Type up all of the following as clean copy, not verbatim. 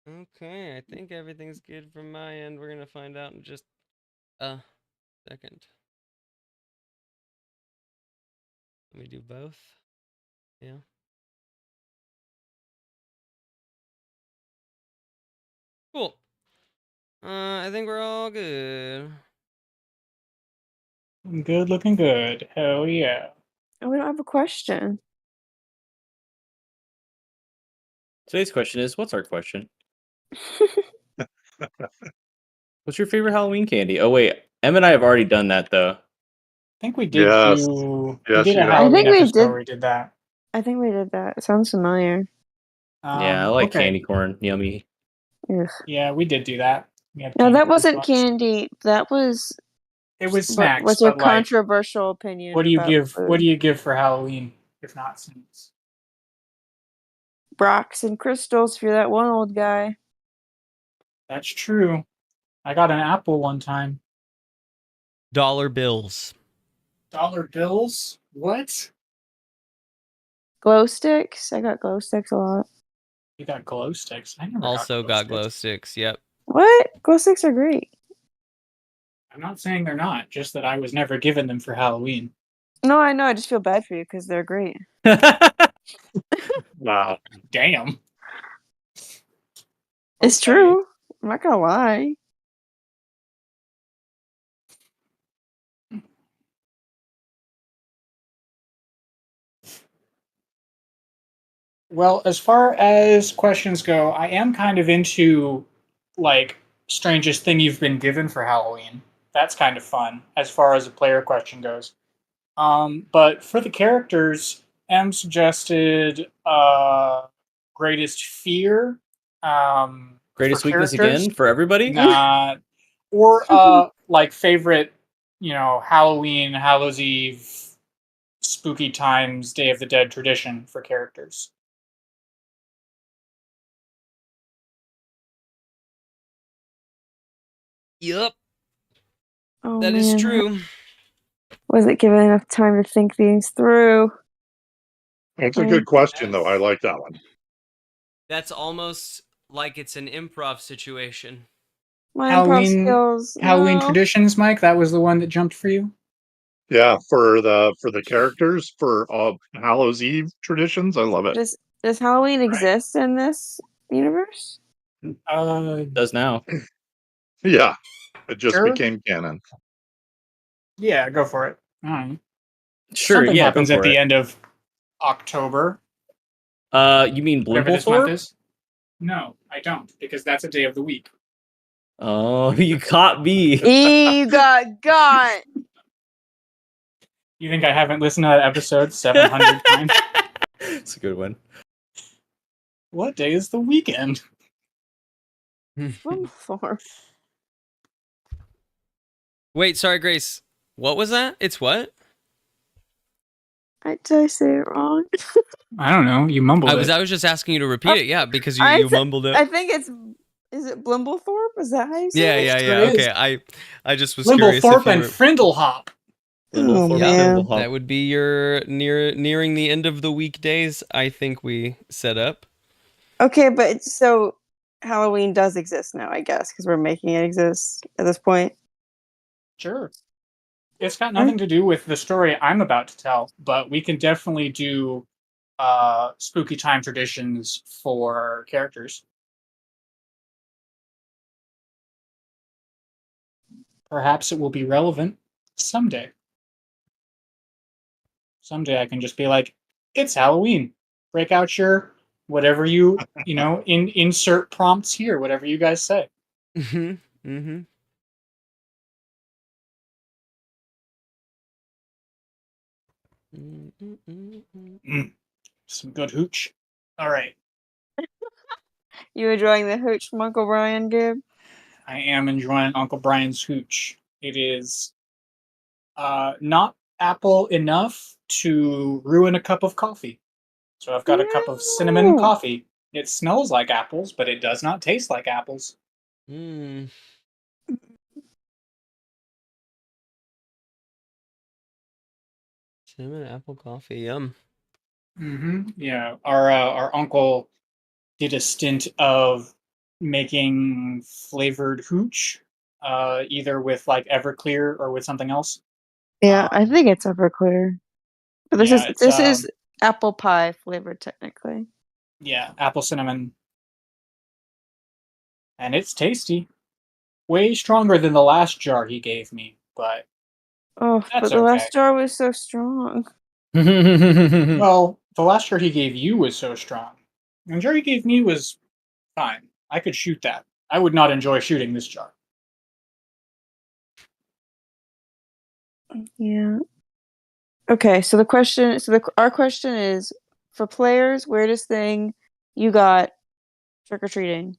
Okay, I think everything's good from my end. We're gonna find out in just a second. Let me do both. Yeah. Cool. I think we're all good. Good looking good. Hell yeah. Oh, we don't have a question. Today's question is, what's our question? What's your favorite Halloween candy? Oh wait, Em and I have already done that though. I think we did Yes. do. Yes, we did you a have. Halloween I think we episode did. where we did that. I think we did that. It sounds familiar. Yeah, I like okay. candy corn. Yummy. Ugh. Yeah, we did do that. We had No, candy that corn wasn't puffs. candy. That was. It was What, snacks. what's your but like, controversial opinion what do you about give? food? What do you give for Halloween if not snacks? Rocks and crystals if you're that one old guy. That's true. I got an apple one time. Dollar bills. Dollar bills? What? Glow sticks. I got glow sticks a lot. You got glow sticks? I never Also got glow sticks. sticks. Yep. What? Glow sticks are great. I'm not saying they're not. Just that I was never given them for Halloween. No, I know. I just feel bad for you because they're great. Wow. Damn. It's Okay. true. I'm not gonna lie. Well, as far as questions go, I am kind of into like strangest thing you've been given for Halloween. That's kind of fun as far as a player question goes. But for the characters, M suggested greatest fear. Greatest For weakness characters. again for everybody? Nah. Or like favorite, Halloween, Hallows Eve, spooky times, Day of the Dead tradition for characters. Yep. Oh, That man. is true. Wasn't given enough time to think these through. That's a good question, though. I like that one. That's almost like it's an improv situation. My improv skills. Halloween no. traditions, Mike. That was the one that jumped for you. Yeah, for the characters for Hallows Eve traditions, I love it. Does Halloween exist in this universe? Does now. Yeah, it just Sure. became canon. Yeah, go for it. All right. Sure, Something yeah, happens go at for the it. end of October. You mean Whatever this month Blimplethorpe? is. No, I don't, because that's a day of the week. Oh, you caught me. You got. You think I haven't listened to that episode 700 times? It's a good one. What day is the weekend? Before. Wait, sorry, Grace. What was that? It's what? Did I say it wrong? I don't know. You mumbled it. I was just asking you to repeat it. Yeah, because you mumbled it. I think it's. Is it Blimblethorpe? Is that how you say it? Yeah. It is. Okay, I just was curious. Blimblethorpe and Frindlehop. Oh, man. That would be your nearing the end of the weekdays. I think we set up. Okay, but so Halloween does exist now, I guess, because we're making it exist at this point. Sure. It's got nothing to do with the story I'm about to tell, but we can definitely do spooky time traditions for characters. Perhaps it will be relevant someday. Someday I can just be like, it's Halloween. Break out your whatever insert prompts here, whatever you guys say. Mm-hmm. Some good hooch. All right. You enjoying the hooch from Uncle Brian, Gabe? I am enjoying Uncle Brian's hooch. It is not apple enough to ruin a cup of coffee. So I've got a cup of cinnamon coffee. It smells like apples, but it does not taste like apples. Mm. Cinnamon apple coffee, yum. Yeah, our uncle did a stint of making flavored hooch, either with like Everclear or with something else. Yeah, I Um, think it's Everclear. But this yeah, is apple pie flavored technically. yeah, apple cinnamon, and it's tasty. Way stronger than the last jar he gave me, but Oh, that's but the okay. last jar was so strong. Well, the last jar he gave you was so strong. The jar he gave me was fine. I could shoot that. I would not enjoy shooting this jar. Yeah. Okay, so our question is for players, weirdest thing you got trick or treating.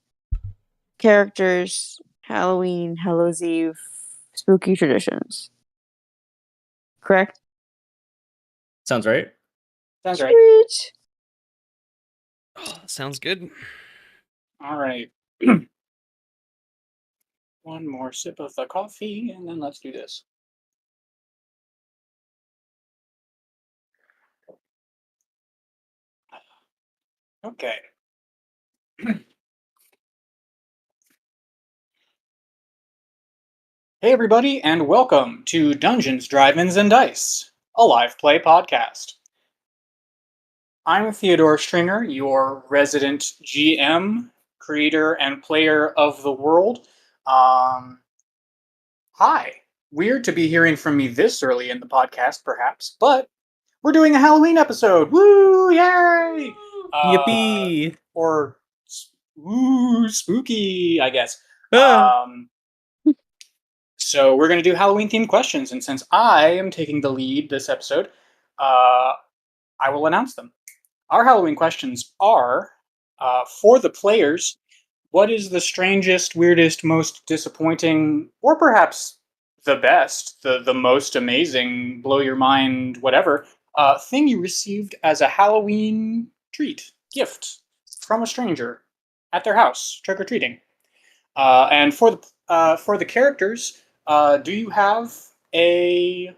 Characters, Halloween, Hallows Eve, spooky traditions. Correct? Sounds right. Sounds right. Sweet. Oh, sounds good. All right. One more sip of the coffee, and then let's do this. Okay. Hey, everybody, and welcome to Dungeons, Drive-Ins, and Dice, a live play podcast. I'm Theodore Stringer, your resident GM, creator, and player of the world. Hi. Weird to be hearing from me this early in the podcast, perhaps, but we're doing a Halloween episode. Woo! Yay! Yippee! Or woo, spooky, I guess. Ah. So we're going to do Halloween themed questions, and since I am taking the lead this episode, I will announce them. Our Halloween questions are for the players. What is the strangest, weirdest, most disappointing, or perhaps the best, the most amazing, blow your mind, whatever thing you received as a Halloween treat, gift from a stranger at their house, trick or treating? And for the characters, do you have a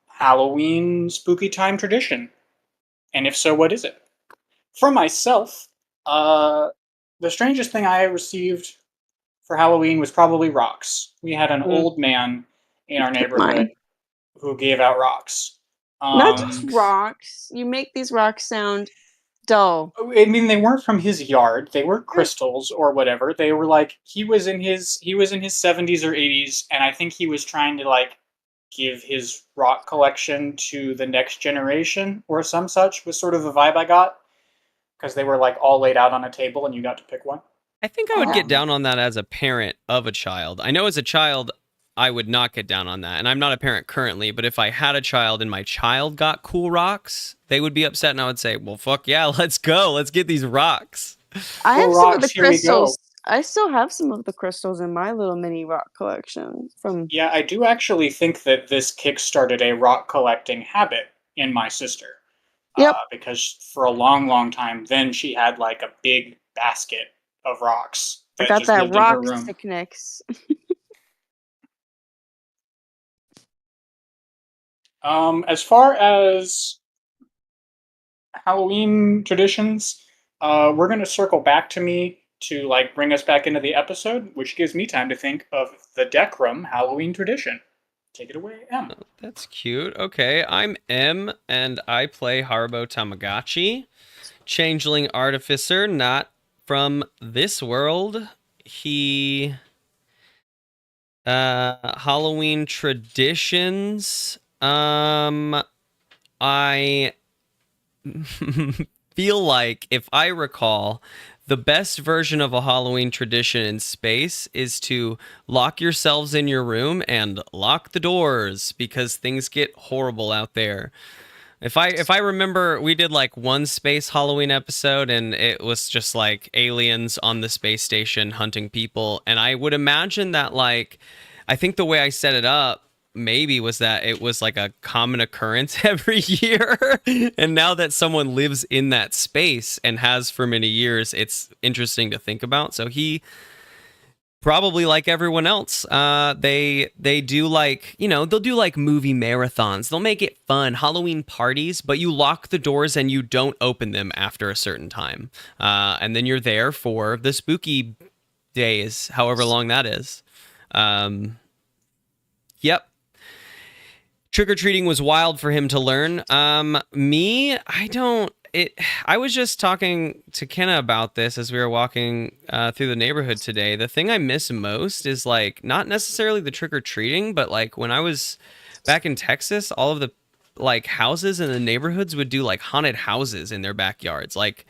Halloween spooky time tradition? And if so, what is it? For myself, the strangest thing I received for Halloween was probably rocks. We had an old man in our neighborhood Mine. who gave out rocks. Not just rocks. You make these rocks sound dull. I mean, they weren't from his yard. They were crystals or whatever. They were like he was in his 70s or 80s, and I think he was trying to like give his rock collection to the next generation or some such. Was sort of the vibe I got because they were like all laid out on a table, and you got to pick one. I think I would get down on that as a parent of a child. I know as a child, I would not get down on that. And I'm not a parent currently, but if I had a child and my child got cool rocks, they would be upset and I would say, well, fuck yeah, let's go. Let's get these rocks. I have Cool some of the rocks, here we go. crystals. I still have some of the crystals in my little mini rock collection from. Yeah, I do actually think that this kickstarted a rock collecting habit in my sister. Yep. Because for a long, long time, then she had like a big basket of rocks. I got just that lived in her rock room. sickness. As far as Halloween traditions, we're going to circle back to me to like bring us back into the episode, which gives me time to think of the Decrum Halloween tradition. Take it away, M. Oh, that's cute. Okay, I'm M, and I play Haribo Tamagotchi, changeling artificer, not from this world. He... Halloween traditions. I feel like, if I recall, the best version of a Halloween tradition in space is to lock yourselves in your room and lock the doors because things get horrible out there. If I remember, we did like one space Halloween episode and it was just like aliens on the space station hunting people. And I would imagine that, like, I think the way I set it up maybe was that it was like a common occurrence every year. And now that someone lives in that space and has for many years, it's interesting to think about. So he, probably like everyone else, they do, like, you know, they'll do like movie marathons. They'll make it fun, Halloween parties, but you lock the doors and you don't open them after a certain time. And then you're there for the spooky days, however long that is. Yep. Trick-or-treating was wild for him to learn. Me, I was just talking to Kenna about this as we were walking through the neighborhood today. The thing I miss most is like not necessarily the trick-or-treating, but like when I was back in Texas, all of the like houses in the neighborhoods would do like haunted houses in their backyards. Like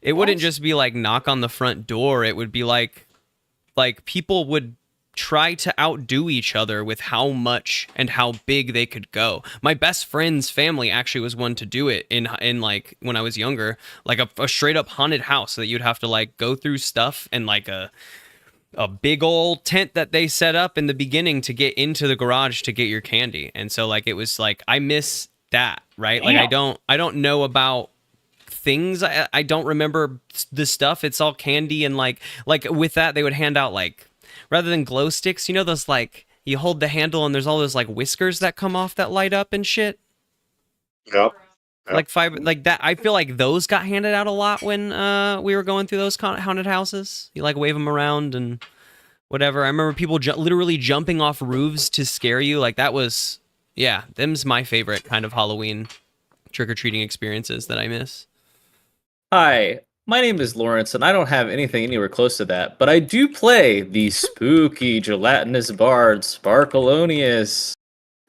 it wouldn't just be like knock on the front door. It would be like people would try to outdo each other with how much and how big they could go. My best friend's family actually was one to do it in like when I was younger, like a straight up haunted house that you'd have to like go through stuff and like a big old tent that they set up in the beginning to get into the garage to get your candy. And so like it was like I miss that, right? Like I don't know about things. I don't remember the stuff. It's all candy and like with that they would hand out like rather than glow sticks, you know those like you hold the handle and there's all those like whiskers that come off that light up and shit. Yep. Like fiber, like that. I feel like those got handed out a lot when we were going through those haunted houses. You like wave them around and whatever. I remember people literally jumping off roofs to scare you. Like that was, yeah, them's my favorite kind of Halloween trick-or-treating experiences that I miss. Hi, my name is Lawrence, and I don't have anything anywhere close to that, but I do play the spooky gelatinous bard Sparkleoneous.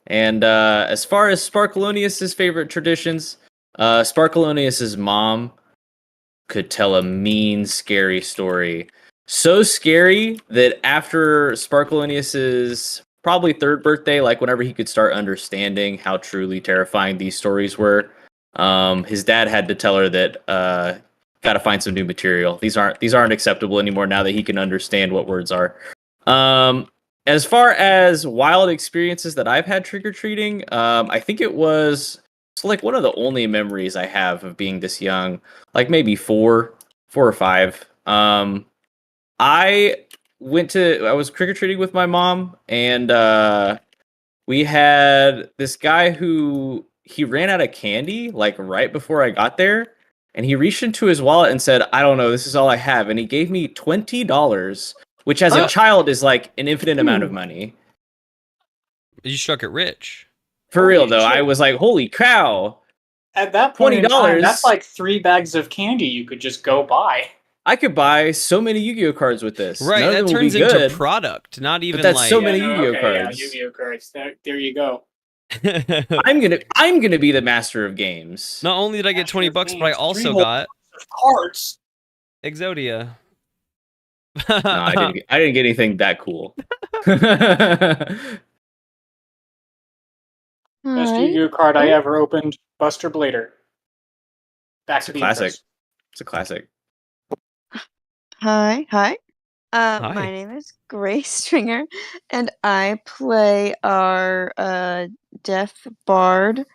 And as far as Sparkleoneous' favorite traditions, Sparkleoneous' mom could tell a mean, scary story. So scary that after Sparkleoneous' probably third birthday, like whenever he could start understanding how truly terrifying these stories were, his dad had to tell her that got to find some new material. These aren't acceptable anymore now that he can understand what words are. As far as wild experiences that I've had trick-or-treating, I think it's like one of the only memories I have of being this young, like maybe four or five. I was trick-or-treating with my mom, and we had this guy who he ran out of candy like right before I got there, and he reached into his wallet and said, "I don't know, this is all I have," and he gave me $20, which as a child is like an infinite amount of money. You struck it rich. For real though, I was like, "Holy cow!" At that point in time, $20. that's like 3 bags of candy you could just go buy. I could buy so many Yu-Gi-Oh cards with this. Right, None of that them will be turns into good, product, not even but that's like so many Yu-Gi-Oh cards. Yeah, Yu-Gi-Oh cards. There you go. I'm gonna be the master of games. Not only did I get Master of $20, but I games, also 3 whole got of cards. Exodia. No, I didn't get anything that cool. Best Hi. Yu-Gi-Oh card I ever opened, Buster Blader. Back to the Classic. intros. It's a classic. Hi. Hi. My name is Grace Stringer, and I play our deaf bard,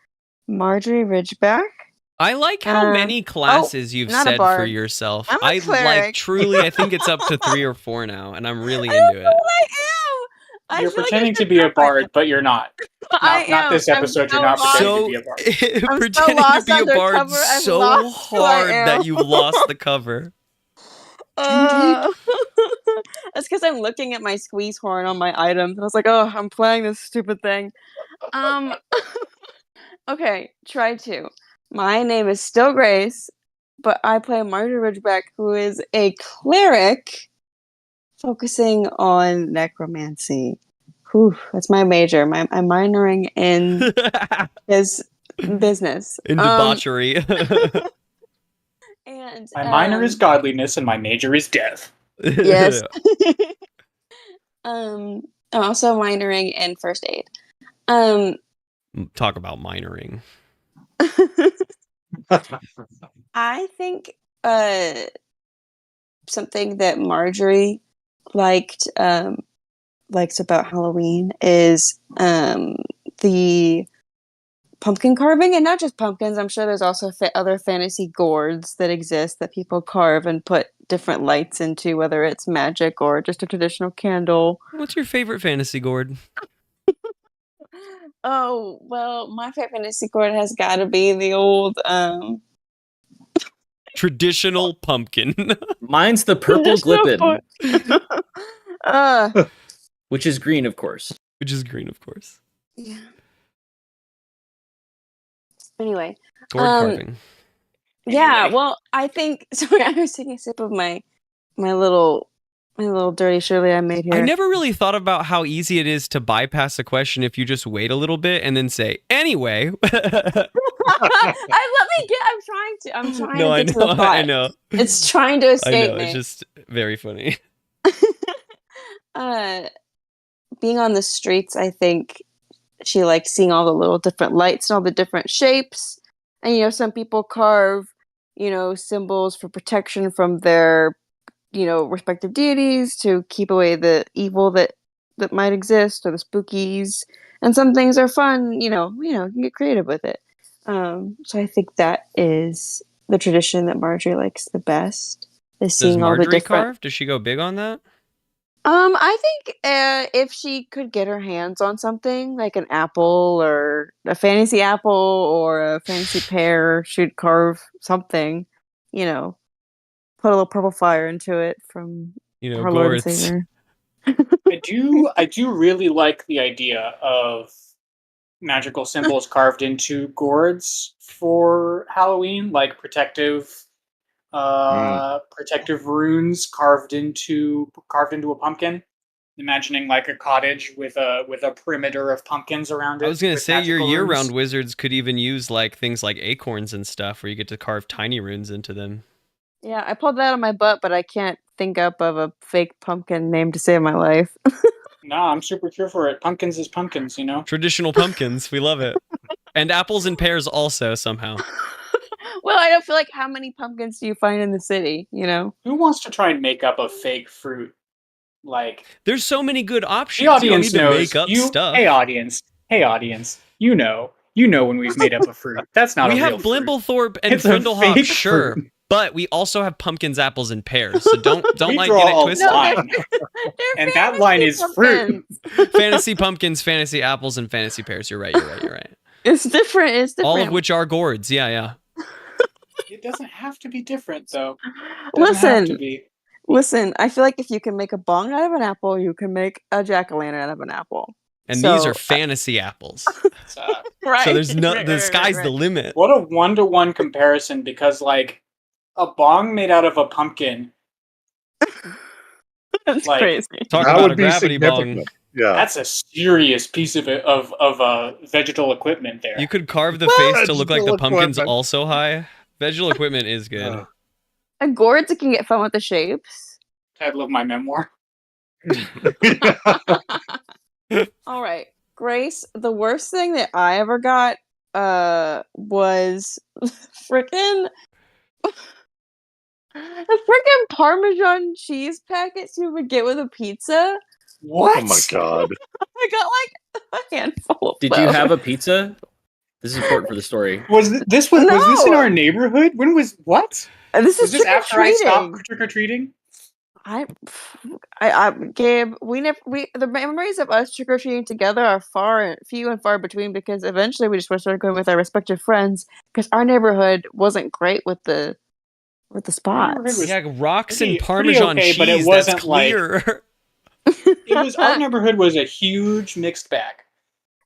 Margery Ridgeback. I like how many classes you've not a said for bard. yourself. I'm a I like cleric. truly. I think it's up to 3 or 4 now, and I'm really I don't into know it. what I am. You're I feel like pretending I to should be a start by bard, but you're not. I Not am. this episode. You're not pretending to be a bard. I'm pretending lost to be a bard undercover. I'm so lost who I hard that am. you've lost the cover. That's because I'm looking at my squeeze horn on my items, and I was like, "Oh, I'm playing this stupid thing." Okay, try 2. My name is still Grace, but I play Margery Ridgeback, who is a cleric focusing on necromancy. Whew, that's my major. I'm minoring in business. In debauchery. And My minor is godliness, and my major is death. yes. I'm also minoring in first aid. Talk about minoring. I think something that Margery liked likes about Halloween is the pumpkin carving, and not just pumpkins. I'm sure there's also other fantasy gourds that exist that people carve and put different lights into, whether it's magic or just a traditional candle. What's your favorite fantasy gourd? Oh, well, my favorite fantasy gourd has got to be the old Traditional pumpkin. Mine's the purple glippin, uh, which is green, of course. Which is green, of course. yeah. Anyway, Gourd carving. yeah. Anyway. Well, I think. Sorry, I was taking a sip of my little dirty Shirley I made here. I never really thought about how easy it is to bypass a question if you just wait a little bit and then say, anyway. I'm trying No, to I get to know, the plot. I know. It's trying to I escape know, me. it's just very funny. Being on the streets, I think she likes seeing all the little different lights and all the different shapes. And some people carve, symbols for protection from their, respective deities to keep away the evil that might exist, or the spookies. And some things are fun, you can get creative with it. So I think that is the tradition that Margery likes the best. Is Does seeing all the Margery different. carve? Does she go big on that? I think if she could get her hands on something like an apple or a fantasy apple or a fantasy pear, she'd carve something, put a little purple fire into it from our Lord and gourds. Savior. I do really like the idea of magical symbols carved into gourds for Halloween, like protective runes carved into a pumpkin. Imagining like a cottage with a perimeter of pumpkins around it. I was going to with say your magical year-round runes. wizards could even use like things like acorns and stuff where you get to carve tiny runes into them. Yeah, I pulled that out of my butt, but I can't think up of a fake pumpkin name to save my life. No, I'm super here for it. Pumpkins is pumpkins, Traditional pumpkins, we love it. And apples and pears also somehow. Well, I don't feel like how many pumpkins do you find in the city, Who wants to try and make up a fake fruit? Like, There's so many good options. the audience you don't need knows. to make up stuff. Hey, audience. You know when we've made up a fruit. That's not We a have real fruit. Blimblethorpe and It's a Frindlehop, fake sure. fruit. But we also have pumpkins, apples, and pears. So don't We like draw get it a twisted. line. They're And that line is fruit. Fantasy pumpkins, fantasy apples, and fantasy pears. You're right. It's different. All of which are gourds. Yeah. It doesn't have to be different, though. It doesn't have to be. Listen, I feel like if you can make a bong out of an apple, you can make a jack-o'-lantern out of an apple. And these are fantasy apples. Right. So there's the sky's the limit. What a one-to-one comparison, because like a bong made out of a pumpkin. That's like, crazy. Talk That about would a be gravity bong. significant. Yeah. That's a serious piece of vegetal equipment there. You could carve the face to look like the Vegetable pumpkin's equipment. also high. Vegetal equipment is good. And gourds, it can get fun with the shapes. Title of my memoir. All right, Grace. The worst thing that I ever got was freaking the freaking Parmesan cheese packets you would get with a pizza. What? Oh my god. I got like a handful of Did them. you have a pizza? This is important for the story. Was this in No. our neighborhood? When was what? This Was is this after I trick-or-treating. stopped trick or treating? Gabe, the memories of us trick or treating together are few and far between, because eventually we just started going with our respective friends, because our neighborhood wasn't great with the spots. was Yeah, rocks and pretty Parmesan okay, cheese. but it That's wasn't like- clear. Our neighborhood was a huge mixed bag.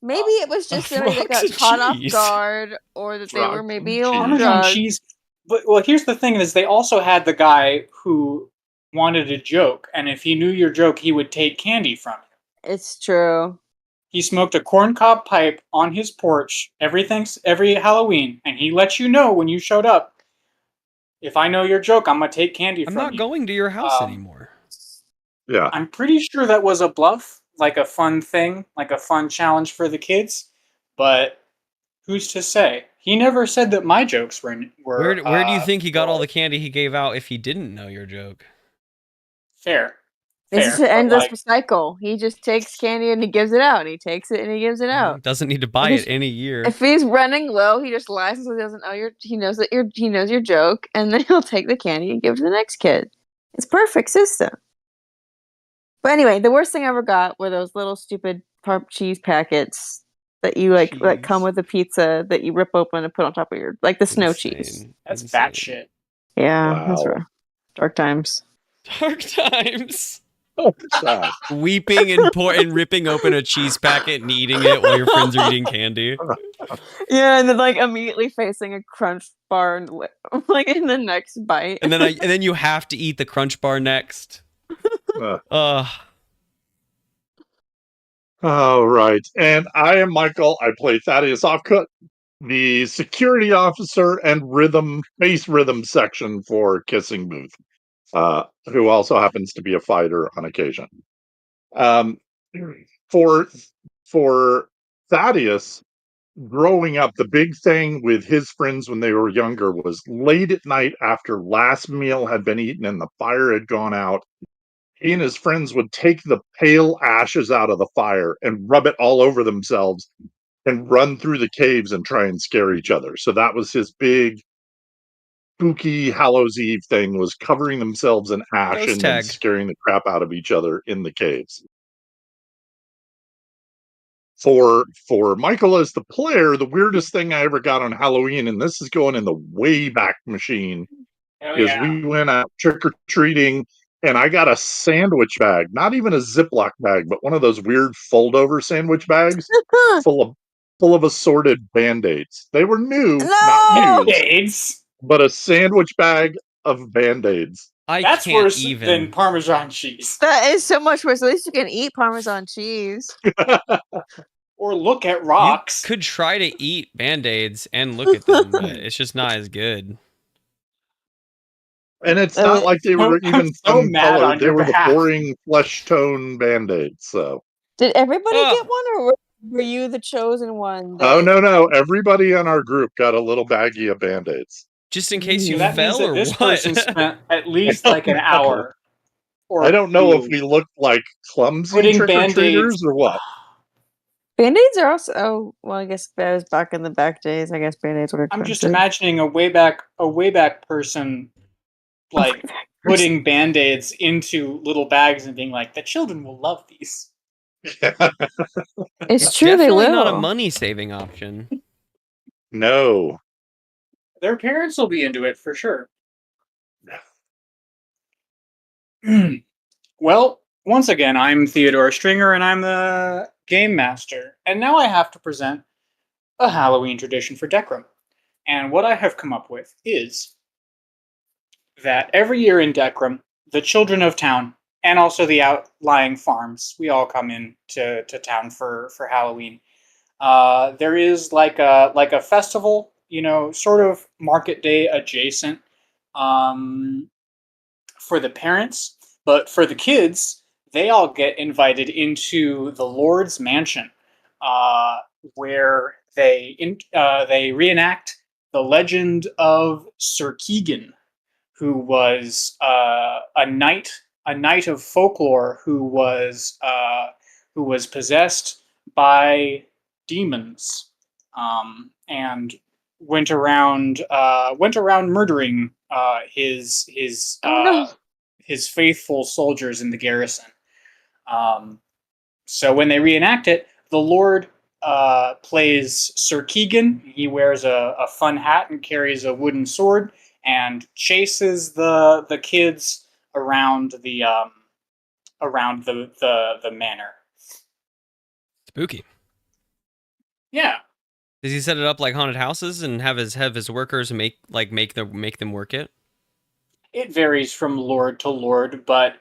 Maybe it was just that they Rocks got and caught off cheese. guard, or that they were Rocks maybe and a little cheese. Parmesan drugged. cheese. But well, here's the thing: is they also had the guy who wanted a joke, and if he knew your joke, he would take candy from you. It's true. He smoked a corncob pipe on his porch every Halloween, and he let you know when you showed up. If I know your joke, I'm gonna take candy I'm from not you. going to your house anymore. Yeah. I'm pretty sure that was a bluff, like a fun thing, like a fun challenge for the kids. But who's to say? He never said that my jokes were. Where do you think he got all the candy he gave out if he didn't know your joke? Fair? This Fair, is an but, endless cycle. He just takes candy and he gives it out, and he takes it and he gives it out. Doesn't need to buy If it any year. If he's running low, he just lies so he doesn't know he knows your joke, and then he'll take the candy and give it to the next kid. It's perfect system. But anyway, the worst thing I ever got were those little stupid cheese packets that you that come with a pizza that you rip open and put on top of your, like the snow cheese. That's fat shit. Yeah, that's Wow. rough. Dark times. Dark times. Oh, sad. Weeping and ripping open a cheese packet and eating it while your friends are eating candy. Yeah, and then like immediately facing a crunch bar and like in the next bite. And then you have to eat the crunch bar next. Uh, all right. And I am Michael. I play Thaddeus Offcut, the security officer and bass rhythm section for Kissing Booth, who also happens to be a fighter on occasion. Um, for for Thaddeus, growing up, the big thing with his friends when they were younger was late at night after last meal had been eaten and the fire had gone out. He and his friends would take the pale ashes out of the fire and rub it all over themselves and run through the caves and try and scare each other. So that was his big spooky Hallows Eve thing, was covering themselves in ash Ghost and then tag. scaring the crap out of each other in the caves. For Michael as the player, the weirdest thing I ever got on Halloween, and this is going in the way back machine, is we went out trick-or-treating and I got a sandwich bag, not even a Ziploc bag, but one of those weird fold-over sandwich bags full of assorted Band-Aids. They were new, not No! used, Band-Aids? but a sandwich bag of Band-Aids. That's can't worse even. than Parmesan cheese. That is so much worse. At least you can eat Parmesan cheese. Or look at You rocks. could try to eat Band-Aids and look at them, but it's just not as good. And it's not like they were I'm even so fun mad colored. on They your were the behalf. boring flesh tone Band-Aids. So Did everybody Ugh. get one, or were you the chosen one? oh no, everybody in our group got a little baggie of Band-Aids. Just in case So you So that means fell that or this what? person spent at least like an hour or I don't know if two we looked like clumsy putting trick-or-treaters Band-Aids. or what. Band-Aids are also. Oh, well, I guess that was back in the back days. I guess Band-Aids were I'm expensive. just imagining a way back person like putting Band-Aids into little bags and being like, the children will love these. It's true, they Definitely will. not a money-saving option. No. Their parents will be into it for sure. Well, once again, I'm Theodore Stringer and I'm the game master. And now I have to present a Halloween tradition for Decrum. And what I have come up with is that every year in Decrum, the children of town and also the outlying farms, we all come in to town for Halloween. There is like a festival, sort of market day adjacent, for the parents, but for the kids, they all get invited into the Lord's mansion, where they reenact the legend of Sir Keegan, who was a knight of folklore who was possessed by demons, and went around murdering his faithful soldiers in the garrison. So when they reenact it, the Lord plays Sir Keegan. He wears a fun hat and carries a wooden sword and chases the kids around the manor. Spooky. Yeah, Does he set it up like haunted houses and have his workers make them work it? it varies from lord to lord, but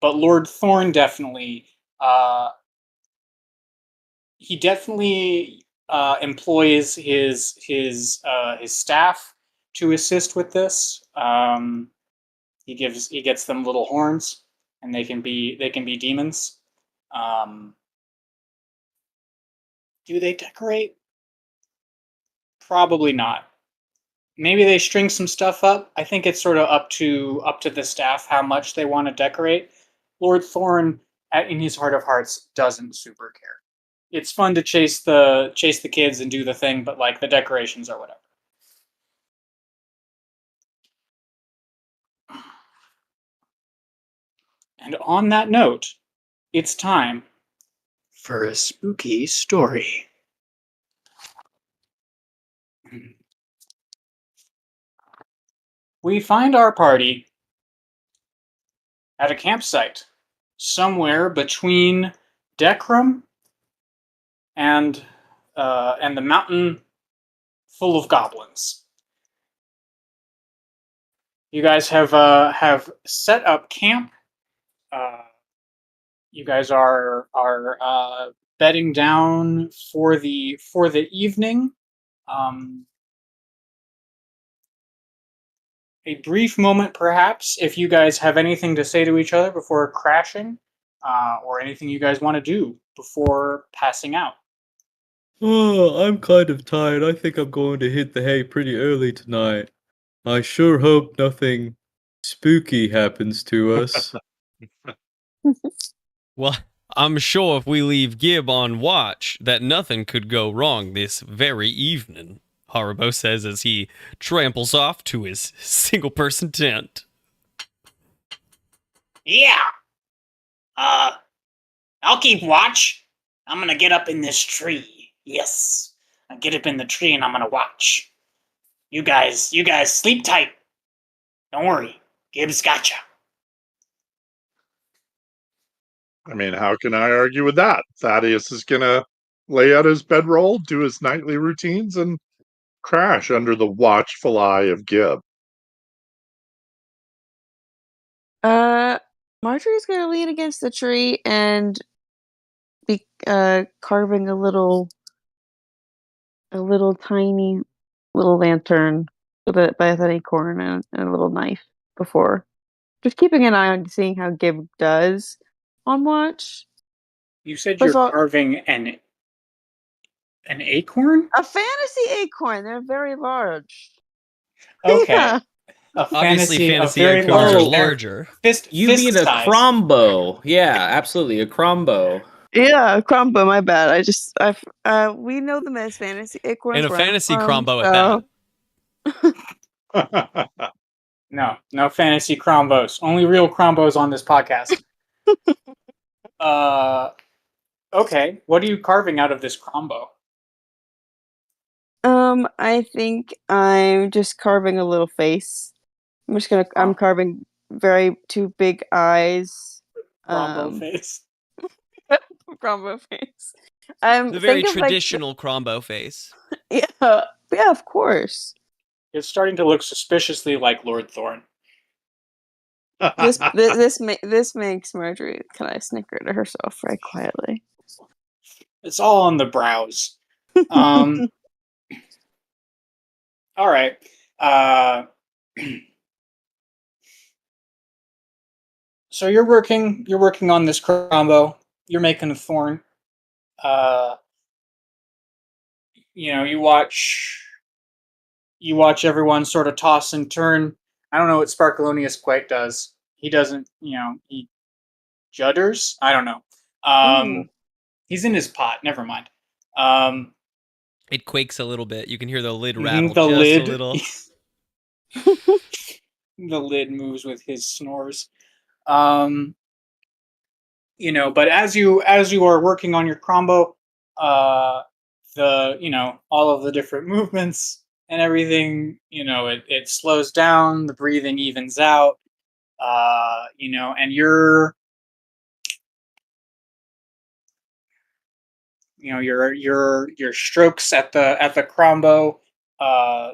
Lord Thorn definitely he definitely employs his staff to assist with this. He gets them little horns, and they can be demons. Do they decorate? Probably not. Maybe they string some stuff up. I think it's sort of up to the staff how much they want to decorate. Lord Thorn, in his heart of hearts, doesn't super care. It's fun to chase the kids and do the thing, but like the decorations or whatever. And on that note, it's time for a spooky story. we find our party at a campsite somewhere between Dekram and the mountain full of goblins. You guys have set up camp. You guys are bedding down for the evening. A brief moment, perhaps, if you guys have anything to say to each other before crashing, or anything you guys want to do before passing out. Oh, I'm kind of tired. I think I'm going to hit the hay pretty early tonight. I sure hope nothing spooky happens to us. Well, I'm sure if we leave Gib on watch, that nothing could go wrong this very evening, Haribo says as he tramples off to his single-person tent. Yeah. I'll keep watch. I'm gonna get up in this tree. Yes. I'll get up in the tree and I'm gonna watch. You guys sleep tight. Don't worry. Gibbs gotcha. I mean, how can I argue with that? Thaddeus is gonna lay out his bedroll, do his nightly routines, and crash under the watchful eye of Gib. Marjorie's gonna lean against the tree and be carving a little tiny little lantern with an acorn and a little knife before. Just keeping an eye on seeing how Gib does on watch. You said First you're of all- carving an acorn? A fantasy acorn. They're very large. Okay. Yeah. Obviously, fantasy very acorns are large- larger. You mean a size. crombo? Yeah, absolutely, a crombo. Yeah, crombo. My bad. We know them as fantasy acorns. And a where I'm fantasy from, crombo at so- that. No fantasy crombos. Only real crombos on this podcast. Okay. What are you carving out of this crombo? I think I'm just carving a little face. I'm carving two big eyes. Crombo face. Crombo face. The very think of, traditional crombo face. yeah, of course. It's starting to look suspiciously like Lord Thorn. This makes Margery kind of snicker to herself very quietly. It's all on the brows. All right. So you're working on this crombo. You're making a thorn. You watch everyone sort of toss and turn. I don't know what Sparkleoneous quite does. He doesn't, he judders? I don't know. He's in his pot. Never mind. It quakes a little bit. You can hear the lid rattle the just lid. a little. The lid moves with his snores. But as you are working on your crombo, all of the different movements and everything, it slows down, the breathing evens out, and your strokes at the crombo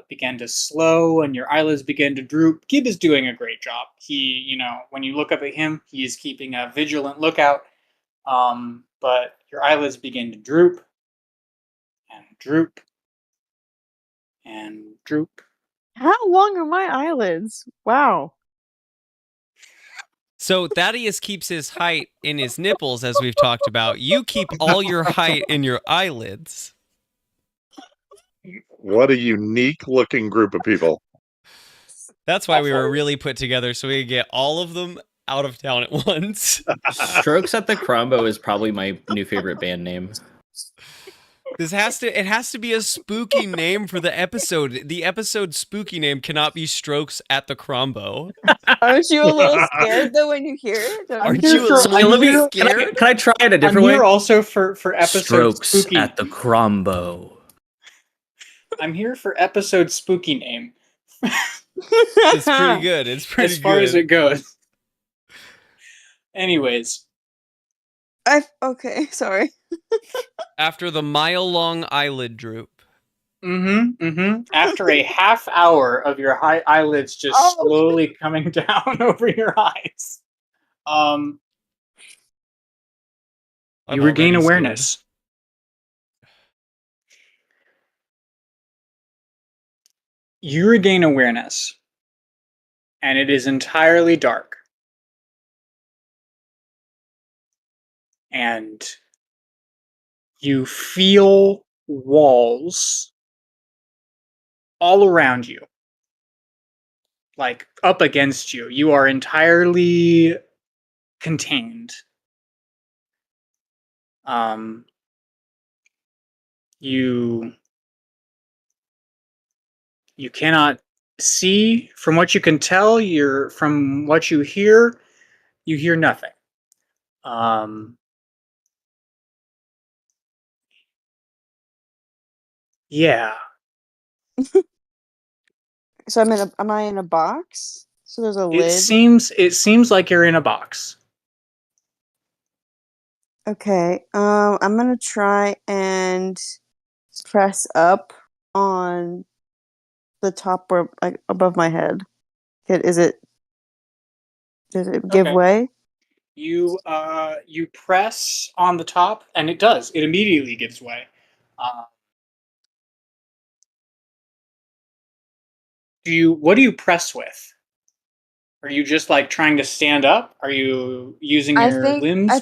begin to slow and your eyelids begin to droop. Gib is doing a great job. He, when you look up at him, he is keeping a vigilant lookout. But your eyelids begin to droop and droop and droop. How long are my eyelids? Wow. So Thaddeus keeps his height in his nipples, as we've talked about. You keep all your height in your eyelids. What a unique looking group of people. That's why we were really put together, so we could get all of them out of town at once. Strokes at the Crombo is probably my new favorite band name. It has to be a spooky name for the episode. The episode spooky name cannot be Strokes at the Crombo. Aren't you a little scared though when you hear it? Aren't you a little scared? Can I try it a different I'm way? here also for episode Strokes spooky. at the Crombo. I'm here for episode spooky name. It's pretty good. It's pretty as far good. as it goes. Anyways, Okay, sorry. After the mile-long eyelid droop. After a half hour of your high eyelids just Oh. slowly coming down over your eyes, I'm you regain already awareness. You regain awareness, and it is entirely dark. And you feel walls all around you, like up against you. You are entirely contained. You cannot see. From what you can tell, from what you hear nothing. Yeah. So am I in a box? So there's a It lid. seems like you're in a box. Okay. I'm gonna try and press up on the top or like above my head. Does it give Okay. way? You press on the top, and it does. It immediately gives way. What do you press with? Are you just like trying to stand up? Are you using I your think limbs?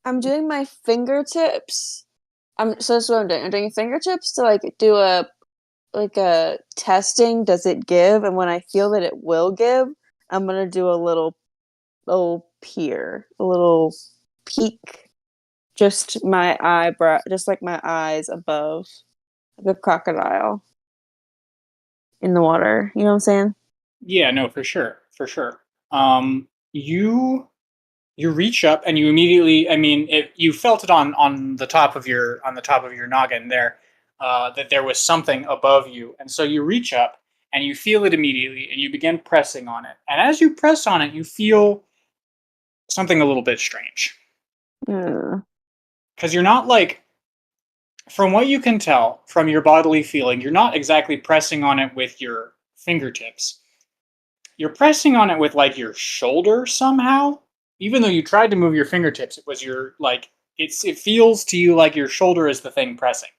I'm doing my fingertips. So that's what I'm doing. I'm doing fingertips to like do a testing. Does it give? And when I feel that it will give, I'm gonna do a little peer, a little peek. Just my eyebrow, just like my eyes above the crocodile in the water. You know what I'm saying? Yeah, no, for sure, for sure. You reach up and you immediately. I mean, you felt it on the top of your noggin there, that there was something above you, and so you reach up and you feel it immediately, and you begin pressing on it. And as you press on it, you feel something a little bit strange because you're not like. From what you can tell from your bodily feeling, you're not exactly pressing on it with your fingertips. You're pressing on it with like your shoulder somehow. Even though you tried to move your fingertips, it was your like it feels to you like your shoulder is the thing pressing.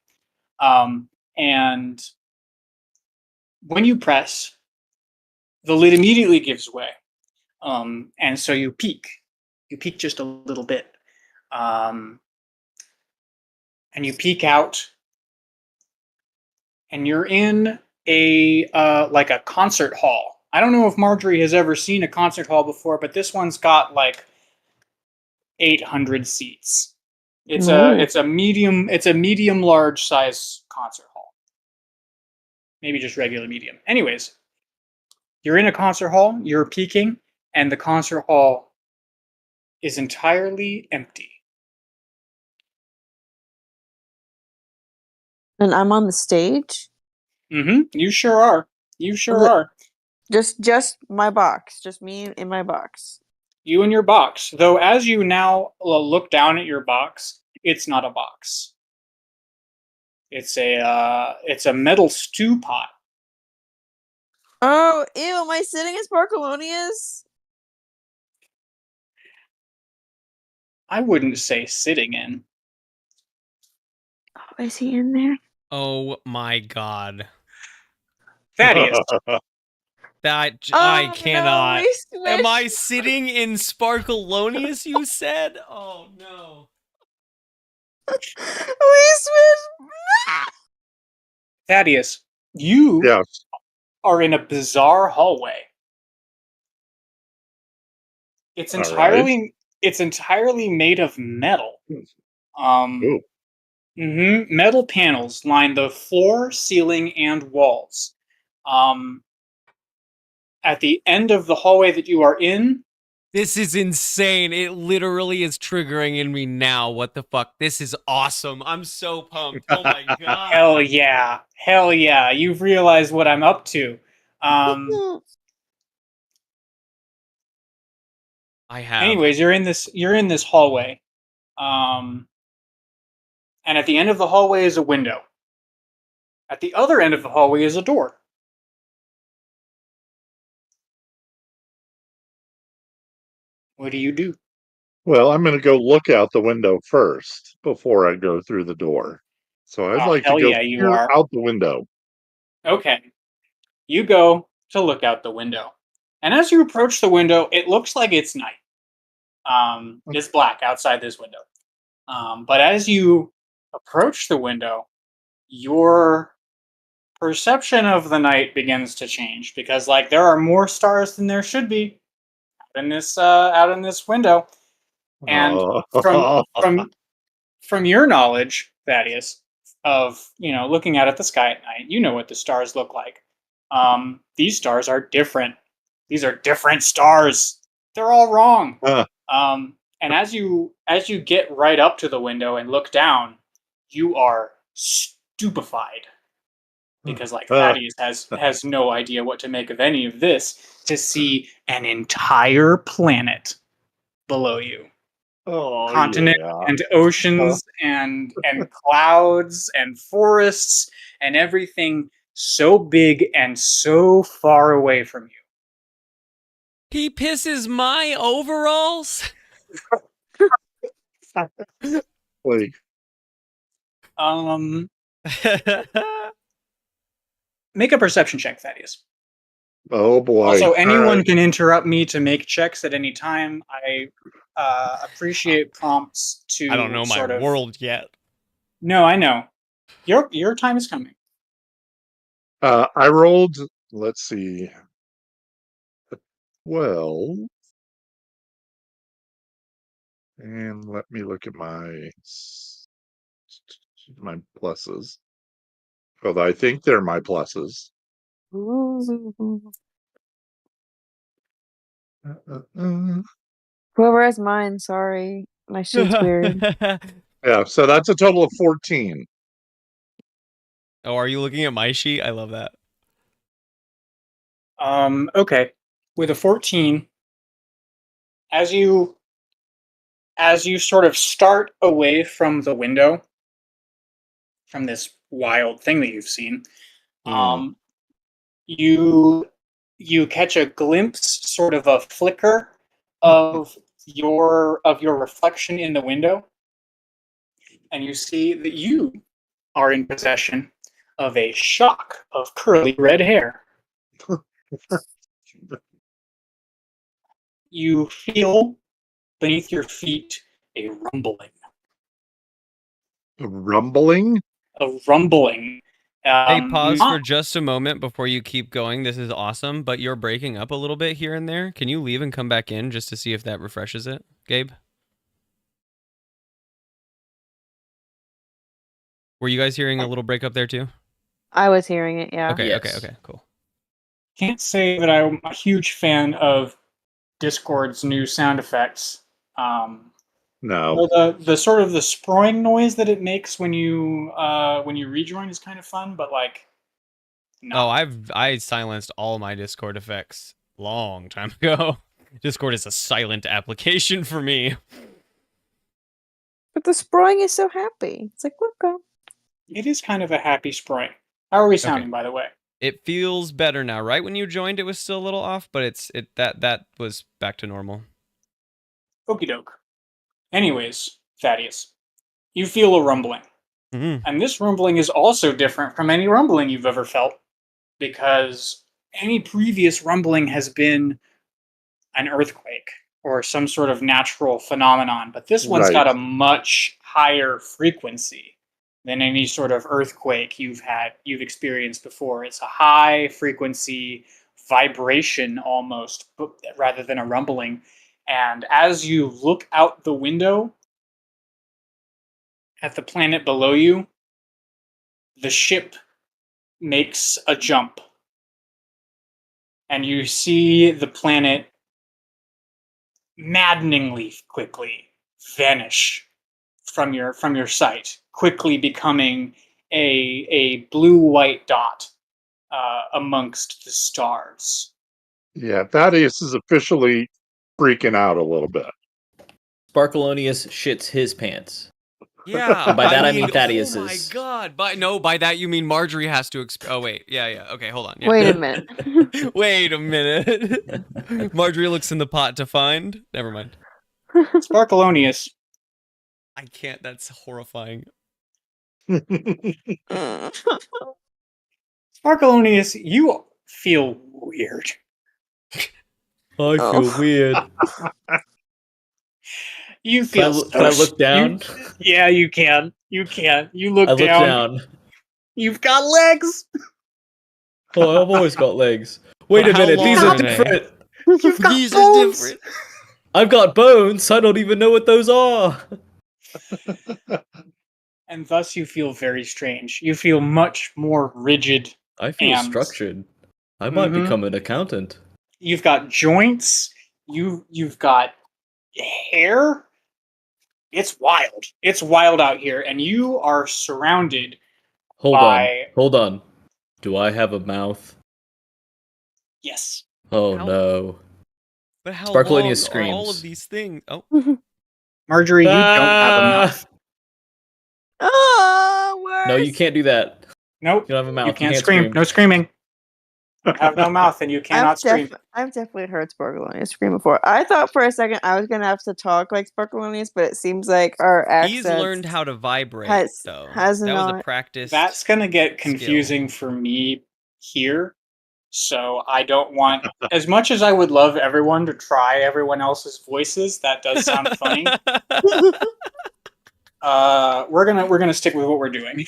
And when you press, the lid immediately gives way. And so you peek. You peek just a little bit. And you peek out, and you're in a like a concert hall. I don't know if Margery has ever seen a concert hall before, but this one's got like 800 seats. It's a medium large size concert hall. Maybe just regular medium. Anyways, you're in a concert hall, you're peeking, and the concert hall is entirely empty. And I'm on the stage. You sure are. You sure The- are. Just my box. Just me in my box. You and your box. Though as you now look down at your box, it's not a box. It's a metal stew pot. Oh, ew, am I sitting in Sparkleoneous? I wouldn't say sitting in. Oh, is he in there? Oh my god. Thaddeus. I cannot. No, Am I sitting in Sparkleoneous, you said? Oh no. We switched. Thaddeus, you Yes. are in a bizarre hallway. It's entirely made of metal. Ooh. Metal panels line the floor, ceiling, and walls. At the end of the hallway that you are in, This is insane. It literally is triggering in me now. What the fuck? This is awesome. I'm so pumped. Oh my god. hell yeah, you've realized what I'm up to. I have. Anyways, you're in this hallway. And at the end of the hallway is a window. At the other end of the hallway is a door. What do you do? Well, I'm going to go look out the window first before I go through the door. So I'd Oh, like to hell go yeah, you peer are. out the window. Okay. You go to look out the window. And as you approach the window, it looks like it's night. It's black outside this window. But as you approach the window, your perception of the night begins to change because, like, there are more stars than there should be out in this window. And Oh. from your knowledge, Thaddeus, of looking out at the sky at night, you know what the stars look like. These stars are different. These are different stars. They're all wrong. And as you get right up to the window and look down, you are stupefied because, like, Thaddeus has no idea what to make of any of this, to see an entire planet below you. Oh, Continent yeah. and oceans and clouds and forests and everything so big and so far away from you. He pisses my overalls. Wait. Make a perception check, Thaddeus. Oh boy. Also, anyone right. can interrupt me to make checks at any time. I appreciate prompts to. I don't know my world yet. No, I know. Your time is coming. I rolled, let's see, 12. And let me look at my pluses. Although I think they're my pluses. Whoever has mine, sorry. My sheet's weird. Yeah, so that's a total of 14. Oh, are you looking at my sheet? I love that. Okay. With a 14, as you sort of start away from the window, from this wild thing that you've seen, you catch a glimpse, sort of a flicker of your reflection in the window, and you see that you are in possession of a shock of curly red hair. You feel beneath your feet a rumbling. Rumbling? A rumbling. Hey, pause for just a moment before you keep going. This is awesome, but you're breaking up a little bit here and there. Can you leave and come back in just to see if that refreshes it, Gabe? Were you guys hearing a little break up there too? I was hearing it, yeah. Okay, Yes. okay, cool. Can't say that I'm a huge fan of Discord's new sound effects. No. The sort of the sproing noise that it makes when you rejoin is kind of fun, but like, no. Oh, I silenced all my Discord effects long time ago. Discord is a silent application for me. But the sproing is so happy. It's like, look. It is kind of a happy sproing. How are we sounding, by the way? It feels better now, right? When you joined, it was still a little off, but that was back to normal. Okie doke. Anyways, Thaddeus, you feel a rumbling. Mm-hmm. And this rumbling is also different from any rumbling you've ever felt, because any previous rumbling has been an earthquake or some sort of natural phenomenon, but this one's got a much higher frequency than any sort of earthquake you've experienced before. It's a high frequency vibration almost, rather than a rumbling. And as you look out the window at the planet below you, the ship makes a jump. And you see the planet maddeningly quickly vanish from your sight, quickly becoming a blue-white dot amongst the stars. Yeah, Thaddeus is officially freaking out a little bit. Sparkleoneous shits his pants. Yeah, And by that I mean oh Thaddeus my is. god! By that you mean Margery has to. Oh wait, yeah. Okay, hold on. Yeah. Wait a minute. Wait a minute. Margery looks in the pot to find. Never mind. Sparkleoneous, I can't. That's horrifying. Sparkleoneous, you feel weird. I feel weird. You feel Can I look down? Yeah, you can. You can. You look I look down. down. You've got legs. Oh, I've always got legs. Wait But a how minute, these long are are they? different. You've got These bones. are different. I've got bones. I don't even know what those are. And thus you feel very strange. You feel much more rigid. I feel And- structured. I might Mhm. become an accountant. You've got joints. You've got hair. It's wild. It's wild out here, and you are surrounded Hold by. on. Do I have a mouth? Yes. Oh How- no. But how Sparkleoneous long are all screams. of these things? Oh, Margery, you don't have a mouth. Oh, worse. No, you can't do that. Nope. You don't have a mouth. You can't scream. No screaming. You have no mouth, and you cannot scream. I've definitely heard Sparkleoneous scream before. I thought for a second I was gonna have to talk like Sparkleoneous, but it seems like our accents. he's learned how to vibrate, has- though. has that was a not- practice. That's gonna get confusing for me here. So I don't want, as much as I would love everyone to try everyone else's voices. That does sound funny. We're gonna stick with what we're doing.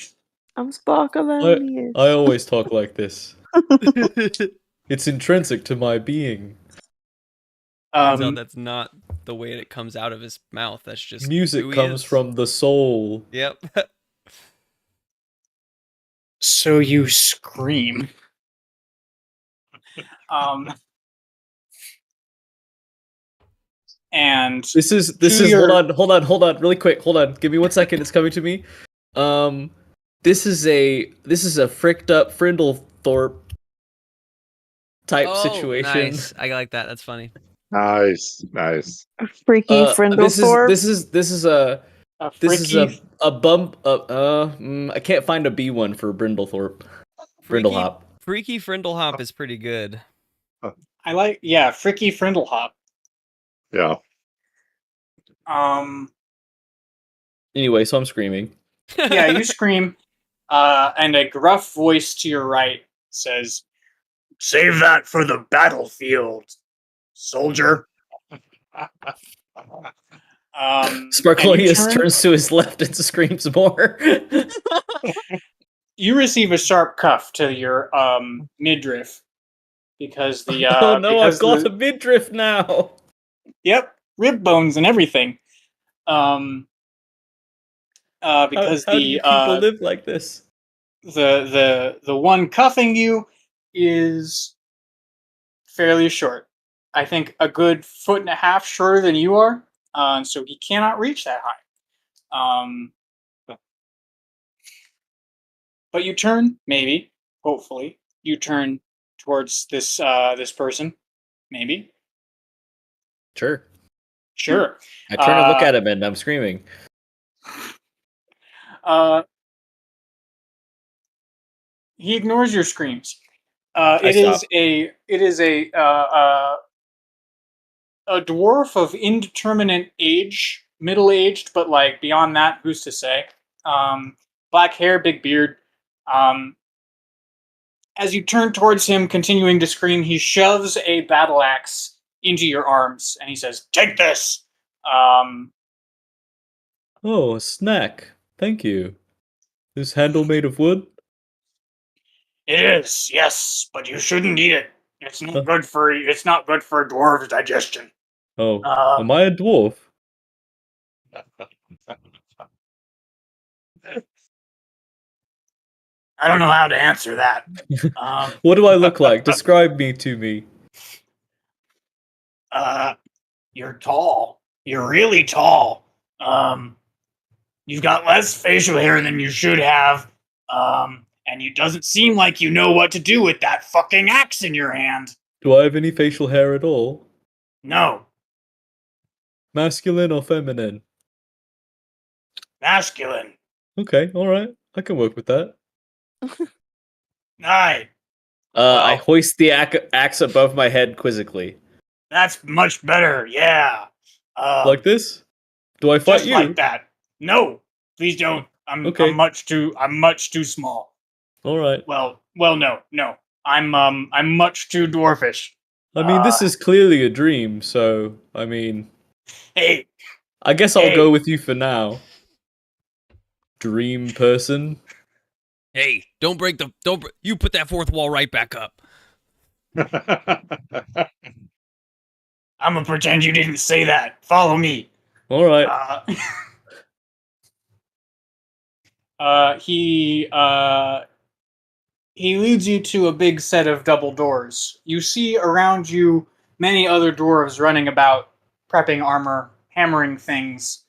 I'm Sparkleoneous. I always talk like this. It's intrinsic to my being. Turns out that's not the way it comes out of his mouth. That's just Music who he comes is. from the soul. Yep. So you scream. And This is hold on, really quick, hold on. Give me 1 second, it's coming to me. This is a fricked up Frindlethorpe type situation. Nice. I like that. That's funny. Nice. Freaky Frindlethorpe. This is a freaky, bump. I can't find a B one for Brindlethorpe. Brindlehop. Freaky Frindlehop is pretty good. I like, Fricky Frindlehop. Yeah. Anyway, so I'm screaming. Yeah, you scream, and a gruff voice to your right says, "Save that for the battlefield, soldier." Sparkleoneous and turns to his left and screams more. You receive a sharp cuff to your midriff because the oh no, because I've got the- a midriff now. Yep, rib bones and everything. Because how do you people live like this? the one cuffing you is fairly short. I think a good 1.5 feet shorter than you are, so he cannot reach that high. But you turn, maybe, hopefully, you turn towards this this person, maybe. Sure. Sure. I turn and look at him and I'm screaming. He ignores your screams. I It stop. is a dwarf of indeterminate age, middle-aged, but like beyond that, who's to say? Black hair, big beard. As you turn towards him, continuing to scream, he shoves a battle axe into your arms and he says, "Take this." Oh, a snack. Thank you. This handle made of wood? It is, yes, but you shouldn't eat it. It's not good for a dwarf's digestion. Oh, am I a dwarf? I don't know how to answer that. What do I look like? Describe me to me. You're tall. You're really tall. You've got less facial hair than you should have. And it doesn't seem like you know what to do with that fucking axe in your hand. Do I have any facial hair at all? No. Masculine or feminine? Masculine. Okay, alright. I can work with that. Aye. I Well. hoist the axe above my head quizzically. That's much better, yeah. Like this? Do I fight Just you? like that. No, please don't. Okay. I'm much too small. Alright. Well, no. I'm much too dwarfish. I mean, this is clearly a dream, so, I mean... Hey, I guess I'll Hey. go with you for now. Dream person. Hey, you put that fourth wall right back up. I'm gonna pretend you didn't say that. Follow me. Alright. He leads you to a big set of double doors. You see around you many other dwarves running about, prepping armor, hammering things,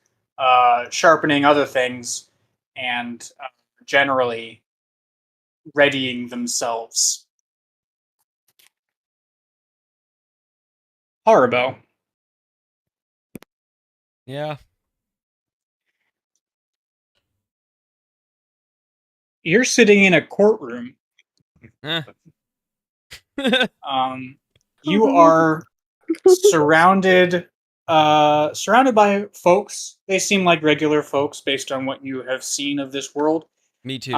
sharpening other things, and generally readying themselves. Haribo. Yeah. You're sitting in a courtroom. Eh. You are surrounded by folks. They seem like regular folks based on what you have seen of this world. Me too.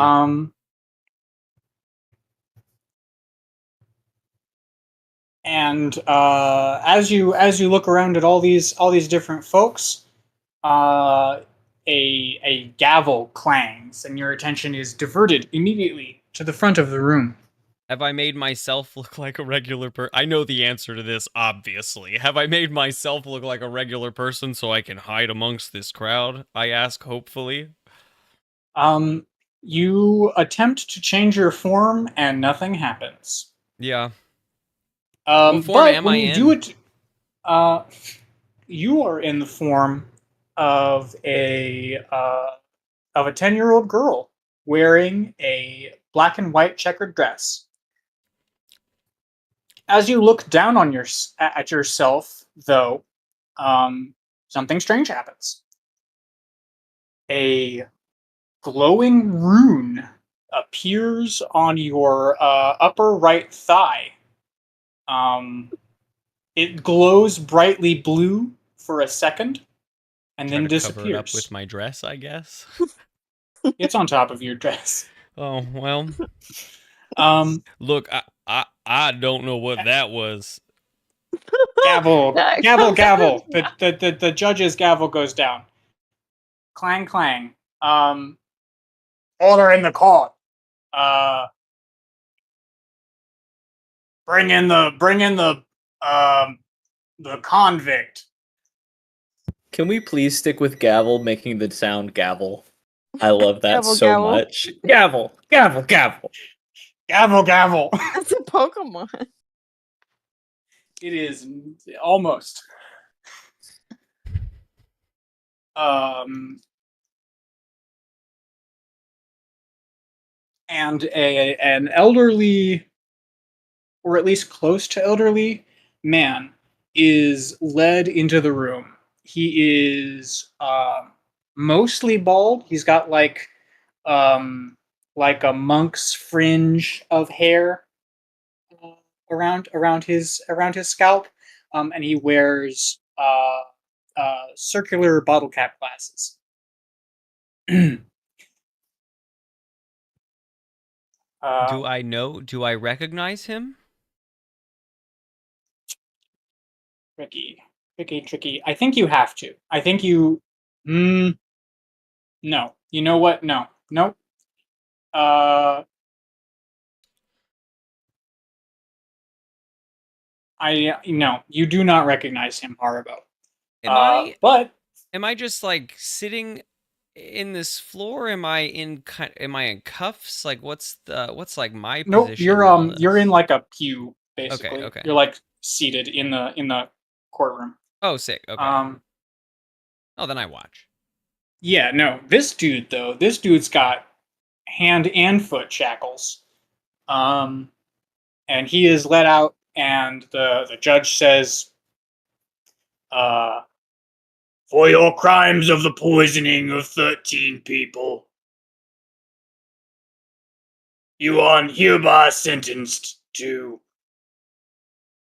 And as you look around at all these different folks, a gavel clangs, and your attention is diverted immediately to the front of the room. Have I made myself look like a regular person? I know the answer to this, obviously. Have I made myself look like a regular person so I can hide amongst this crowd? I ask, hopefully. You attempt to change your form, and nothing happens. Yeah. What form but am when I you in? do it, you are in the form of a 10-year-old girl wearing a black and white checkered dress. As you look down on at yourself, though, something strange happens. A glowing rune appears on your upper right thigh. It glows brightly blue for a second, and then disappears. Cover it up with my dress, I guess. It's on top of your dress. Oh well. Look, I don't know what that was. Gavel, gavel, gavel. The judge's gavel goes down. Clang, clang. order in the court. Bring in the convict. Can we please stick with gavel making the sound gavel? I love that Gavel, so gavel. much. Gavel, gavel, gavel. Gavel, gavel. That's a Pokemon. It is almost. And an elderly, or at least close to elderly, man is led into the room. He is mostly bald. He's got like a monk's fringe of hair around his scalp, and he wears circular bottle cap glasses. Do I recognize him? Tricky. I think you have to. I think you. No. You know what? No. Nope. No. You do not recognize him, Haribo. Am I just like sitting in this floor? Am I in cuffs? Like what's like my Nope. position? You're in like a pew basically. Okay. You're like seated in the courtroom. Oh, sick. Okay. Oh, then I watch. Yeah, no. This dude's got hand and foot shackles. And he is let out, and the judge says, for your crimes of the poisoning of 13 people, you are hereby sentenced to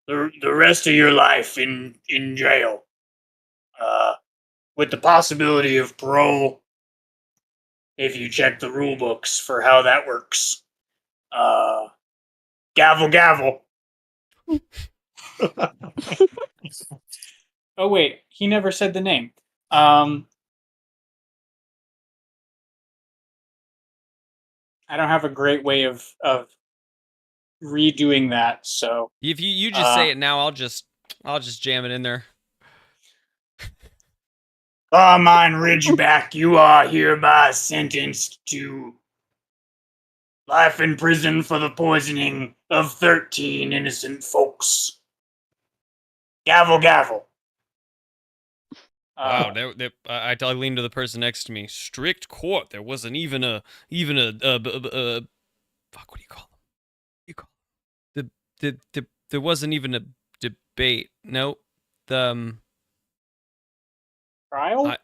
the rest of your life in jail, with the possibility of parole if you check the rule books for how that works. Gavel, gavel. Oh wait, he never said the name. I don't have a great way of redoing that, so If you just say it now, I'll just jam it in there. Carmine Ridgeback, you are hereby sentenced to life in prison for the poisoning of 13 innocent folks. Gavel, gavel. Wow, I leaned to the person next to me. Strict court. There wasn't even a fuck. What do you call them? You call there wasn't even a debate. Nope. trial?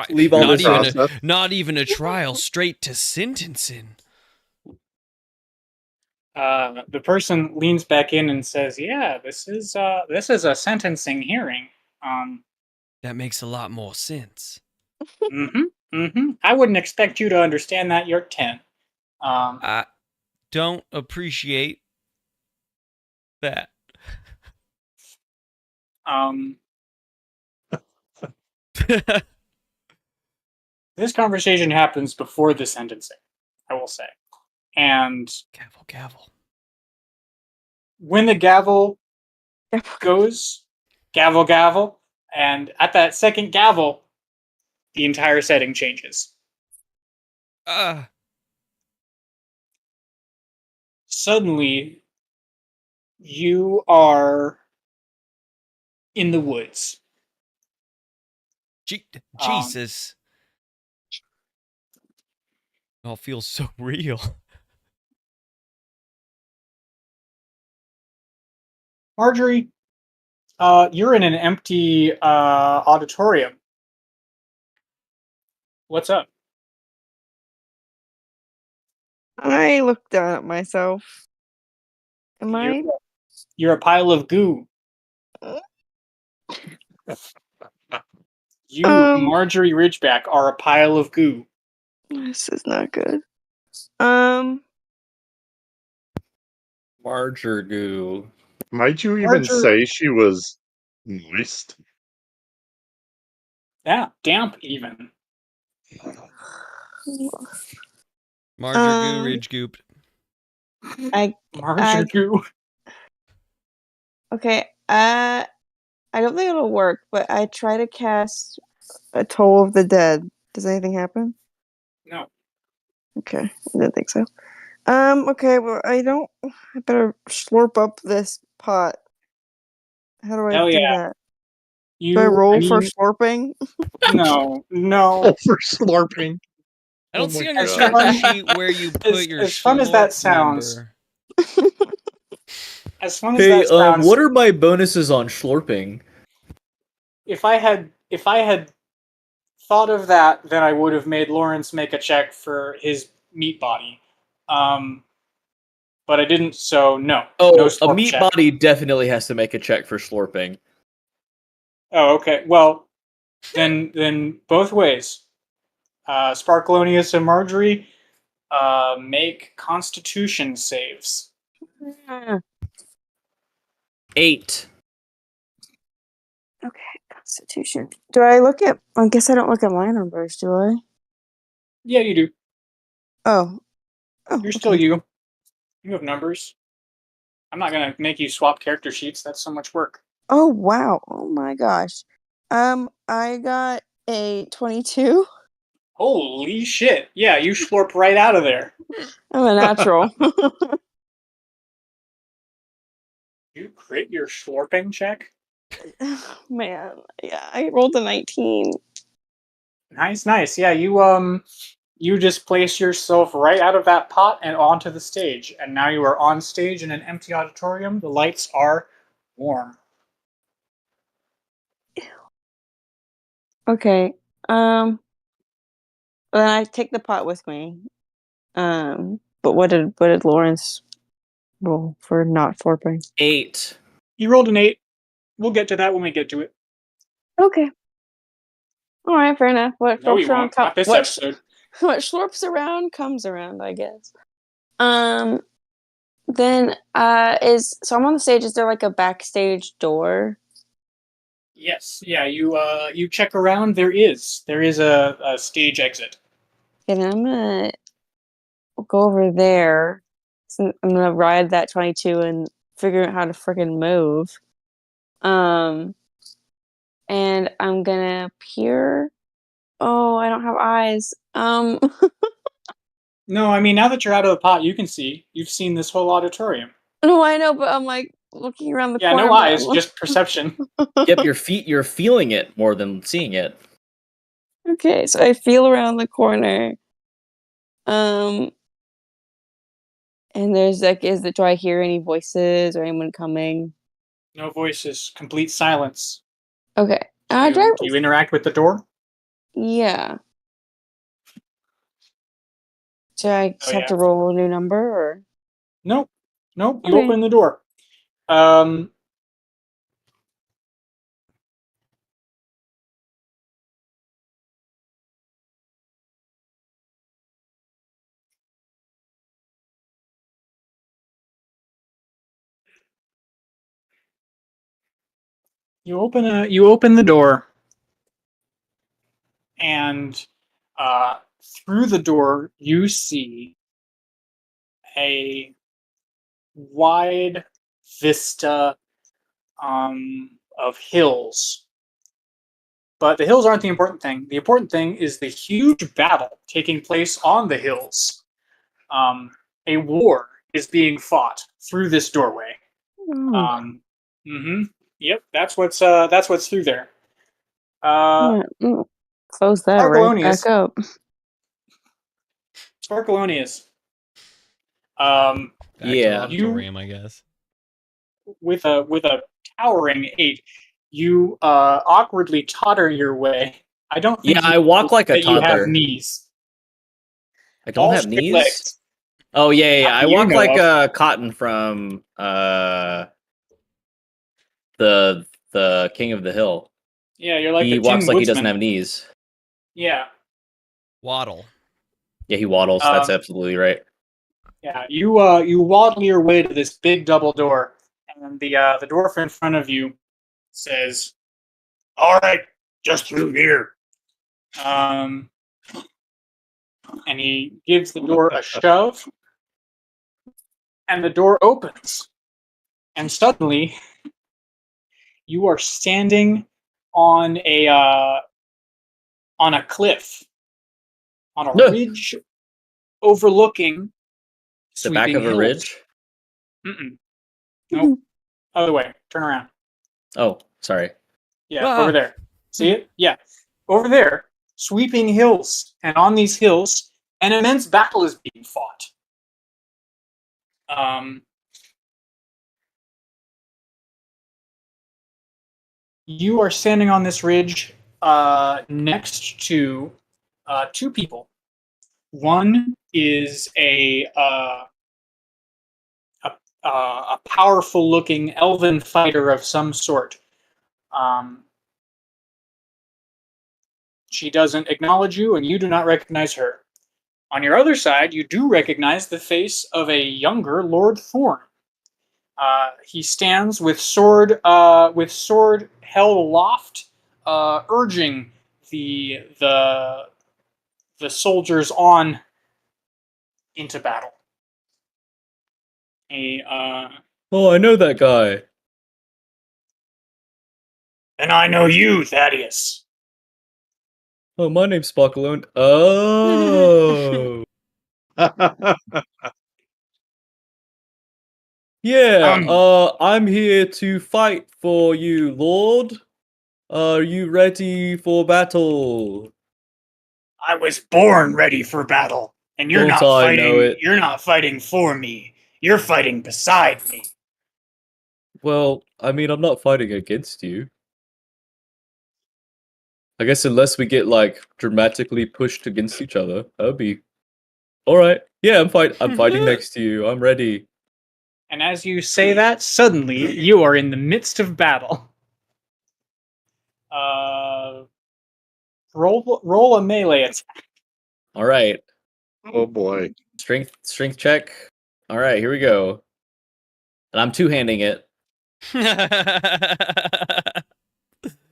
Leave all not this even process. not even a trial. Straight to sentencing. The person leans back in and says, "Yeah, this is a sentencing hearing." That makes a lot more sense. I wouldn't expect you to understand that. You're 10. I don't appreciate that. This conversation happens before the sentencing, I will say. And Gavel. when the gavel goes, gavel, gavel, and at that second gavel, the entire setting changes. Suddenly, you are in the woods. Jesus. It all feels so real. Margery, you're in an empty auditorium. What's up? I look down at myself. Am I? You're a pile of goo. You, Margery Ridgeback, are a pile of goo. This is not good. Margery. Might you even say she was moist? Yeah, damp even. Margery Ridge Goop. Margery goo. Okay, I don't think it'll work, but I try to cast a Toll of the Dead. Does anything happen? No. Okay, I didn't think so. Okay, well, I better slurp up this pot. How do I do that? Do I roll for slurping? No. For slurping. I don't Oh see my on your God. character sheet where you put your as fun as that slurp sounds. number. As fun as that sounds. What are my bonuses on slurping? If I had thought of that, then I would have made Lawrence make a check for his meat body. But I didn't, so no. Oh, no a meat check. body definitely has to make a check for slurping. Oh, okay. Well, then both ways. Sparkleoneous and Margery make Constitution saves. 8. Okay, Constitution. Do I look at? I guess I don't look at my numbers, do I? Yeah, you do. Oh, You're still you. You have numbers. I'm not gonna make you swap character sheets. That's so much work. Oh wow! Oh my gosh. I got a 22. Holy shit! Yeah, you slurp right out of there. I'm a natural. You crit your slurping check? Man, yeah, I rolled a 19. Nice. Yeah, You just place yourself right out of that pot and onto the stage, and now you are on stage in an empty auditorium. The lights are warm. Okay. Then I take the pot with me. But what did Lawrence roll for not foreplay? 8. You rolled an 8. We'll get to that when we get to it. Okay. All right, fair enough. What No, we slurps around won't. Not this what episode. what slurps around comes around, I guess. Then so I'm on the stage. Is there like a backstage door? Yes. Yeah. You check around. There is a stage exit. And I'm gonna go over there. So I'm gonna ride that 22 and figure out how to freaking move. And I'm gonna peer. Oh, I don't have eyes. No, I mean now that you're out of the pot, you can see. You've seen this whole auditorium. No, I know, but I'm like looking around the Yeah, corner. no but eyes, I'm just perception. Yep, you're feeling it more than seeing it. okay, so I feel around the corner. And there's like, do I hear any voices or anyone coming? No voices, complete silence. Okay. Do you interact with the door? Yeah. Do I just have yeah. to roll a new number or? Nope. You Okay. open the door. You open the door, and through the door you see a wide vista of hills. But the hills aren't the important thing. The important thing is the huge battle taking place on the hills. A war is being fought through this doorway. Oh. Yep, that's what's through there. Close that right back up. Sparkleoneous. Back to the Yeah. auditorium, I guess. With a towering 8, you awkwardly totter your way. I don't think Yeah, I walk like a that you have toddler. knees. I don't All have straight knees. legs. Oh yeah. Not I that you walk know like of. Cotton from the King of the Hill. Yeah, you're like He the Tin walks like he doesn't Woodsman. have knees. Yeah. Waddle. Yeah, he waddles. That's absolutely right. Yeah, you waddle your way to this big double door, and the dwarf in front of you says, "All right, just through here." And he gives the door a shove, and the door opens, and suddenly you are standing on a cliff, on a ridge overlooking The back sweeping of a hills. ridge. Nope. Other way. Turn around. Oh, sorry. Yeah, over there. See it? Yeah. Over there, sweeping hills. And on these hills, an immense battle is being fought. You are standing on this ridge next to two people. One is a powerful-looking elven fighter of some sort. She doesn't acknowledge you, and you do not recognize her. On your other side, you do recognize the face of a younger Lord Thorn. He stands with sword held aloft, urging the soldiers on into battle. Oh, I know that guy. And I know you, Thaddeus. Oh, my name's Sparkleoneous. Oh. Yeah, I'm here to fight for you, Lord. Are you ready for battle? I was born ready for battle, and you're Don't not I know fighting. it? You're not fighting for me. You're fighting beside me. Well, I mean, I'm not fighting against you. I guess unless we get like dramatically pushed against each other, that would be all right. Yeah, I'm fighting next to you. I'm ready. And as you say that, suddenly you are in the midst of battle. Roll a melee attack. All right. Oh boy. Strength check. All right, here we go. And I'm two-handing it.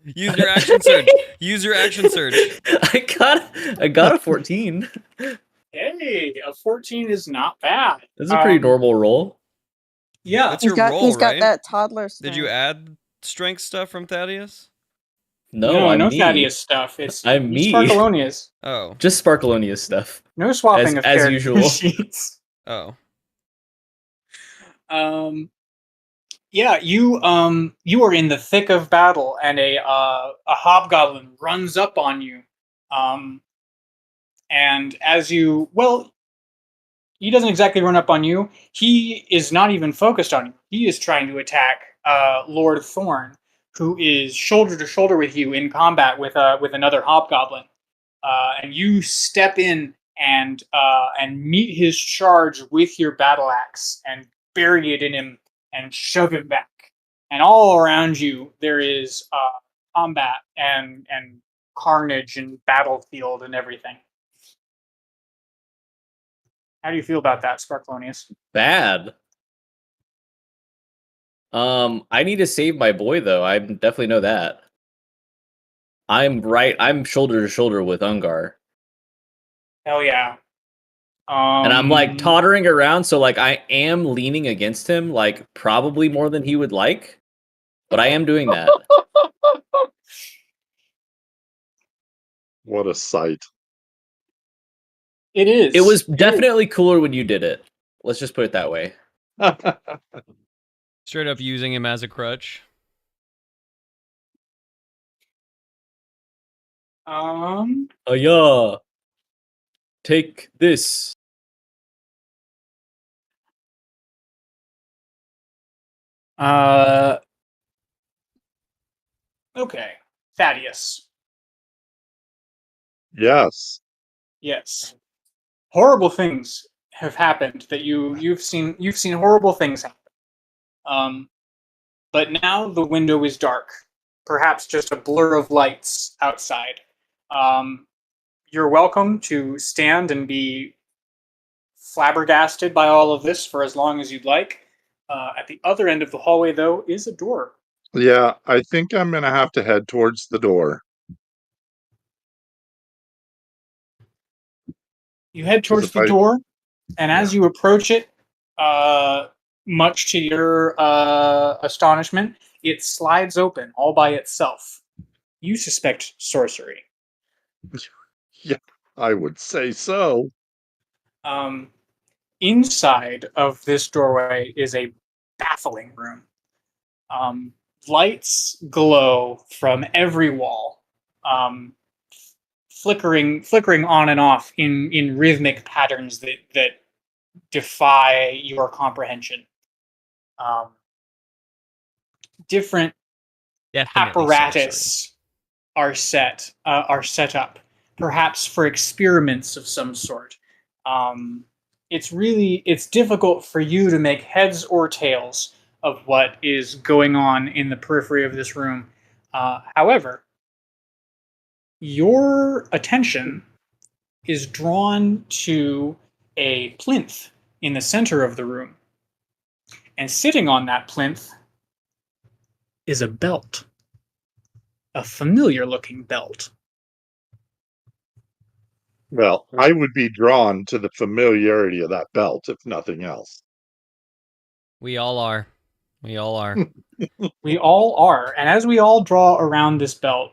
Use your action surge. Use your action surge. I got a 14. Hey, a 14 is not bad. This is a pretty normal roll. Yeah. That's your roll, He's got right? that toddler Did you strength. add strength stuff from Thaddeus? No, I'm no me. Thaddeus stuff. It's I'm me. Sparkleoneous. Oh. Just Sparkleoneous stuff. No swapping of As character usual. sheets. Oh. Yeah, you are in the thick of battle, and a hobgoblin runs up on you. And as you he doesn't exactly run up on you. He is not even focused on you. He is trying to attack Lord Thorn, who is shoulder to shoulder with you in combat with another hobgoblin. And you step in and meet his charge with your battle axe and bury it in him and shove him back. And all around you there is combat and carnage and battlefield and everything. How do you feel about that, Sparkleoneous? Bad. I need to save my boy though. I definitely know that. I'm shoulder to shoulder with Ungar. Hell yeah. And I'm like tottering around, so like I am leaning against him, like probably more than he would like. But I am doing that. What a sight. It is. It was definitely cooler when you did it. Let's just put it that way. Straight up using him as a crutch. Yeah. Take this. Okay. Thaddeus. Yes. Yes. Horrible things have happened that you've seen horrible things happen. But now the window is dark. Perhaps just a blur of lights outside. You're welcome to stand and be flabbergasted by all of this for as long as you'd like. At the other end of the hallway, though, is a door. Yeah, I think I'm going to have to head towards the door. You head towards the door, and as you approach it, much to your astonishment, it slides open all by itself. You suspect sorcery. Yeah, I would say so. Inside of this doorway is a baffling room. Lights glow from every wall, flickering on and off in rhythmic patterns that defy your comprehension. Different Definitely apparatus are set up, perhaps for experiments of some sort. It's difficult for you to make heads or tails of what is going on in the periphery of this room. However, your attention is drawn to a plinth in the center of the room. And sitting on that plinth is a belt. A familiar-looking belt. Well, I would be drawn to the familiarity of that belt, if nothing else. We all are. We all are. We all are. And as we all draw around this belt,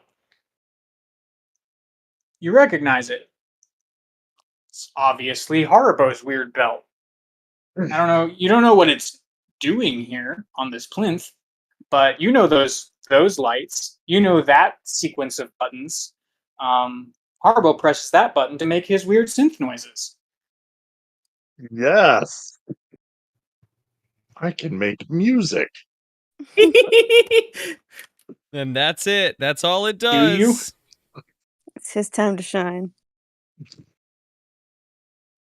you recognize it. It's obviously Haribo's weird belt. I don't know. You don't know what it's doing here on this plinth, but you know those lights. You know that sequence of buttons. Haribo presses that button to make his weird synth noises. Yes. I can make music. And that's it. That's all it Do you? does. It's his time to shine.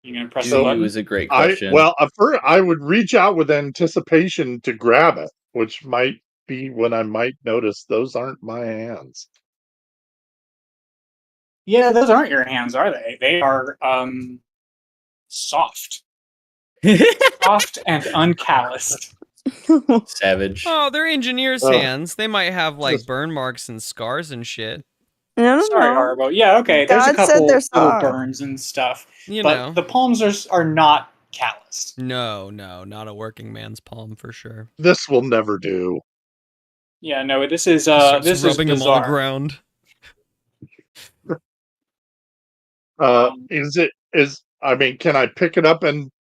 You gonna press Do the you button? is a great question. First, I would reach out with anticipation to grab it, which might be when I might notice those aren't my hands. Yeah, those aren't your hands, are they? They are soft. Soft and uncalloused. Savage. Oh, they're engineers' Ugh. hands. They might have like burn marks and scars and shit. No, Sorry, Haribo. Yeah, okay. There's a God said couple they're little soft. burns and stuff, You but know. the palms are not calloused. No, not a working man's palm for sure. This will never do. Yeah, no. This is Starts this is rubbing them on the bizarre. ground. Can I pick it up and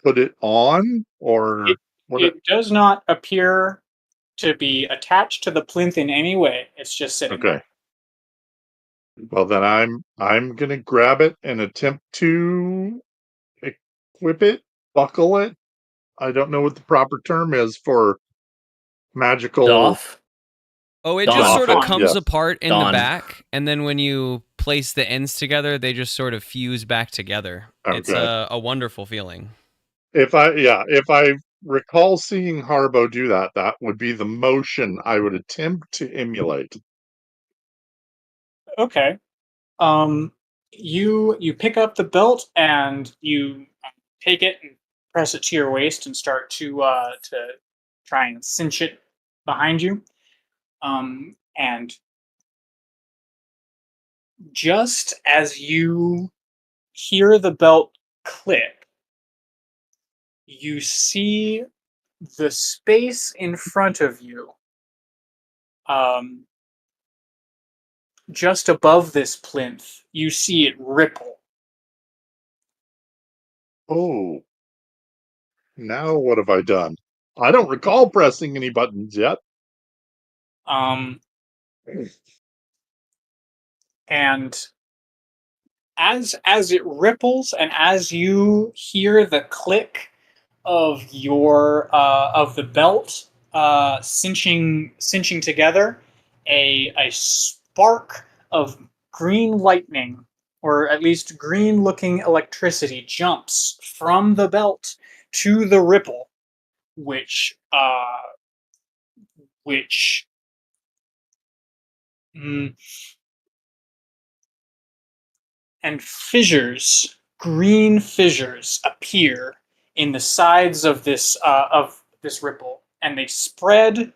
put it on, or It does not appear to be attached to the plinth in any way. It's just sitting Okay. there. Well, then I'm gonna grab it and attempt to equip it, buckle it. I don't know what the proper term is for magical. Doff? Oh, it Don. just sort of Don, comes yes. apart in Don. the back, and then when you place the ends together, they just sort of fuse back together. It's Okay. a wonderful feeling. If I recall seeing Haribo do that, that would be the motion I would attempt to emulate. Okay. You pick up the belt and you take it and press it to your waist and start to try and cinch it behind you. And just as you hear the belt click, you see the space in front of you, just above this plinth, you see it ripple. Oh, now what have I done? I don't recall pressing any buttons yet. And as it ripples and as you hear the click of the belt cinching together, a spark of green lightning, or at least green looking electricity, jumps from the belt to the ripple, which and green fissures appear in the sides of this ripple, and they spread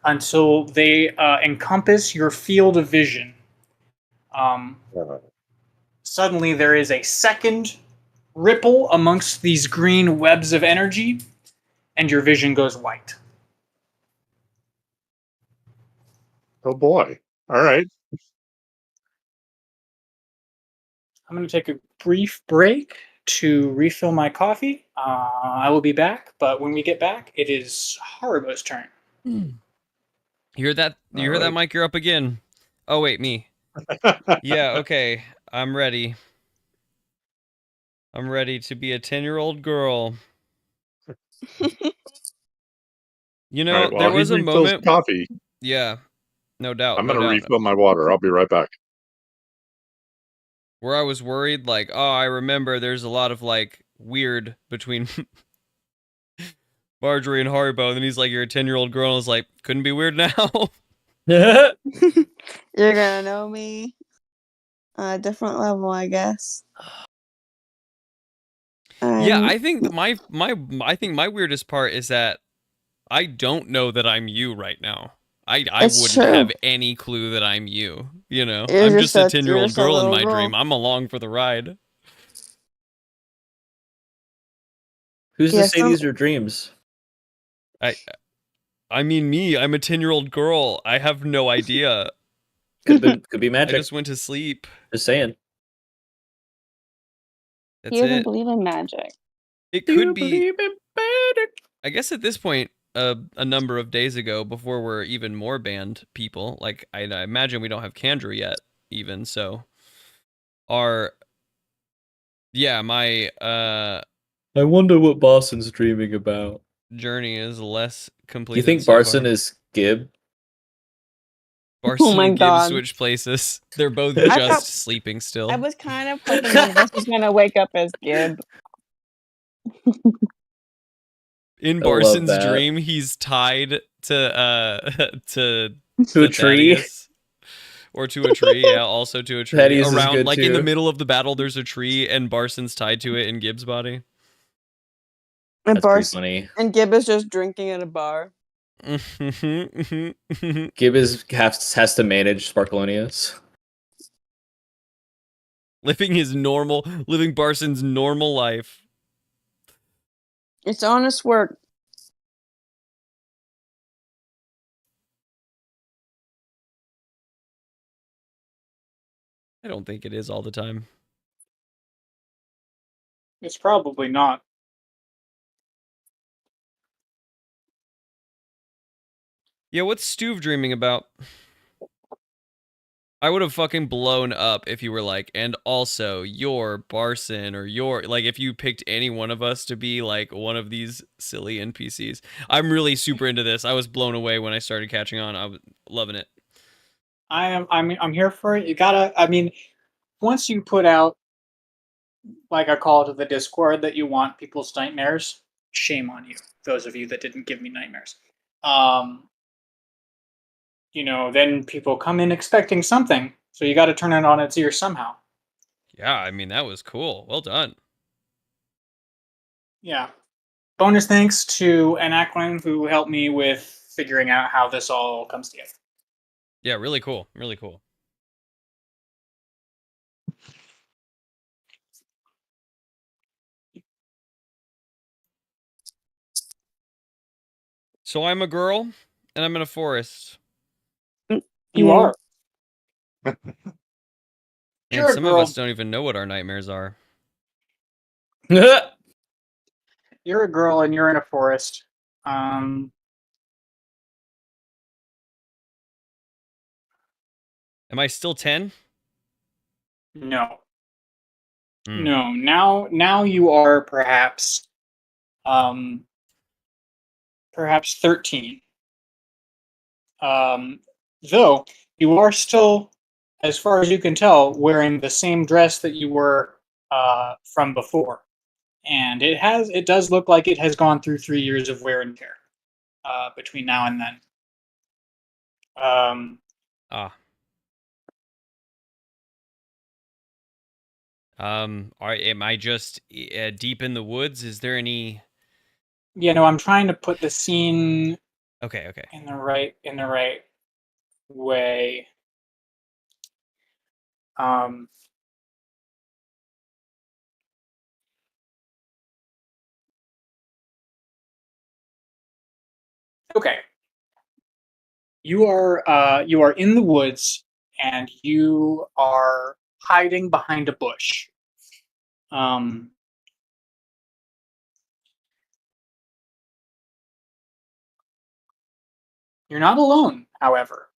until they encompass your field of vision. Suddenly, there is a second ripple amongst these green webs of energy, and your vision goes white. Oh boy! All right. I'm going to take a brief break to refill my coffee. I will be back, but when we get back, it is Haribo's turn. You hear that? You hear that, Mike? You're up again. Oh wait, me. Yeah. Okay. I'm ready. I'm ready to be a 10-year-old girl. You know, Right, there was a moment. Coffee. Yeah, no doubt. I'm gonna refill my water. I'll be right back. Where I was worried, like, oh, I remember there's a lot of like weird between Margery and Haribo, and then he's like, "You're a 10-year-old girl," and I was like, "Couldn't be weird now." You're gonna know me on a different level, I guess. Yeah, I think my weirdest part is that I don't know that I'm you right now. I wouldn't have any clue that I'm you. You know, I'm just a 10-year-old girl in my dream. I'm along for the ride. Who's to say these are dreams? I mean, me. I'm a 10-year-old girl. I have no idea. Could be magic. I just went to sleep. Just saying. That's you even it. believe in magic? It could be. I guess at this point, a number of days ago before we're even more banned people. Like I imagine we don't have Candra yet, even so. Our my I wonder what Boston's dreaming about. journey is less Do complete. you think so Barson far. is Gib? Barson my and Gibbs God. switch places. They're both I just thought- sleeping still. I was kind of hoping one of us was going to wake up as Gib. In I love Barson's that. dream, he's tied to To a tree. Thaddeus. Or to a tree, yeah, also to a tree. Thaddeus is Around, good like in the too. middle of the battle, there's a tree, and Barson's tied to it in Gibbs' body. And That's pretty funny. And Gib is just drinking at a bar. Gib has to manage Sparkleoneous. living Barson's normal life. It's honest work. I don't think it is all the time. It's probably not. Yeah, what's Stuve dreaming about? I would have fucking blown up if you were like, and also you're Barson, or you're like, if you picked any one of us to be like one of these silly NPCs. I'm really super into this. I was blown away when I started catching on. I was loving it. I'm here for it. You gotta. I mean, once you put out like a call to the Discord that you want people's nightmares, shame on you. Those of you that didn't give me nightmares. Then people come in expecting something, so you got to turn it on its ear somehow. Yeah, I mean, that was cool. Well done. Yeah. Bonus thanks to Anaclin, who helped me with figuring out how this all comes together. Yeah, really cool. Really cool. So I'm a girl, and I'm in a forest. You Yeah. are. And You're a some of girl. us don't even know what our nightmares are. You're a girl and you're in a forest. Am I still 10? No. Hmm. No. Now you are perhaps 13. Though you are still, as far as you can tell, wearing the same dress that you were from before. And it does look like it has gone through 3 years of wear and tear between now and then. Am I just deep in the woods? Is there any? I'm trying to put the scene Okay. in the right way. Okay. You are in the woods and you are hiding behind a bush. You're not alone, however.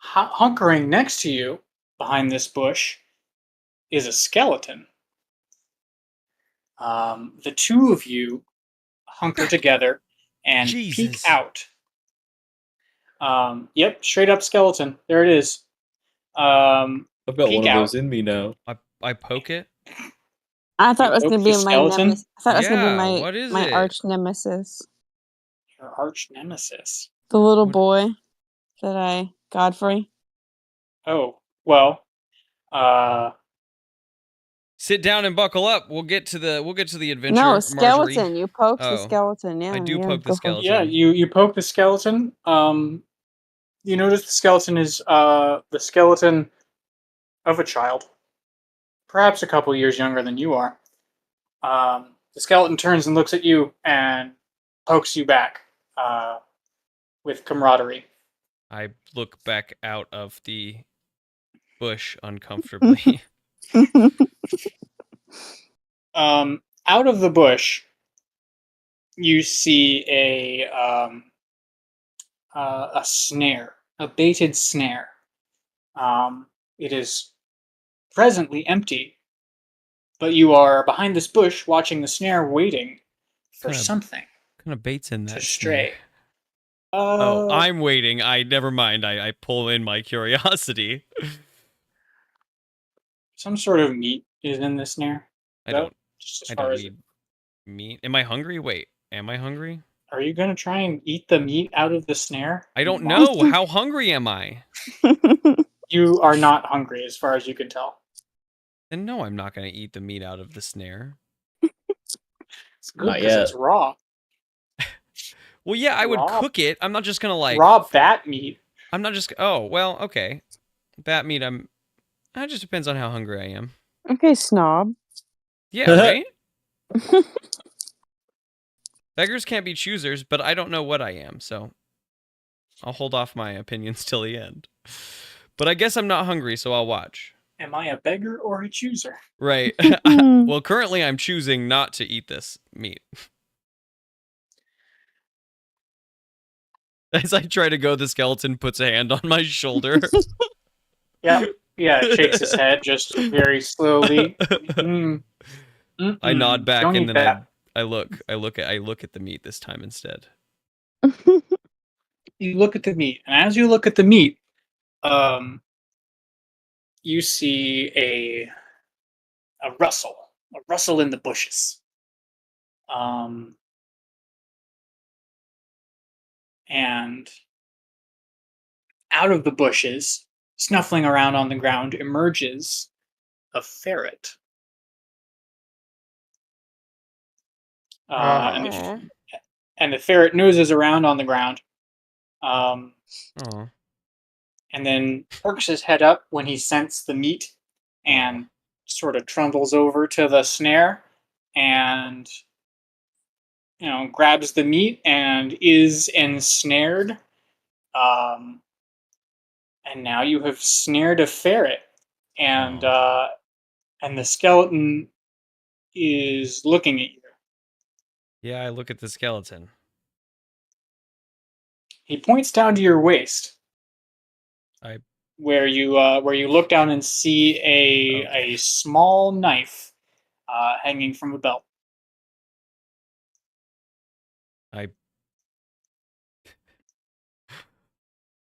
Hunkering next to you behind this bush is a skeleton. The two of you hunker together and peek Jesus. out. Yep, straight up skeleton. There it is. I've got Peek one of out. those in me now. I poke it. I thought it was You going to poke be the my skeleton? nemesis. I thought it was going to Yeah, be what is my it? arch nemesis. Your arch nemesis. The little What- boy that Godfrey. Oh, well, Sit down and buckle up. We'll get to the adventure. No, Margery. skeleton. You poked the Oh, skeleton. Yeah, I do yeah, poke the go for it. skeleton. yeah, you poke the skeleton. You notice the skeleton is the skeleton of a child, perhaps a couple years younger than you are. The skeleton turns and looks at you and pokes you back with camaraderie. I look back out of the bush uncomfortably. Out of the bush, you see a snare, a baited snare. It is presently empty, but you are behind this bush watching the snare, waiting for Kinda- something What kind of bait's in to that stray. snare? Oh, I'm waiting. Never mind. I pull in my curiosity. Some sort of meat is in the snare. I don't Just as I far don't as need meat. Am I hungry? Wait, am I hungry? are you gonna try and eat the meat out of the snare? I you don't monster? know. How hungry am I? You are not hungry, as far as you can tell. Then no, I'm not gonna eat the meat out of the snare. It's good Not because yet. it's raw. Well, yeah, I would Raw- cook it. I'm not just gonna like raw bat meat. I'm not just. Oh, well, okay. Bat meat. That just depends on how hungry I am. Okay, snob. Yeah, right. Beggars can't be choosers, but I don't know what I am, so I'll hold off my opinions till the end. But I guess I'm not hungry, so I'll watch. Am I a beggar or a chooser? Right. Well, currently I'm choosing not to eat this meat. As I try to go, the skeleton puts a hand on my shoulder. Yep. Yeah, it shakes his head just very slowly. I nod back Don't and eat then that. I look at the meat this time instead. You look at the meat, and as you look at the meat, you see a rustle in the bushes. And out of the bushes, snuffling around on the ground, emerges a ferret. And the ferret noses around on the ground, Oh. and then perks his head up when he scents the meat, and sort of trundles over to the snare, and grabs the meat and is ensnared. And now you have snared a ferret, and the skeleton is looking at you. Yeah, I look at the skeleton. He points down to your waist, I- where you look down and see a small knife hanging from a belt.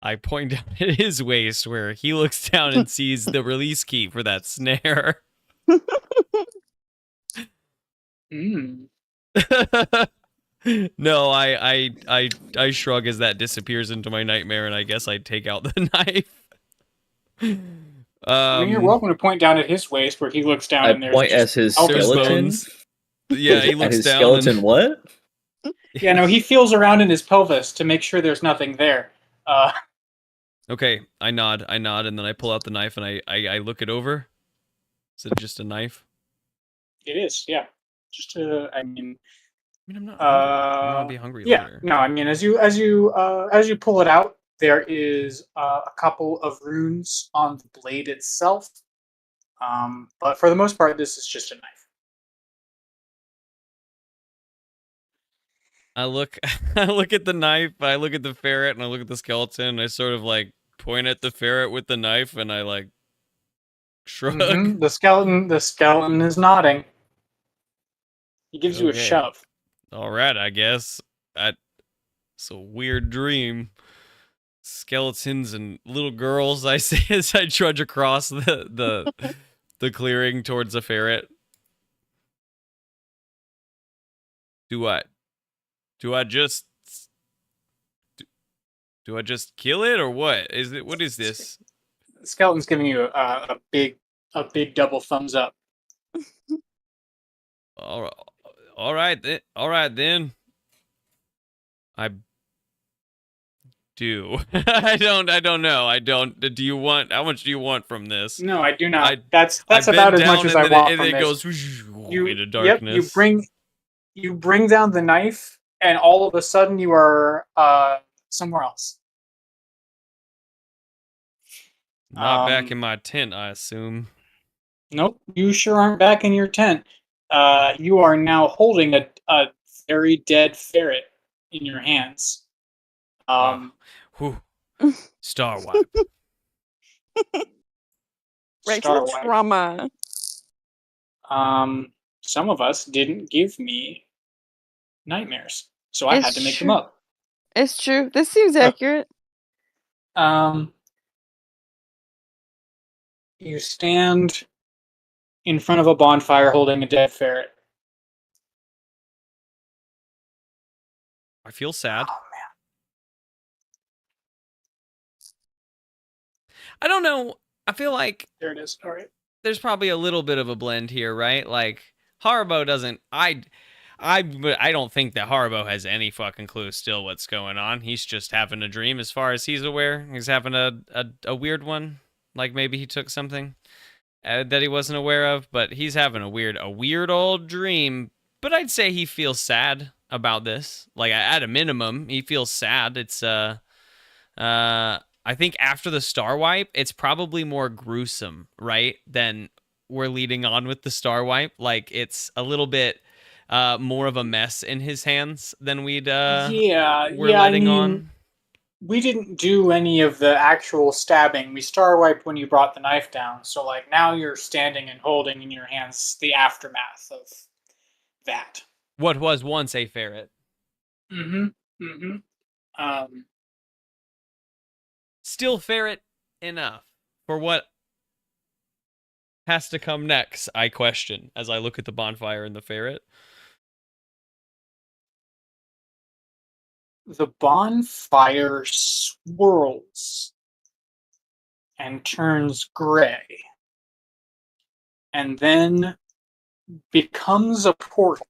I point down at his waist where he looks down and sees the release key for that snare. No, I shrug as that disappears into my nightmare, and I guess I take out the knife. I mean, you're welcome to point down at his waist where he looks down I and there's point just as his Elvis skeleton. bones. Yeah, he At looks his down. skeleton. And... What? Yeah, no, he feels around in his pelvis to make sure there's nothing there. Okay, I nod, and then I pull out the knife and I look it over. Is it just a knife? It is, yeah. Just I mean, I'm not hungry. I'm gonna be hungry later. No, I mean, as you pull it out, there is a couple of runes on the blade itself. But for the most part, this is just a knife. I look at the knife, I look at the ferret, and I look at the skeleton, and I sort of like point at the ferret with the knife, and I like shrug. Mm-hmm. The skeleton is nodding. He gives you a shove. All right, I guess. It's a weird dream. Skeletons and little girls, I say as I trudge across the clearing towards a ferret. Do I just kill it or what? What is this? The skeleton's giving you a big double thumbs up. All right then. I do. I don't know. Do you want? How much do you want from this? No, I do not. That's about as much as I want from this. And it goes into darkness. You bring down the knife, and all of a sudden you are somewhere else. Not back in my tent, I assume. Nope, you sure aren't back in your tent. You are now holding a very dead ferret in your hands. Whew. Star wipe. Regular Starlight. trauma. Some of us didn't give me nightmares, so I It's had to make them true. up. It's true. This seems accurate. You stand in front of a bonfire holding a dead ferret. I feel sad. Oh man. I don't know. I feel like There it is. All right. there's probably a little bit of a blend here, right? Like Haribo doesn't. I don't think that Haribo has any fucking clue still what's going on. He's just having a dream, as far as he's aware. He's having a weird one, like maybe he took something that he wasn't aware of. But he's having a weird old dream. But I'd say he feels sad about this. Like at a minimum, he feels sad. It's I think after the star wipe, it's probably more gruesome, right? Than we're leading on with the star wipe. Like it's a little bit more of a mess in his hands than we're letting on. We didn't do any of the actual stabbing. We star wiped when you brought the knife down. So like now you're standing and holding in your hands the aftermath of that. What was once a ferret. Still ferret enough for what has to come next, I question, as I look at the bonfire and the ferret. The bonfire swirls and turns gray, and then becomes a portal.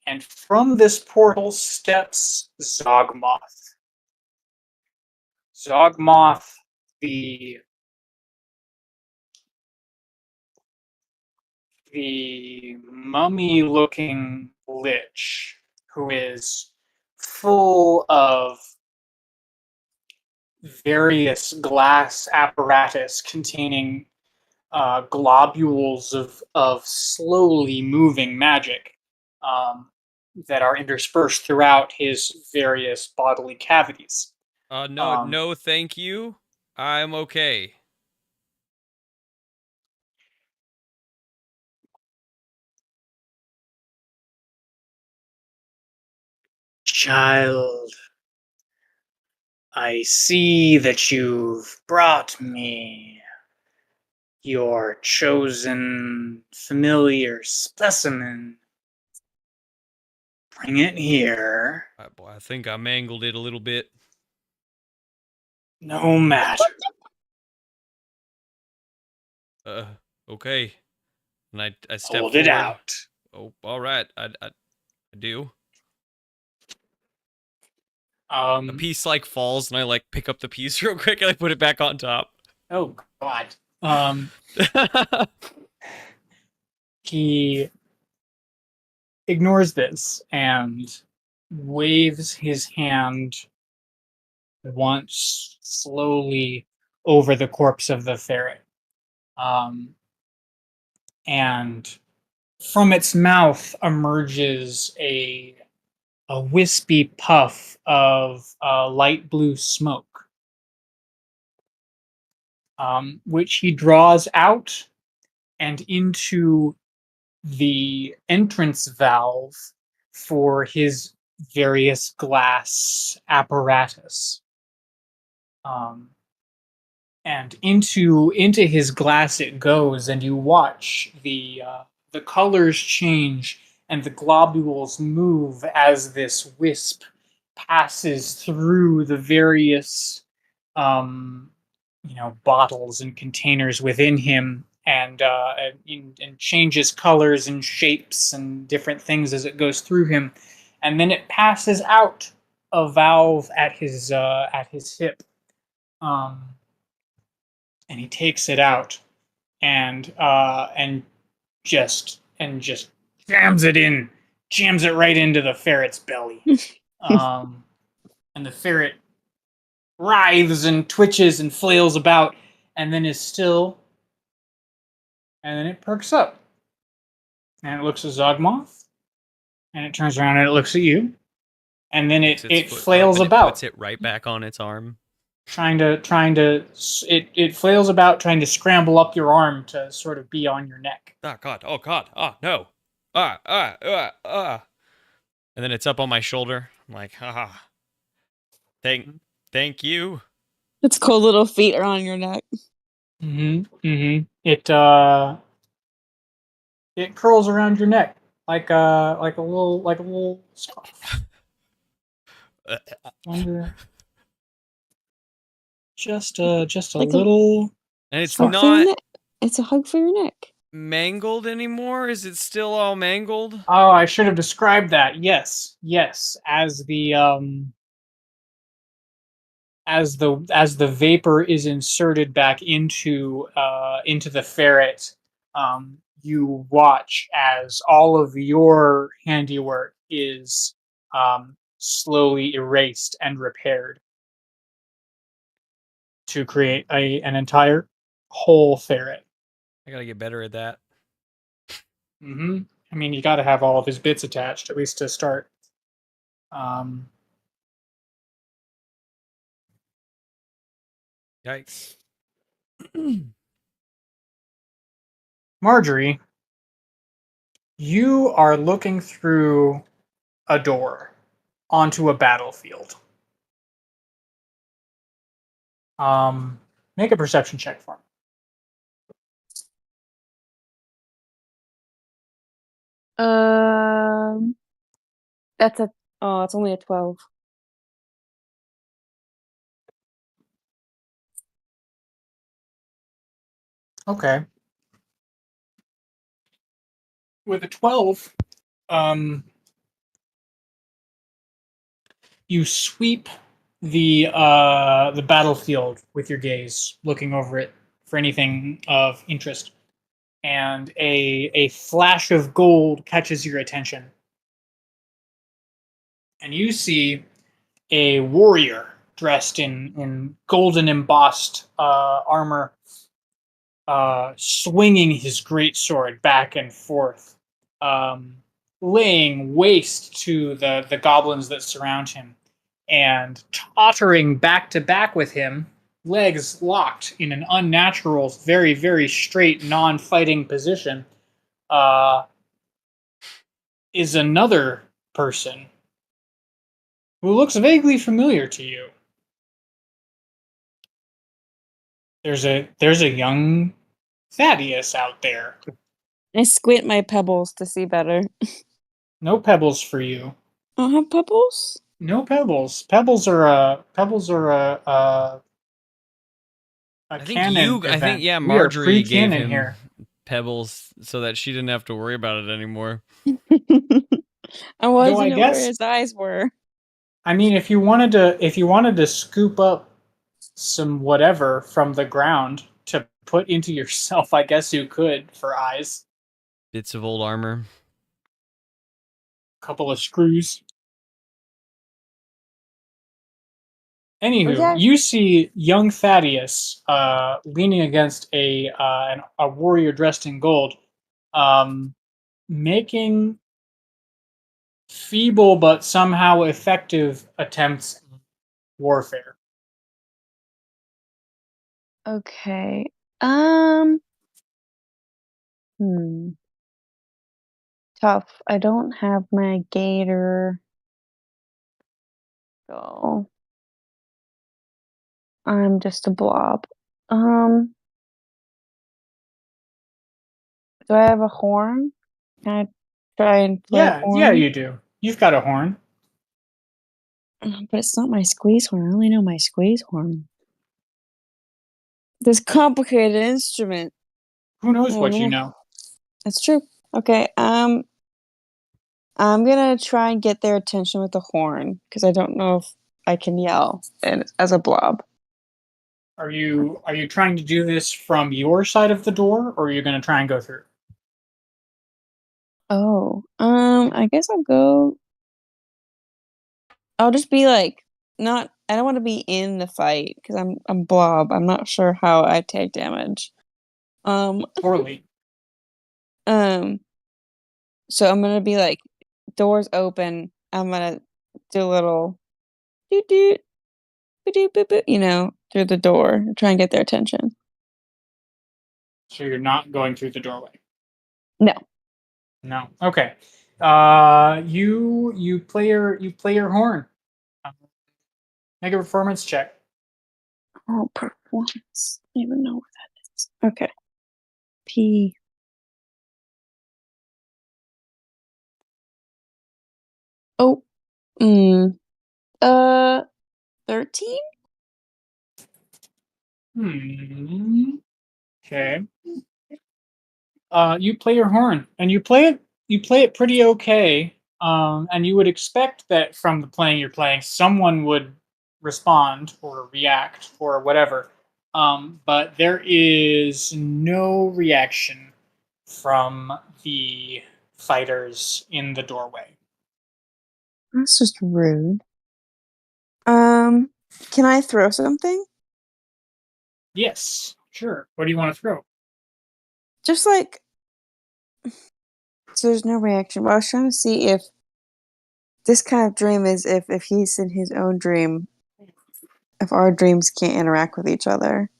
And from this portal steps Zogmoth. Zogmoth, the mummy-looking lich, who is full of various glass apparatus containing globules of slowly moving magic that are interspersed throughout his various bodily cavities. No, thank you. I'm okay. Child, I see that you've brought me your chosen familiar specimen. Bring it here. I think I mangled it a little bit. No matter. Okay. And I step Hold forward. it out. Oh, all right. I do. A piece like falls, and I like pick up the piece real quick and I put it back on top. Oh God. He ignores this and waves his hand once slowly over the corpse of the ferret. And from its mouth emerges a wispy puff of light blue smoke, which he draws out and into the entrance valve for his various glass apparatus. And into his glass it goes, and you watch the colors change and the globules move as this wisp passes through the various bottles and containers within him, and changes colors and shapes and different things as it goes through him, and then it passes out a valve at his hip, and he takes it out and just jams it right into the ferret's belly. And the ferret writhes and twitches and flails about, and then is still, and then it perks up. And it looks at Zogmoth, and it turns around and it looks at you, and then Picks its it foot up flails and about, It puts it right back on its arm. it flails about trying to scramble up your arm to sort of be on your neck. Oh God! Oh God! Oh no! And then it's up on my shoulder. I'm like, thank you. Its cold little feet are on your neck. It curls around your neck like a little scarf. Wonder, just a Like a- little. And it's Hug for your not neck. It's a hug for your neck. mangled anymore. Is it still all mangled? Oh, I should have described that. Yes, as the vapor is inserted back into the ferret, you watch as all of your handiwork is slowly erased and repaired to create an entire whole ferret. I gotta get better at that. I mean, you got to have all of his bits attached, at least to start. Yikes. Margery, you are looking through a door onto a battlefield. Make a perception check for me. That's a. Oh, it's only a 12. Okay. With a 12, you sweep the battlefield with your gaze, looking over it for anything of interest, and a flash of gold catches your attention, and you see a warrior dressed in golden embossed armor, swinging his great sword back and forth, laying waste to the goblins that surround him, and tottering back to back with him, legs locked in an unnatural, very, very straight, non-fighting position, is another person who looks vaguely familiar to you. There's a young Thaddeus out there. I squint my pebbles to see better. No pebbles for you. I don't have pebbles? No pebbles. Pebbles are a I think canon event. yeah, We are Margery gave pre-canon him here. pebbles so that she didn't have to worry about it anymore. I wasn't I aware guess- his eyes were. I mean, if you wanted to scoop up some whatever from the ground to put into yourself, I guess you could for eyes. Bits of old armor. Couple of screws. Anywho, Yeah. you see young Thaddeus leaning against a warrior dressed in gold, making feeble but somehow effective attempts at warfare. Okay. Tough. I don't have my gator. So I'm just a blob. Do I have a horn? Can I try and play a horn? Yeah, you do. You've got a horn. But it's not my squeeze horn. I only know my squeeze horn. This complicated instrument. Who knows Oh, what you no. know? That's true. Okay. I'm gonna try and get their attention with the horn because I don't know if I can yell as a blob. Are you trying to do this from your side of the door, or are you going to try and go through? Oh, I guess I'll just be like, not. I don't want to be in the fight because I'm blob. I'm not sure how I take damage. Poorly. So I'm gonna be like doors open, I'm gonna do a little doot doot, doot boop boop, through the door, try and get their attention. So you're not going through the doorway. No. No. Okay. You play your horn. Make a performance check. Oh, performance. I don't even know what that is. Okay. P. Oh. 13? Okay. You play your horn, and you play it pretty okay. And you would expect that from the playing you're playing, someone would respond or react or whatever. But there is no reaction from the fighters in the doorway. That's just rude. Can I throw something? Yes, sure. What do you want to throw? Just like, so there's no reaction. But I was trying to see if this kind of dream is if he's in his own dream, if our dreams can't interact with each other.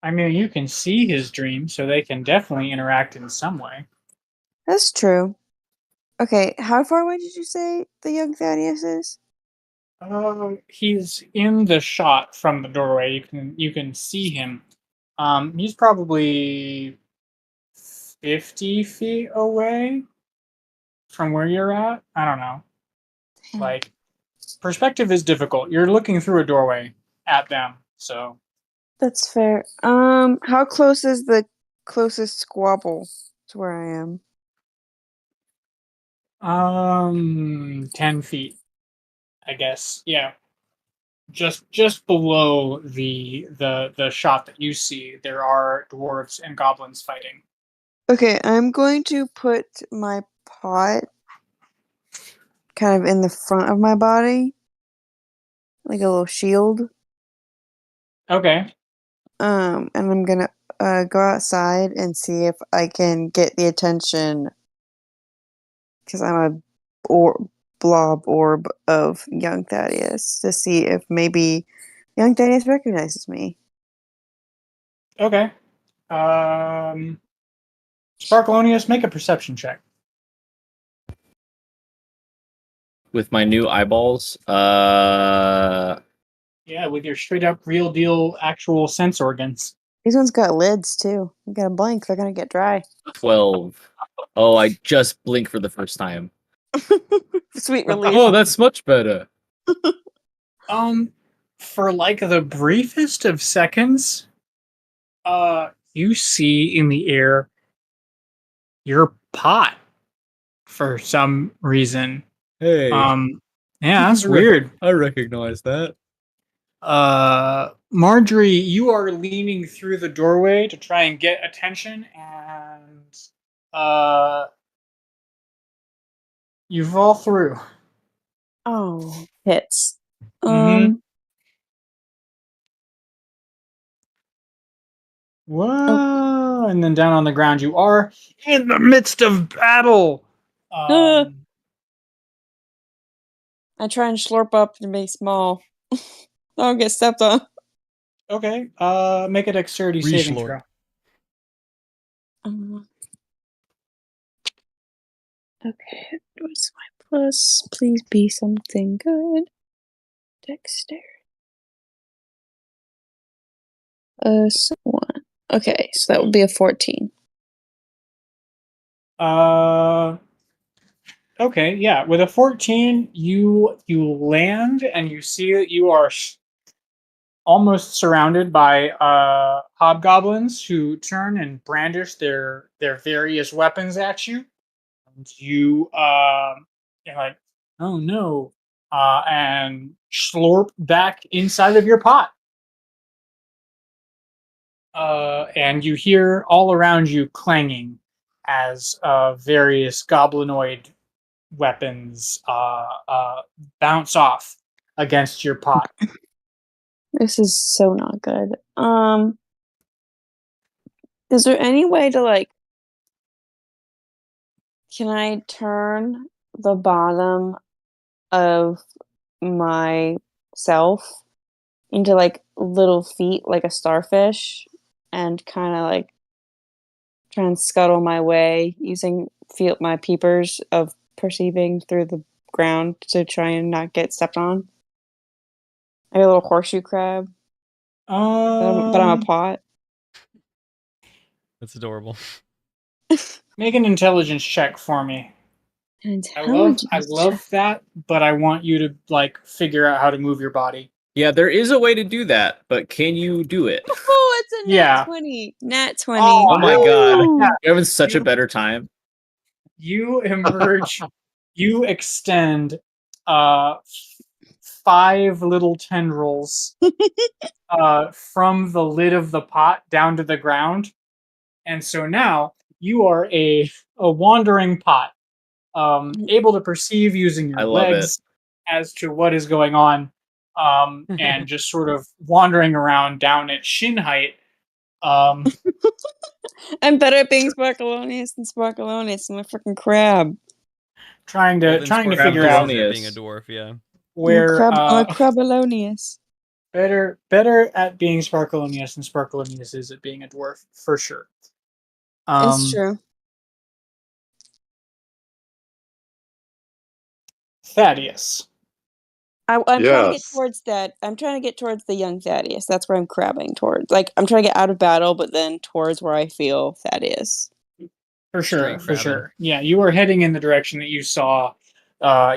I mean, you can see his dream, so they can definitely interact in some way. That's true. Okay, how far away did you say the young Thaddeus is? He's in the shot from the doorway. You can see him. He's probably 50 feet away from where you're at. I don't know. Like, perspective is difficult. You're looking through a doorway at them, so. That's fair. How close is the closest squabble to where I am? 10 feet, I guess. Yeah. Just below the shot that you see, there are dwarves and goblins fighting. Okay, I'm going to put my pot kind of in the front of my body, like a little shield. Okay. And I'm gonna go outside and see if I can get the attention, because I'm a blob orb of young Thaddeus, to see if maybe young Thaddeus recognizes me. Okay. Sparkleoneous, make a perception check. With my new eyeballs, Yeah, with your straight up real deal actual sense organs. These ones got lids too. You gotta blink; they're gonna get dry. 12. Oh, I just blink for the first time. Sweet relief. Oh, that's much better. For like the briefest of seconds, you see in the air your pot for some reason. Hey. Yeah, that's weird. I recognize that. Margery, you are leaning through the doorway to try and get attention, and you fall through. Oh, hits. Mhm. Whoa! And then down on the ground, you are in the midst of battle. I try and slurp up to be small. I'll get stepped on. Okay. Make a dexterity saving throw. Okay, what's my plus? Please be something good. Dexterity. So 1. Okay, so that would be a 14. Okay, yeah. With a 14, you land and you see that you are almost surrounded by hobgoblins who turn and brandish their various weapons at you. And you're like, oh no, and slurp back inside of your pot. And you hear all around you clanging as various goblinoid weapons bounce off against your pot. This is so not good. Is there any way to Can I turn the bottom of myself into like little feet, like a starfish, and kind of like try and scuttle my way using feel my peepers of perceiving through the ground to try and not get stepped on? Like a little horseshoe crab, but I'm a pot. That's adorable. Make an intelligence check for me. I Intelligence love that, but I want you to like figure out how to move your body. Yeah, there is a way to do that, but can you do it? Oh, it's a nat Yeah. 20. Nat 20. Oh, Oh my hell god. yeah. You're having such a You- better time. You emerge, you extend 5 little tendrils from the lid of the pot down to the ground. And so now you are a wandering pot, able to perceive using I your love it. legs as to what is going on, and just sort of wandering around down at shin height. I'm better at being Sparkleoneous than Sparkleoneous. I'm a freaking crab. Trying Well, to then trying to Sparkle figure is out Sparkleoneous. at being a dwarf, yeah. where I'm a Crabalonious. better at being Sparkleoneous than Sparkleoneous is at being a dwarf for sure. It's true. Thaddeus. I'm trying to get Yes. towards that. I'm trying to get towards the young Thaddeus. That's where I'm crabbing towards. Like, I'm trying to get out of battle, but then towards where I feel Thaddeus. For sure, Straight for crabbing. sure. Yeah, you were heading in the direction that you saw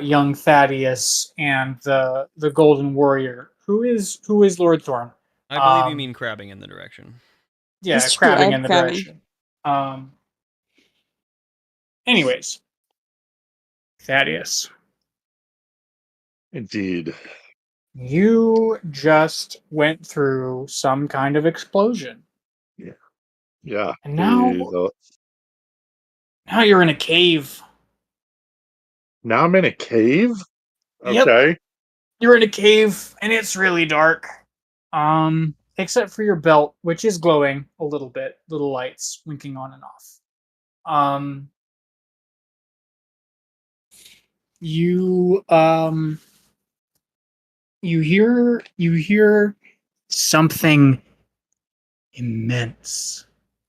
young Thaddeus and the Golden Warrior. Who is Lord Thorn? I believe you mean crabbing in the direction. Yeah, It's true, crabbing I'm in the crabbing. direction. Anyways, Thaddeus, Indeed. you just went through some kind of explosion, Yeah. and now The- you're in a cave. now I'm in a cave. Yep. Okay. You're in a cave, and it's really dark. Except for your belt, which is glowing a little bit, little lights winking on and off. You you hear something immense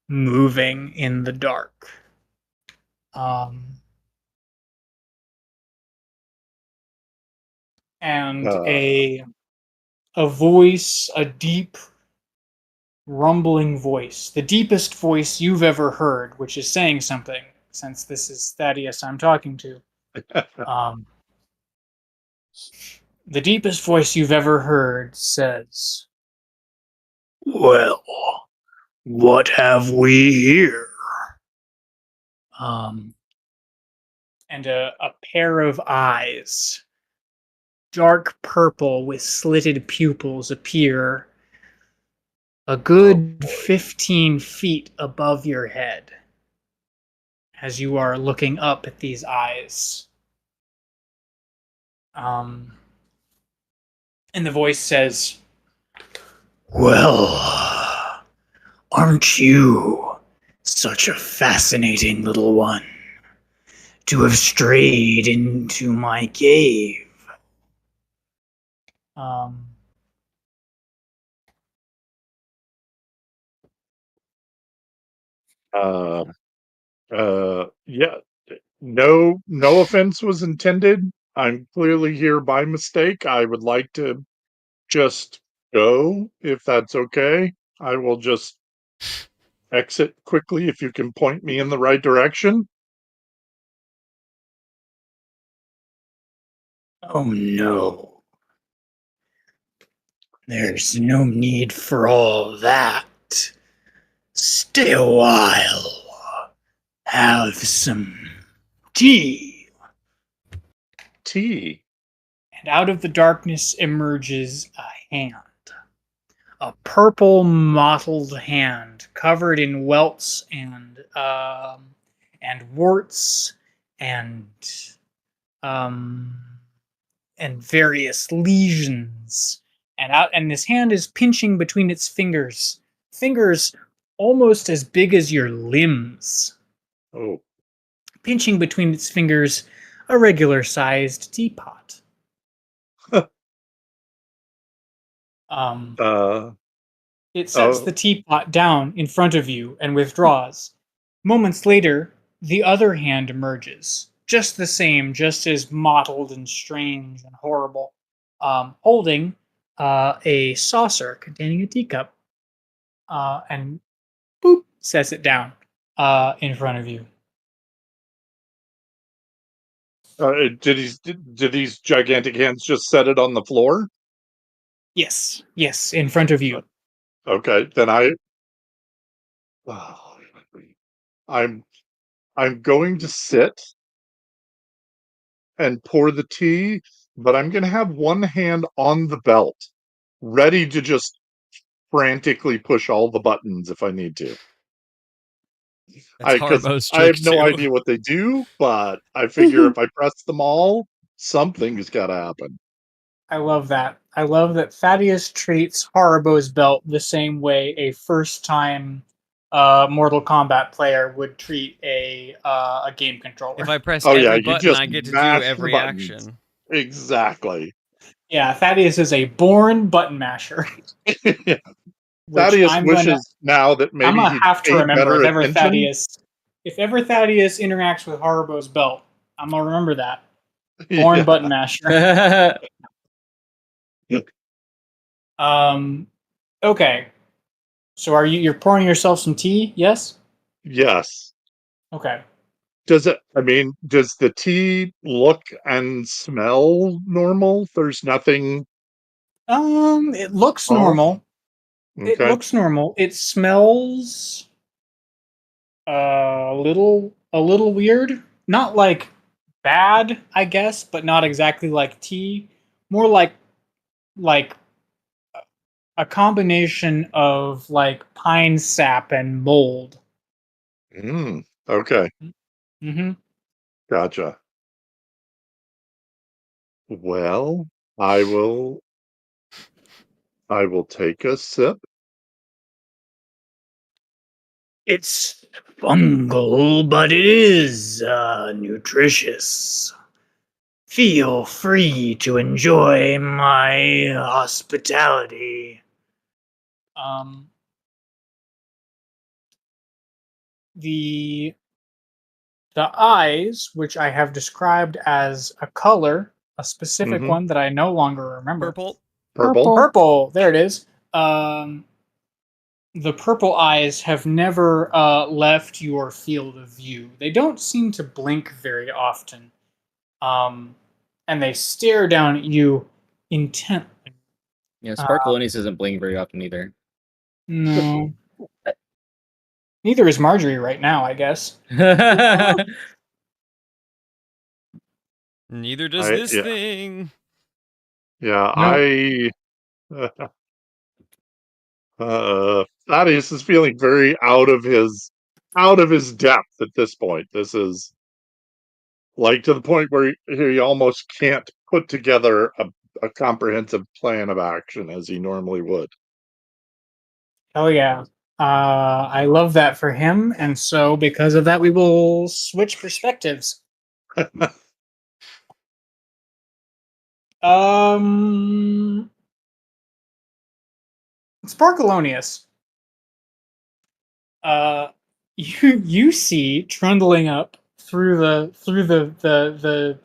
moving in the dark. And a voice, a deep rumbling voice, the deepest voice you've ever heard, which is saying something, since this is Thaddeus I'm talking to. The deepest voice you've ever heard says, "Well, what have we here?" And a pair of eyes, dark purple with slitted pupils, appear a good 15 feet above your head as you are looking up at these eyes. And the voice says, "Well, aren't you such a fascinating little one to have strayed into my cave?" uh, yeah. No offense was intended. I'm clearly here by mistake. I would like to just go, if that's okay. I will just exit quickly if you can point me in the right direction. Oh no. There's no need for all that. Stay a while. Have some tea. Tea. And out of the darkness emerges a hand. A purple mottled hand covered in welts and warts and um and various lesions. And this hand is pinching between its fingers almost as big as your limbs. Oh. pinching between its fingers a regular-sized teapot. Uh, It sets oh, the teapot down in front of you and withdraws. Moments later, the other hand emerges. Just the same, just as mottled and strange and horrible. Holding a saucer containing a teacup. And boop, sets it down in front of you. did these gigantic hands just set it on the floor? Yes, in front of you. Okay, then I'm I'm going to sit and pour the tea, but I'm going to have one hand on the belt, ready to just frantically push all the buttons if I need to. That's Because Haribo's I have trick no too. idea what they do, but I figure if I press them all, something's got to happen. I love that. I love that Thaddeus treats Haribo's belt the same way a first-time Mortal Kombat player would treat a game controller. If I press Oh yeah, every you button, just I get to do mash the every buttons. action. Exactly. Yeah, Thaddeus is a born button masher. Which Thaddeus wishes now that I'm maybe gonna he'd have to pay remember better attention. if ever Thaddeus interacts with Haribo's belt, I'm gonna remember that. Born Yeah. button masher. Okay. So you're pouring yourself some tea? Yes? Yes. Okay. Does the tea look and smell normal? There's nothing It looks off? normal. It Okay. looks normal. It smells a little weird. Not like bad, I guess, but not exactly like tea. More like a combination of like pine sap and mold. Okay. Mm-hmm. Gotcha. Well, I will take a sip. It's fungal, but it is nutritious. Feel free to enjoy my hospitality. Um, the eyes, which I have described as a color, a specific Mm-hmm. one that I no longer remember. Purple. Purple. Purple. There it is. The purple eyes have never left your field of view. They don't seem to blink very often, and they stare down at you intently. Yeah, Sparkleoneous isn't blinking very often either. No. Neither is Margery right now, I guess. Neither does this Yeah. thing. Yeah, No. Thaddeus is feeling very out of his depth at this point. This is like to the point where he almost can't put together a comprehensive plan of action as he normally would. Oh yeah. I love that for him, and so because of that, we will switch perspectives. Sparkleoneous. You see trundling up through the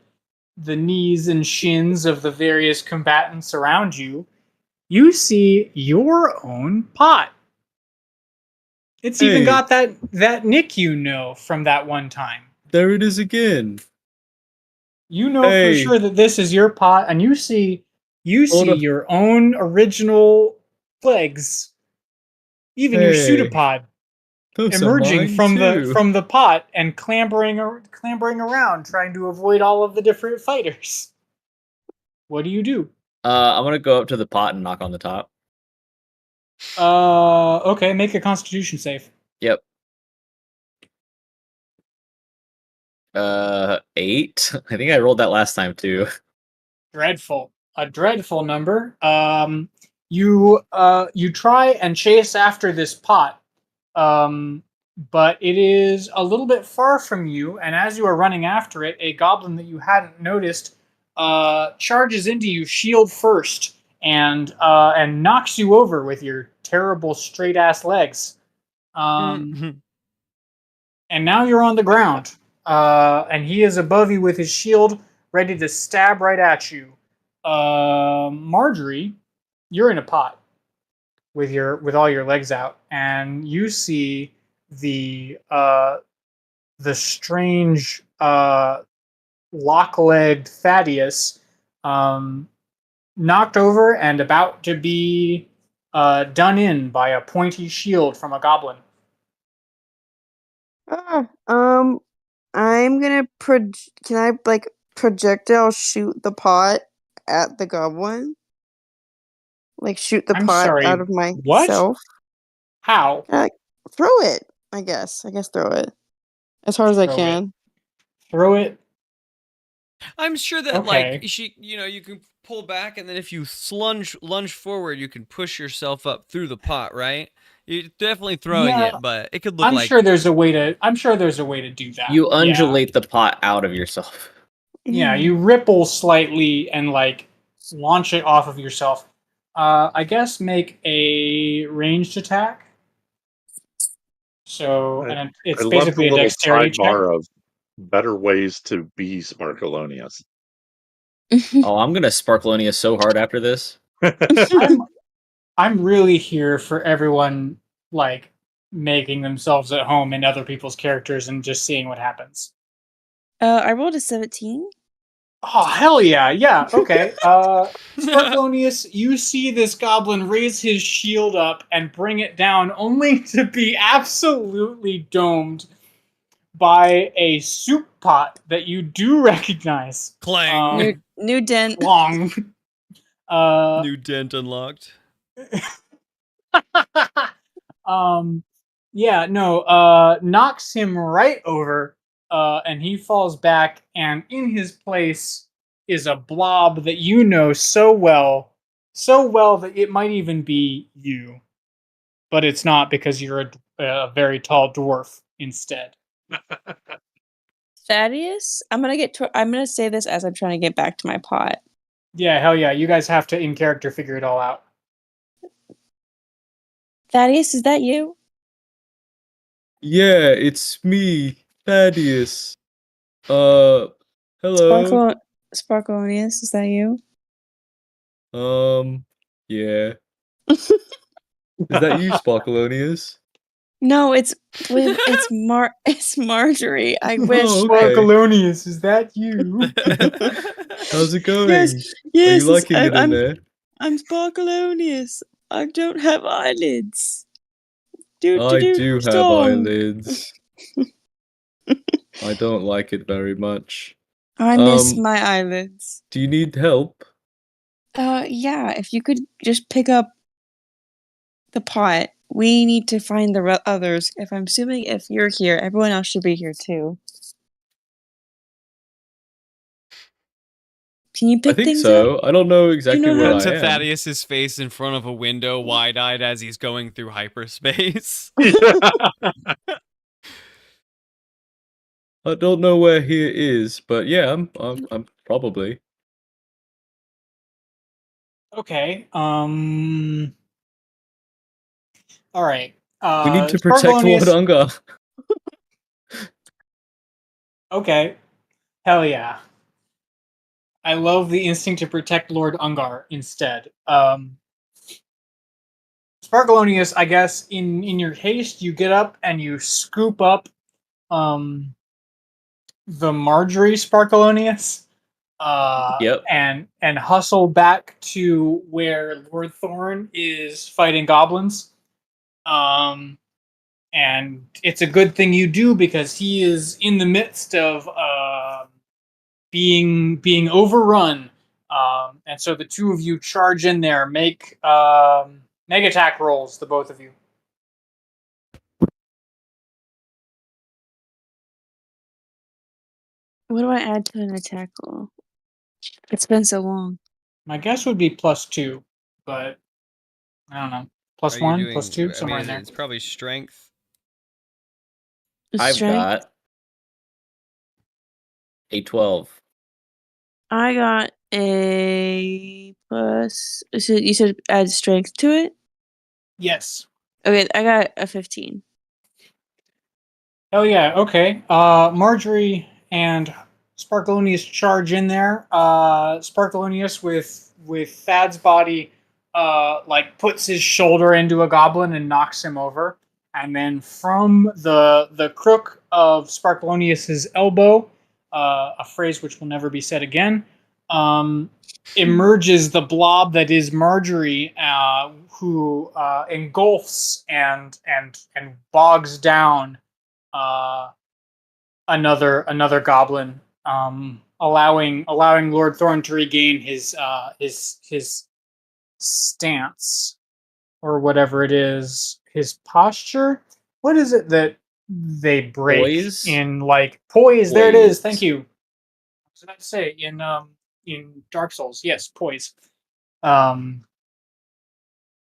knees and shins of the various combatants around you. You see your own pot. It's even got that nick you know from that one time. There it is again. You know for sure that this is your pot, and you see your own original legs, even your pseudopod emerging from the pot and clambering around, trying to avoid all of the different fighters. What do you do? I'm gonna go up to the pot and knock on the top. Okay, make a Constitution save. Yep. 8. I think I rolled that last time too. Dreadful. A dreadful number. You try and chase after this pot, but it is a little bit far from you, and as you are running after it, a goblin that you hadn't noticed charges into you shield first and knocks you over with your terrible straight ass legs. And now you're on the ground, and he is above you with his shield, ready to stab right at you. Margery, you're in a pot with all your legs out, and you see the strange lock-legged Thaddeus knocked over and about to be done in by a pointy shield from a goblin. I'm gonna can I like projectile shoot the pot at the goblin? Like shoot the I'm pot sorry, out of what? myself? How? Throw it. I guess throw it as hard as I Throw it. can. Throw it. I'm sure that Okay. you can pull back, and then if you lunge forward, you can push yourself up through the pot, right? You're definitely throwing Yeah, it, but it could look I'm like sure there's a way to. I'm sure there's a way to do that. You Yeah. undulate the pot out of yourself. Yeah, you ripple slightly and like launch it off of yourself. I guess make a ranged attack. So, and it's I love the basically a little dexterity check. sidebar of better ways to be Sparkleoneous. Oh, I'm gonna Sparkleoneous so hard after this. I'm really here for everyone like making themselves at home in other people's characters and just seeing what happens. I rolled a 17. Oh hell yeah, yeah, okay. Sparkleoneous, you see this goblin raise his shield up and bring it down, only to be absolutely domed by a soup pot that you do recognize. clang. New dent. Long. New dent unlocked. Yeah, no, knocks him right over, and he falls back, and in his place is a blob that you know so well that it might even be you, but it's not because you're a very tall dwarf instead. Thaddeus, I'm gonna say this as I'm trying to get back to my pot. Yeah, hell yeah, you guys have to in character figure it all out. Thaddeus, is that you? Yeah, it's me, Thaddeus. Hello. Sparkleoneous, is that you? Yeah. Is that you, Sparkleoneous? No, it's Margery. I wish. Oh, okay. Sparkleoneous, is that you? How's it going? Yes, Are you liking it in there? I'm Sparkleoneous. I don't have eyelids. I do have song. eyelids. I don't like it very much. I miss my eyelids. Do you need help? Yeah, if you could just pick up the pot. We need to find the others. If I'm assuming if you're here, everyone else should be here too. Can you pick I think things so. up? I don't know exactly where I To am. Thaddeus's face in front of a window, wide-eyed as he's going through hyperspace. I don't know where here is, but yeah, I'm probably. Okay. All right. We need to protect Sparkleoneous- Lord Ungar. Okay. Hell yeah. I love the instinct to protect Lord Ungar instead. Sparkleoneous, I guess, in your haste, you get up and you scoop up the Margery Sparkleoneous. Yep. And hustle back to where Lord Thorn is fighting goblins. And it's a good thing you do because he is in the midst of being overrun. And so the two of you charge in there, make attack rolls, the both of you. What do I add to an attack roll? It's been so long. My guess would be +2, but I don't know. +1, +2, somewhere in there. It's probably strength. I've Strength. got a 12. I got a plus. So you said add strength to it. Yes. Okay, I got a 15. Oh yeah, okay. Margery and Sparkleoneous charge in there. Sparkleoneous with Thad's body, like puts his shoulder into a goblin and knocks him over, and then from the crook of Sparkleonious's elbow, a phrase which will never be said again, emerges the blob that is Margery, who engulfs and bogs down another goblin, allowing Lord Thorn to regain his stance or whatever it is, his posture. What is it that they break Poise? in like poise? There it is. Poise. Thank you. I was about to say in Dark Souls, yes, poise.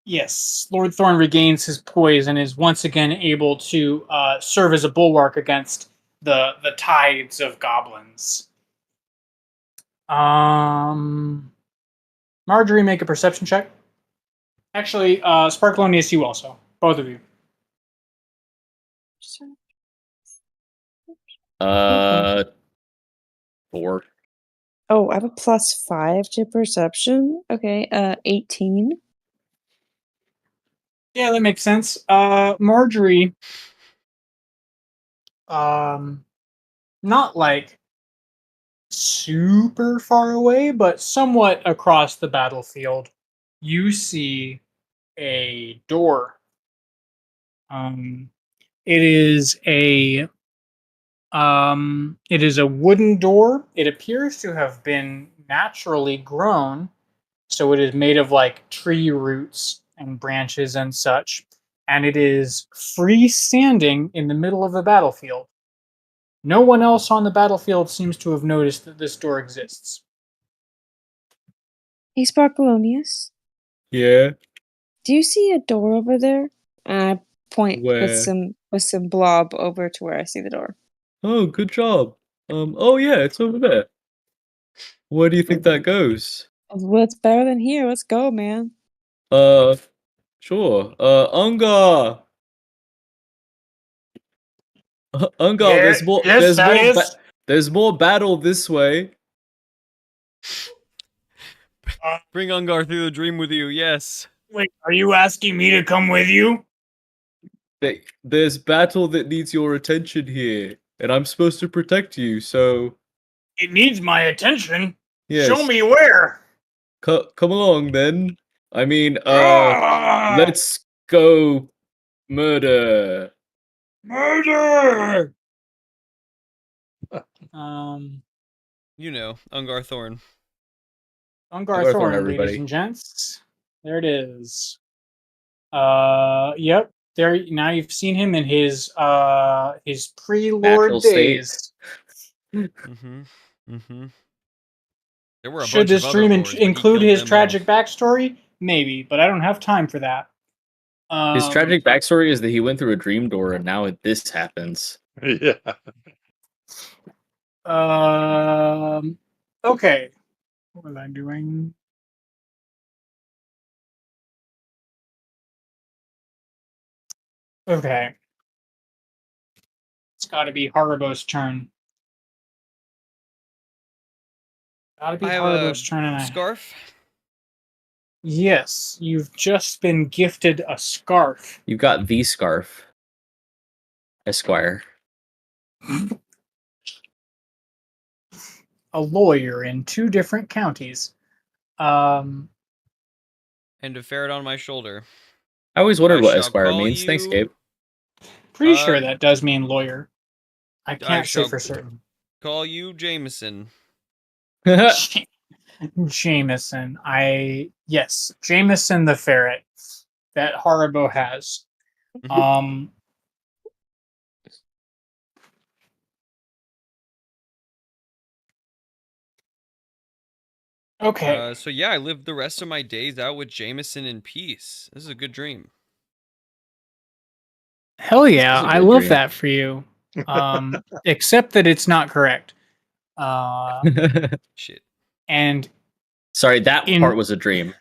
Yes, Lord Thorn regains his poise and is once again able to serve as a bulwark against the tides of goblins. Margery, make a perception check. Actually, Sparkleoneous, you also, both of you. 4. Oh, I have a +5 to perception. Okay, 18. Yeah, that makes sense. Margery, not like super far away, but somewhat across the battlefield, you see a door. It is a wooden door. It appears to have been naturally grown, so it is made of like tree roots and branches and such, and it is freestanding in the middle of the battlefield. No one else on the battlefield seems to have noticed that this door exists. Hey, Sparkleoneous, Yeah. do you see a door over there? And I point Where? with some blob over to where I see the door. Oh, good job. Oh yeah, it's over there. Where do you think that goes? Well, it's better than here. Let's go, man. Sure. Ungar! Ungar, Yeah, yes, Thaddeus. There's more battle this way. Bring Ungar through the dream with you, yes. Wait, are you asking me to come with you? There's battle that needs your attention here, and I'm supposed to protect you, so It needs my attention. yes. Show me where. Come along then. I mean, Ah! let's go murder. Murder! You know, Ungar Thorn. Ungar Ungar Thorn, Thorn, everybody. ladies and gents. There it is. Yep. There now you've seen him in his pre-lord Natural state. days. Mm-hmm. Mm-hmm. There were a Should bunch this of dream other lords, but he include killed his them tragic off. backstory? Maybe, but I don't have time for that. His tragic backstory is that he went through a dream door and now this happens. Yeah. Okay. What was I doing? Okay. It's got to be Haribo's turn. Gotta be I have Haribo's a turn, and scarf. Yes, you've just been gifted a scarf. You got the scarf, Esquire. A lawyer in 2 different counties. And a ferret on my shoulder. I always wondered I what shall Esquire call means. Thanks, you- Gabe. Pretty sure that does mean lawyer. I I can't say shall for certain. call you Jameson. Jameson. Yes, Jameson the ferret that Haribo has. Okay. So yeah, I lived the rest of my days out with Jameson in peace. This is a good dream. Hell yeah, This is a I good love dream. that for you. except that it's not correct. Shit. And Sorry, that In- part was a dream.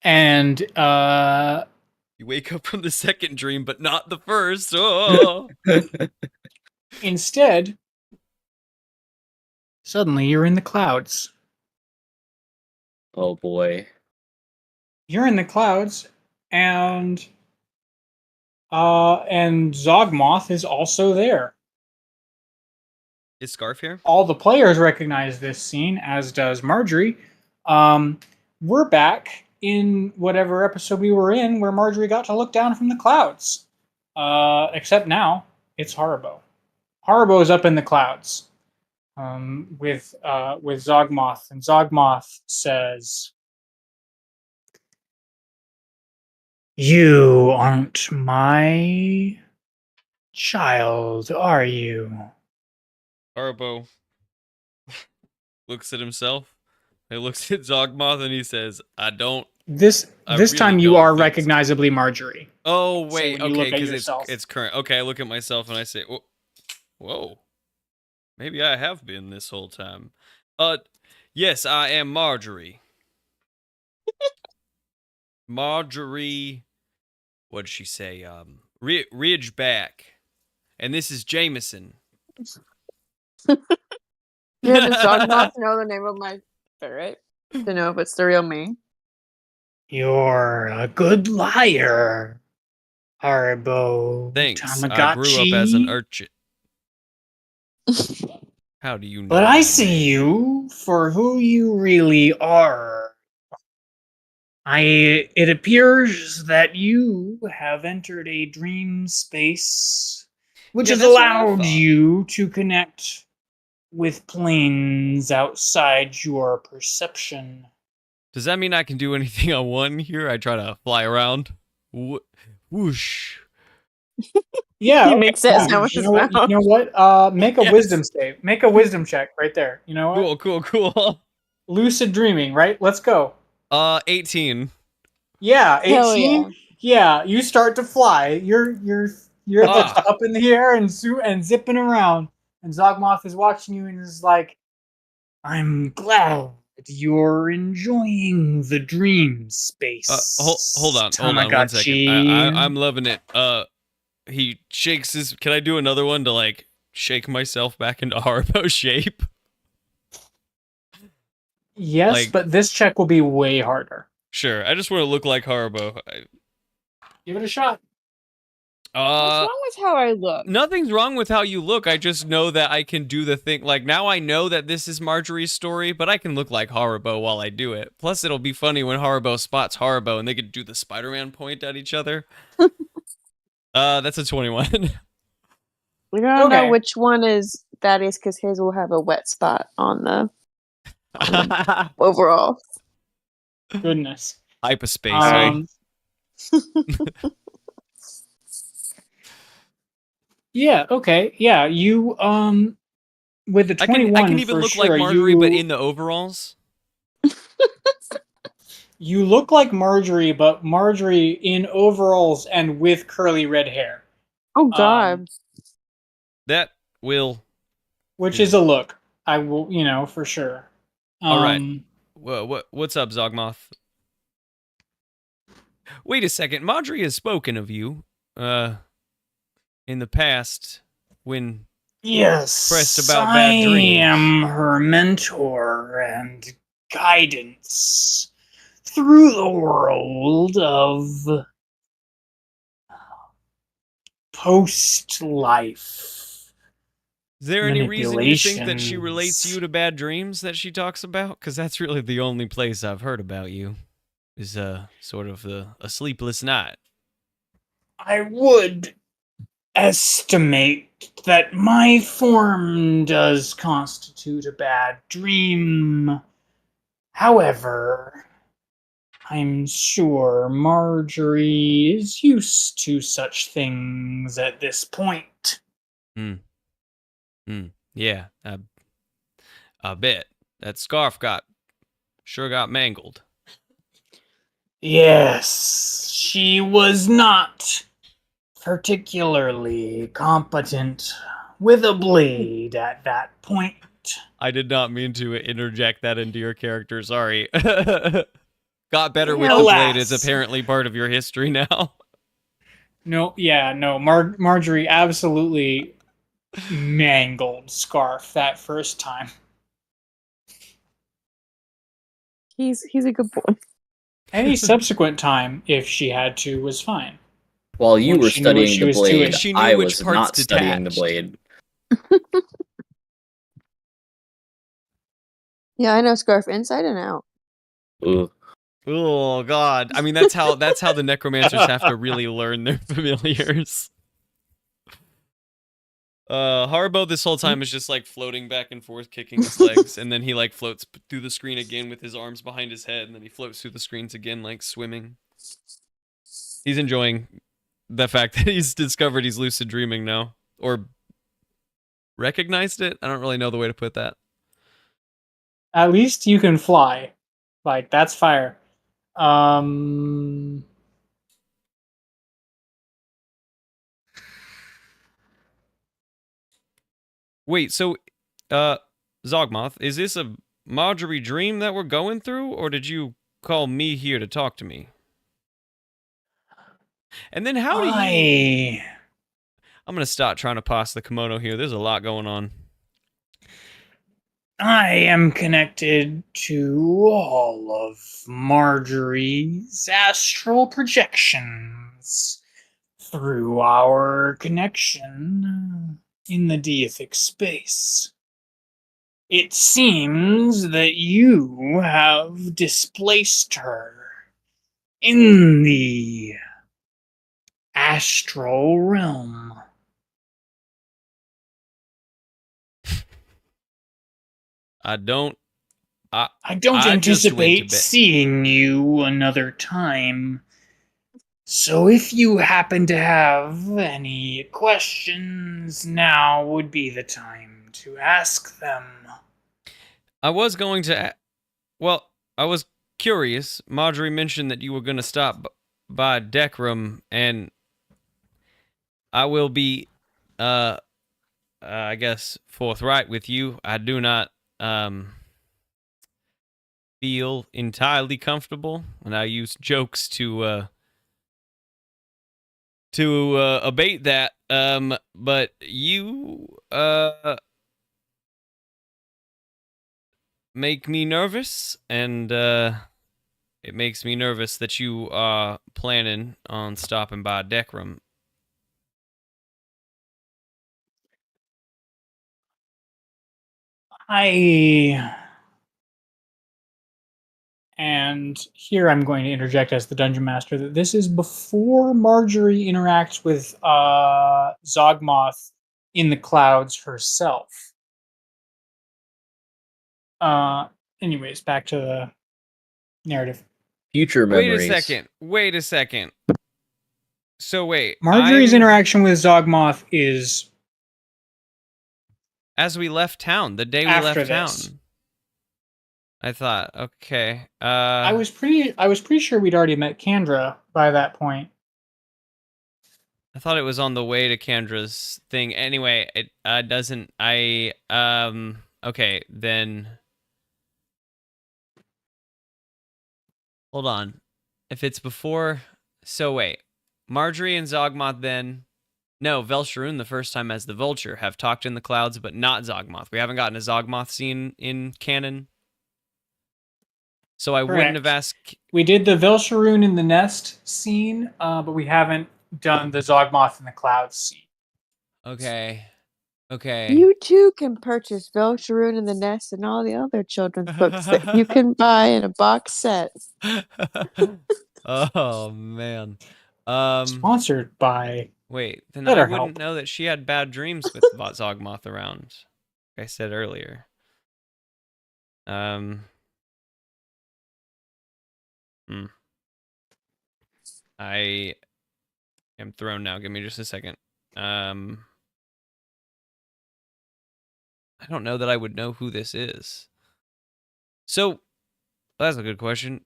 and You wake up from the second dream, but not the first. Oh. instead, suddenly you're in the clouds. Oh boy. You're in the clouds, and Zogmoth is also there. Is Scarf here? All the players recognize this scene, as does Margery. We're back in whatever episode we were in, where Margery got to look down from the clouds. Except now it's Haribo. Haribo is up in the clouds, with Zogmoth, and Zogmoth says, "You aren't my child, are you?" Haribo looks at himself. He looks at Zogmoth and he says, I This really time you don't are think so. recognizably Margery. Oh, So wait. when you look Okay, at because yourself- it's current. Okay, I look at myself and I say, whoa. Maybe I have been this whole time. Yes, I am Margery. Margery, what did she say? Ridgeback. And this is Jameson. Yeah, does Zogmoth know the name of my ferret? To know if it's the real me? You're a good liar, Haribo. Thanks. I grew up as an urchin. How do you know? But I my see name? you for who you really are. It appears that you have entered a dream space, which Yeah, has that's what I allowed thought. you to connect with planes outside your perception. Does that mean I can do anything on one here? I try to fly around. Whoosh. Yeah, He okay, makes it yeah. sound with his You mouth. know what? Make a Yes. wisdom save. Make a wisdom check right there. You know what? Cool. Lucid dreaming, right? Let's go. 18. Yeah, Hell 18. Yeah, you start to fly. You're just Ah. up in the air and zipping around. And Zogmoth is watching you and is like, "I'm glad you're enjoying the dream space." Hold on 1 second. Tamagotchi. I'm loving it. He shakes his. Can I do another one to like shake myself back into Haribo shape? Yes, like- but this check will be way harder. Sure. I just want to look like Haribo. Give it a shot. What's wrong with how I look? Nothing's wrong with how you look. I just know that I can do the thing. Like, now I know that this is Margery's story, but I can look like Haribo while I do it. Plus, it'll be funny when Haribo spots Haribo and they could do the Spider-Man point at each other. That's a 21. We don't Okay. know which one is Thaddeus because his will have a wet spot on the overall. Goodness. Hyperspace, eh? Yeah, okay. Yeah, you with the I 21 can even for look sure, like Margery, but in the overalls. you look like Margery, but Margery in overalls and with curly red hair, Oh God. That will. which is a look. I will, for sure. All right. What's up, Zogmoth? Wait a second. Margery has spoken of you, in the past when Yes, pressed about bad dreams. I am her mentor and guidance through the world of post-life. Is there any reason you think that she Manipulations. relates you to bad dreams that she talks about? Because that's really the only place I've heard about you. Is sort of a sleepless night. I would estimate that my form does constitute a bad dream. However, I'm sure Margery is used to such things at this point. Yeah, I bet that scarf got mangled. Yes, she was not particularly competent with a blade at that point. I did not mean to interject that into your character. Sorry. Got better with Yeah. the blade is Alas. apparently part of your history now. No, Margery absolutely mangled Scarf that first time. He's a good boy. Any subsequent time, if she had to, was fine. While you Once were she knew what studying she the was blade, doing. She knew I which was parts not studying the detached. blade. Yeah, I know Scarf inside and out. Ooh. Oh God! I mean, that's how the necromancers have to really learn their familiars. Haribo this whole time is just like floating back and forth, kicking his legs, and then he like floats through the screen again with his arms behind his head, and then he floats through the screens again, like swimming. He's enjoying the fact that he's discovered he's lucid dreaming now, or recognized it. I don't really know the way to put that. At least you can fly. Like, that's fire. Um, Wait, so, Zogmoth, is this a Margery dream that we're going through, or did you call me here to talk to me? And then how do you... I'm gonna start trying to pass the kimono here. There's a lot going on. I am connected to all of Margery's astral projections through our connection in the deific space. It seems that you have displaced her in the astral realm. I don't... I don't I just went to anticipate bed. seeing you another time. So if you happen to have any questions, now would be the time to ask them. I was going to... Well, I was curious. Margery mentioned that you were gonna stop by deck room, and I will be, I guess, forthright with you. I do not, feel entirely comfortable, and I use jokes to abate that. But you make me nervous, and it makes me nervous that you are planning on stopping by deck room. And here I'm going to interject as the dungeon master that this is before Margery interacts with Zogmoth in the clouds herself. Anyways, back to the narrative. Future memories. Wait a second. So wait, Margery's interaction with Zogmoth is as we left town, the day we after left town. this. I thought, okay. I was pretty sure we'd already met Kandra by that point. I thought it was on the way to Kandra's thing. Anyway, it doesn't. Okay, then. Hold on. If it's before, so wait, Margery and Zogmoth then. No, Velsharoon the first time as the Vulture have talked in the clouds, but not Zogmoth. We haven't gotten a Zogmoth scene in canon. So I wouldn't have asked. We did the Velsharoon in the nest scene, but we haven't done the Zogmoth in the clouds scene. Okay. Okay. You too can purchase Velsharoon in the Nest and all the other children's books that you can buy in a box set. Oh man. Sponsored by. Wait, then BetterHelp. I wouldn't know that she had bad dreams with Zogmoth around. Like I said earlier. I am thrown now. Give me just a second. I don't know that I would know who this is. So, that's a good question.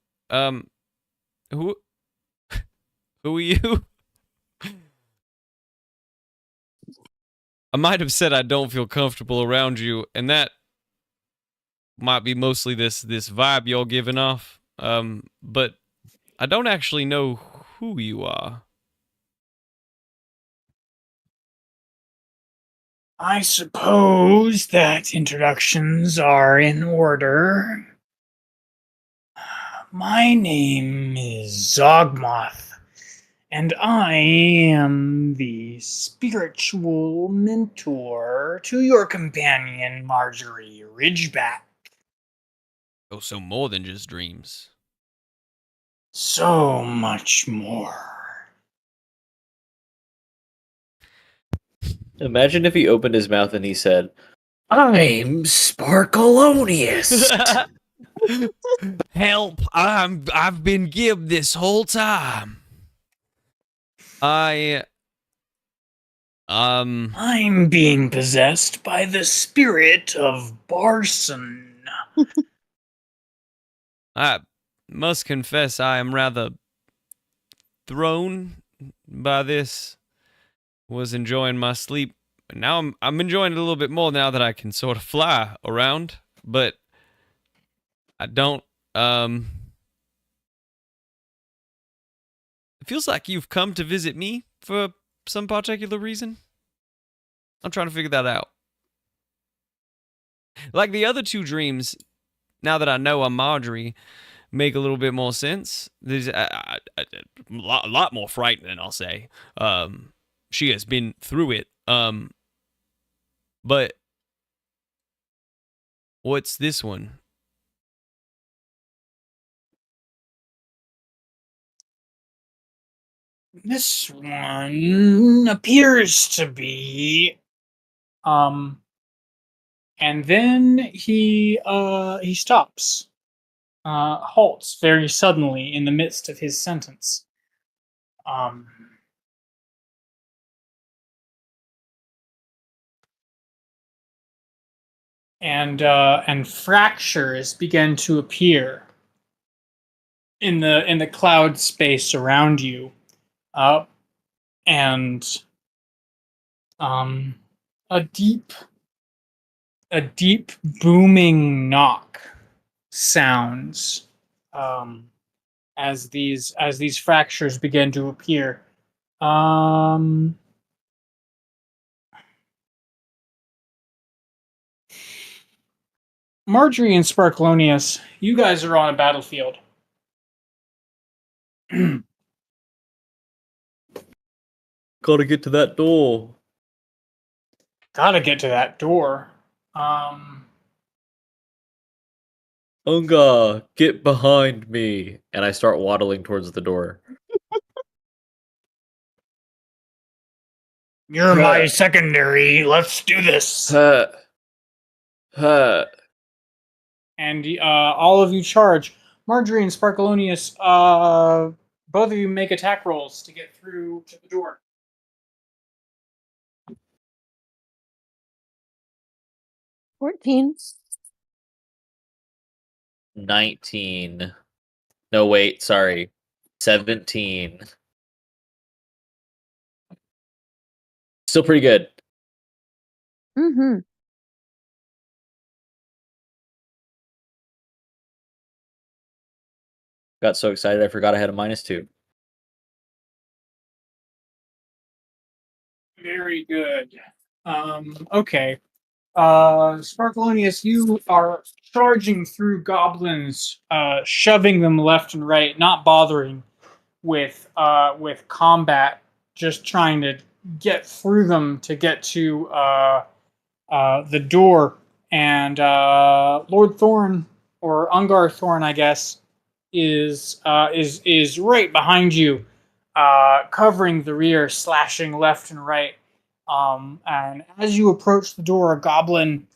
Who are you? I might have said I don't feel comfortable around you, and that might be mostly this vibe you're giving off. But I don't actually know who you are. I suppose that introductions are in order. My name is Zogmoth, and I am the spiritual mentor to your companion, Margery Ridgeback. Oh, so more than just dreams. So much more. Imagine if he opened his mouth and he said, "I'm Sparkleoneous." Help! I've been Gib this whole time. I'm being possessed by the spirit of Barson. I must confess I am rather thrown by this. Was enjoying my sleep. Now I'm enjoying it a little bit more now that I can sort of fly around, but I don't it feels like you've come to visit me for some particular reason. I'm trying to figure that out. Like the other two dreams, now that I know I'm Margery, make a little bit more sense. There's a lot more frightening, I'll say. She has been through it. But what's this one? This one appears to be and then he stops. Halts very suddenly in the midst of his sentence. And fractures begin to appear in the cloud space around you, and a deep booming knock sounds as these fractures begin to appear. Margery and Sparkleoneous, you guys are on a battlefield. Gotta get to that door. Gotta get to that door. Unga, get behind me. And I start waddling towards the door. You're my secondary. Let's do this. Huh. Huh. And all of you charge. Margery and Sparkleoneous, both of you make attack rolls to get through to the door. 14. 19. No, wait, sorry. 17. Still pretty good. Mm-hmm. Got so excited I forgot I had a -2. Very good. Okay. Sparkleoneous, you are charging through goblins, shoving them left and right, not bothering with combat, just trying to get through them to get to the door. And Lord Thorn, or Ungar Thorn, I guess, is right behind you, covering the rear, slashing left and right. And as you approach the door, a goblin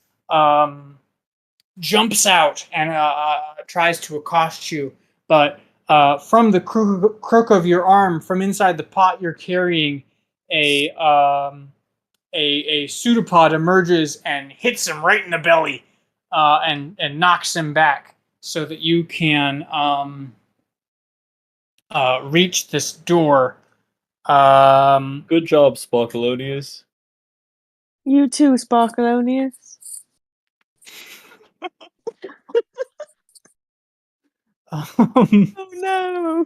jumps out and tries to accost you. But from the crook of your arm, from inside the pot you're carrying, a pseudopod emerges and hits him right in the belly, and knocks him back, so that you can reach this door. Good job, Sparkleoneous. You too, Sparkleoneous. Oh no!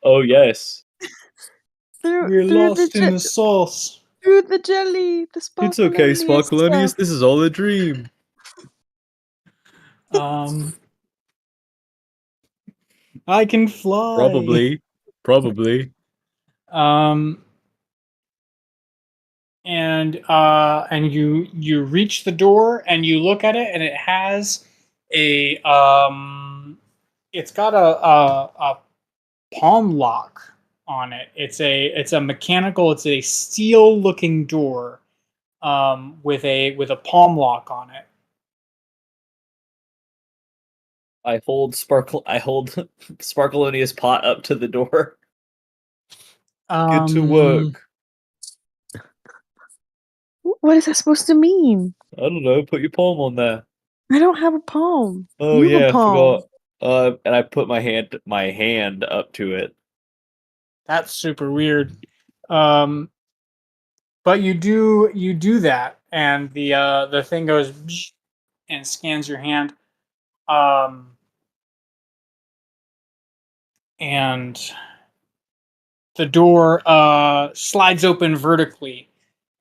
Oh yes. We're lost in the sauce. Through the jelly, the Sparkleoneous. It's okay, Sparkleoneous. stuff. This is all a dream. I can fly. Probably. And you reach the door and you look at it and it has a it's got a palm lock on it. It's a mechanical, it's a steel looking door with a palm lock on it. I hold Sparkleoneous pot up to the door. Get to work. What is that supposed to mean? I don't know. Put your palm on there. I don't have a palm. Oh You have yeah, a I palm. forgot. And I put my hand up to it. That's super weird. But you do that, and the thing goes and scans your hand. And the door slides open vertically,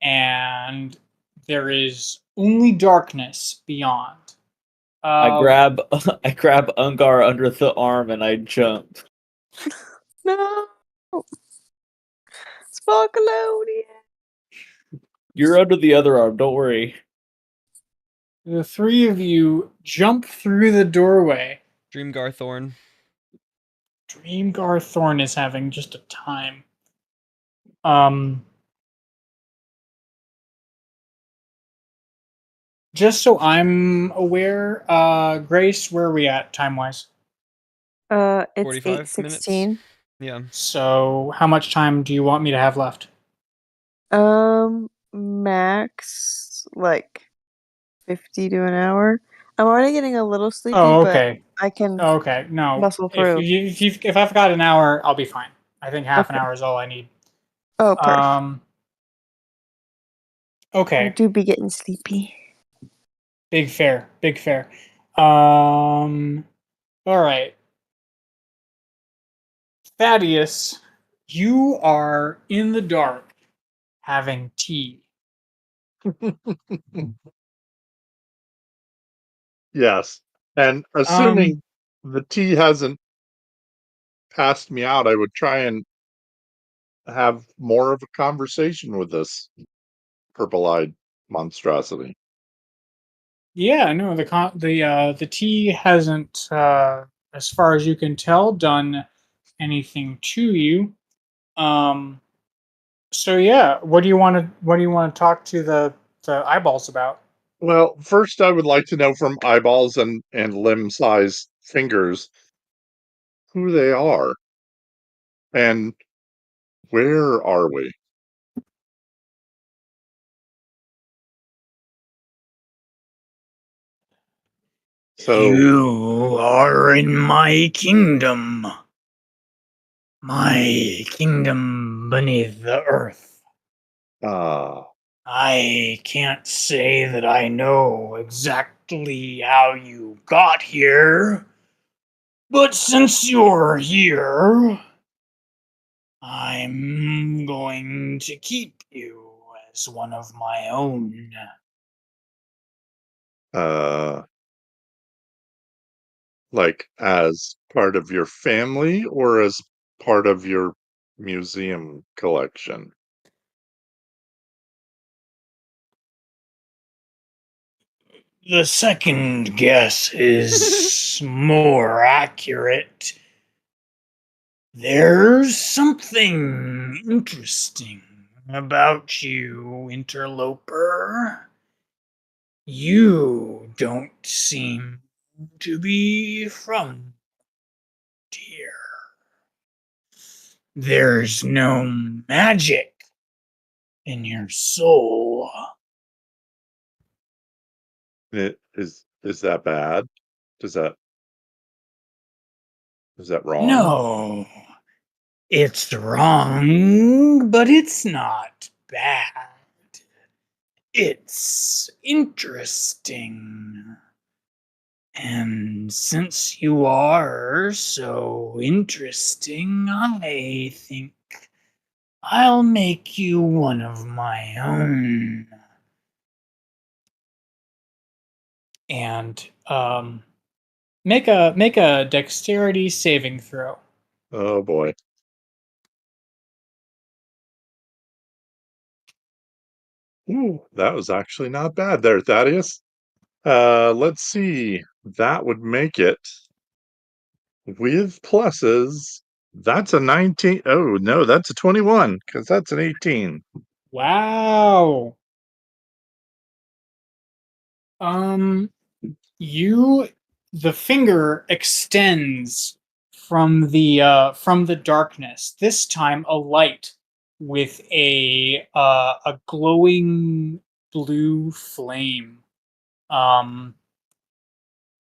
and there is only darkness beyond. I grab Ungar under the arm and I jump. No, Sparkleoneous. You're under the other arm. Don't worry. The three of you jump through the doorway. Dreamgar Thorn. Dreamgar Thorn is having just a time. Just so I'm aware, Grace, where are we at time-wise? It's 45 8:16. Yeah. So how much time do you want me to have left? Max like 50 to an hour. I'm already getting a little sleepy, Oh, okay. but I can Okay, no. muscle through. If I've got an hour, I'll be fine. I think half an Okay. hour is all I need. Oh, perfect. I Okay. do be getting sleepy. Big fair. All right. Thaddeus, you are in the dark having tea. Yes. And assuming the tea hasn't passed me out, I would try and have more of a conversation with this purple-eyed monstrosity. Yeah, no, the tea hasn't, as far as you can tell, done anything to you. So yeah, what do you want to talk to the eyeballs about? Well, first I would like to know from eyeballs and limb-sized fingers who they are and where are we? So You are in my kingdom. My kingdom beneath the earth. I can't say that I know exactly how you got here, but since you're here, I'm going to keep you as one of my own. like as part of your family or as part of your museum collection? The second guess is more accurate. There's something interesting about you, interloper. You don't seem to be from here. There's no magic in your soul. Is that bad? Does that Is that wrong? No. It's wrong, but it's not bad. It's interesting. And since you are so interesting, I think I'll make you one of my own. And make a dexterity saving throw. Oh boy. Ooh, that was actually not bad there, Thaddeus. Let's see. That would make it with pluses. That's a 19. Oh, no, that's a 21 because that's an 18. Wow. You the finger extends from the darkness. This time, a light with a glowing blue flame.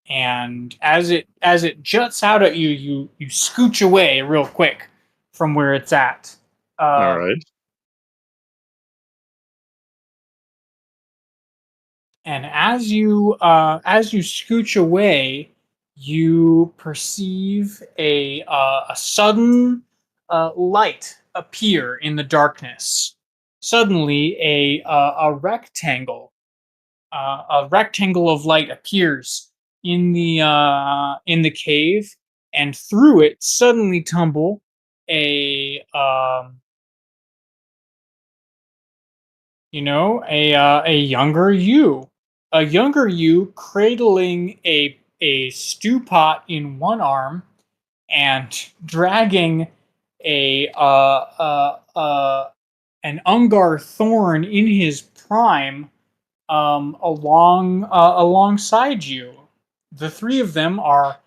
And as it juts out at you, you scooch away real quick from where it's at. All right. And as you scooch away, you perceive a sudden light appear in the darkness. Suddenly, a rectangle of light appears in the cave, and through it suddenly tumble a younger you cradling a stew pot in one arm and dragging a an Ungar thorn in his prime alongside you. The three of them are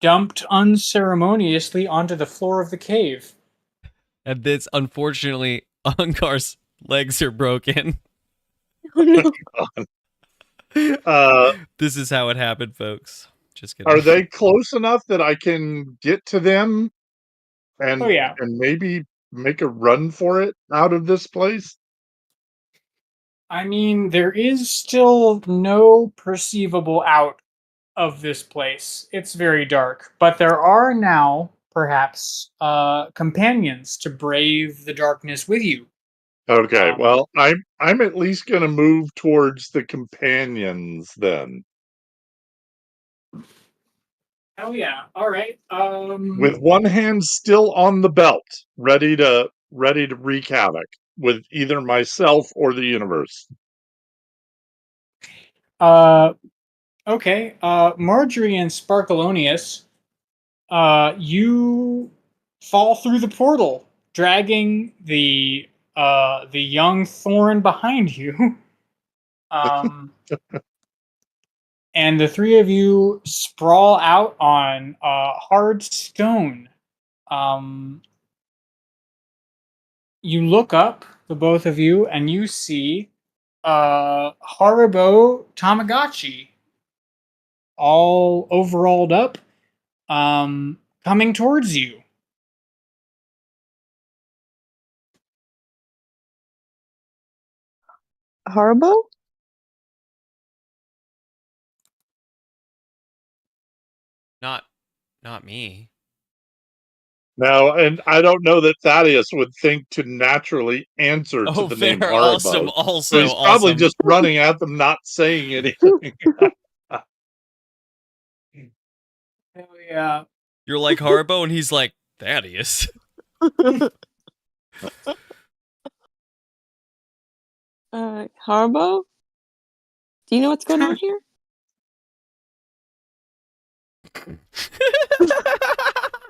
dumped unceremoniously onto the floor of the cave. And this, unfortunately, Ungar's legs are broken. Oh no. This is how it happened, folks. Just kidding. Are they close enough that I can get to them and Oh yeah. and maybe make a run for it out of this place? I mean, there is still no perceivable out of this place. It's very dark, but there are now perhaps companions to brave the darkness with you. Okay, well, I'm at least going to move towards the companions then. Oh yeah. All right. With one hand still on the belt, ready to wreak havoc with either myself or the universe. Okay. Margery and Sparkleoneous, you fall through the portal, dragging the young thorn behind you. And the three of you sprawl out on hard stone. You look up, the both of you, and you see Haribo Tamagotchi, all overalled up, coming towards you. Haribo? Not me. Now, and I don't know that Thaddeus would think to naturally answer to Oh, the fair. name Haribo. Awesome. So Also, he's probably awesome. just running at them, not saying anything. Hell yeah. You're like Haribo, and he's like Thaddeus. Haribo? Do you know what's going on here?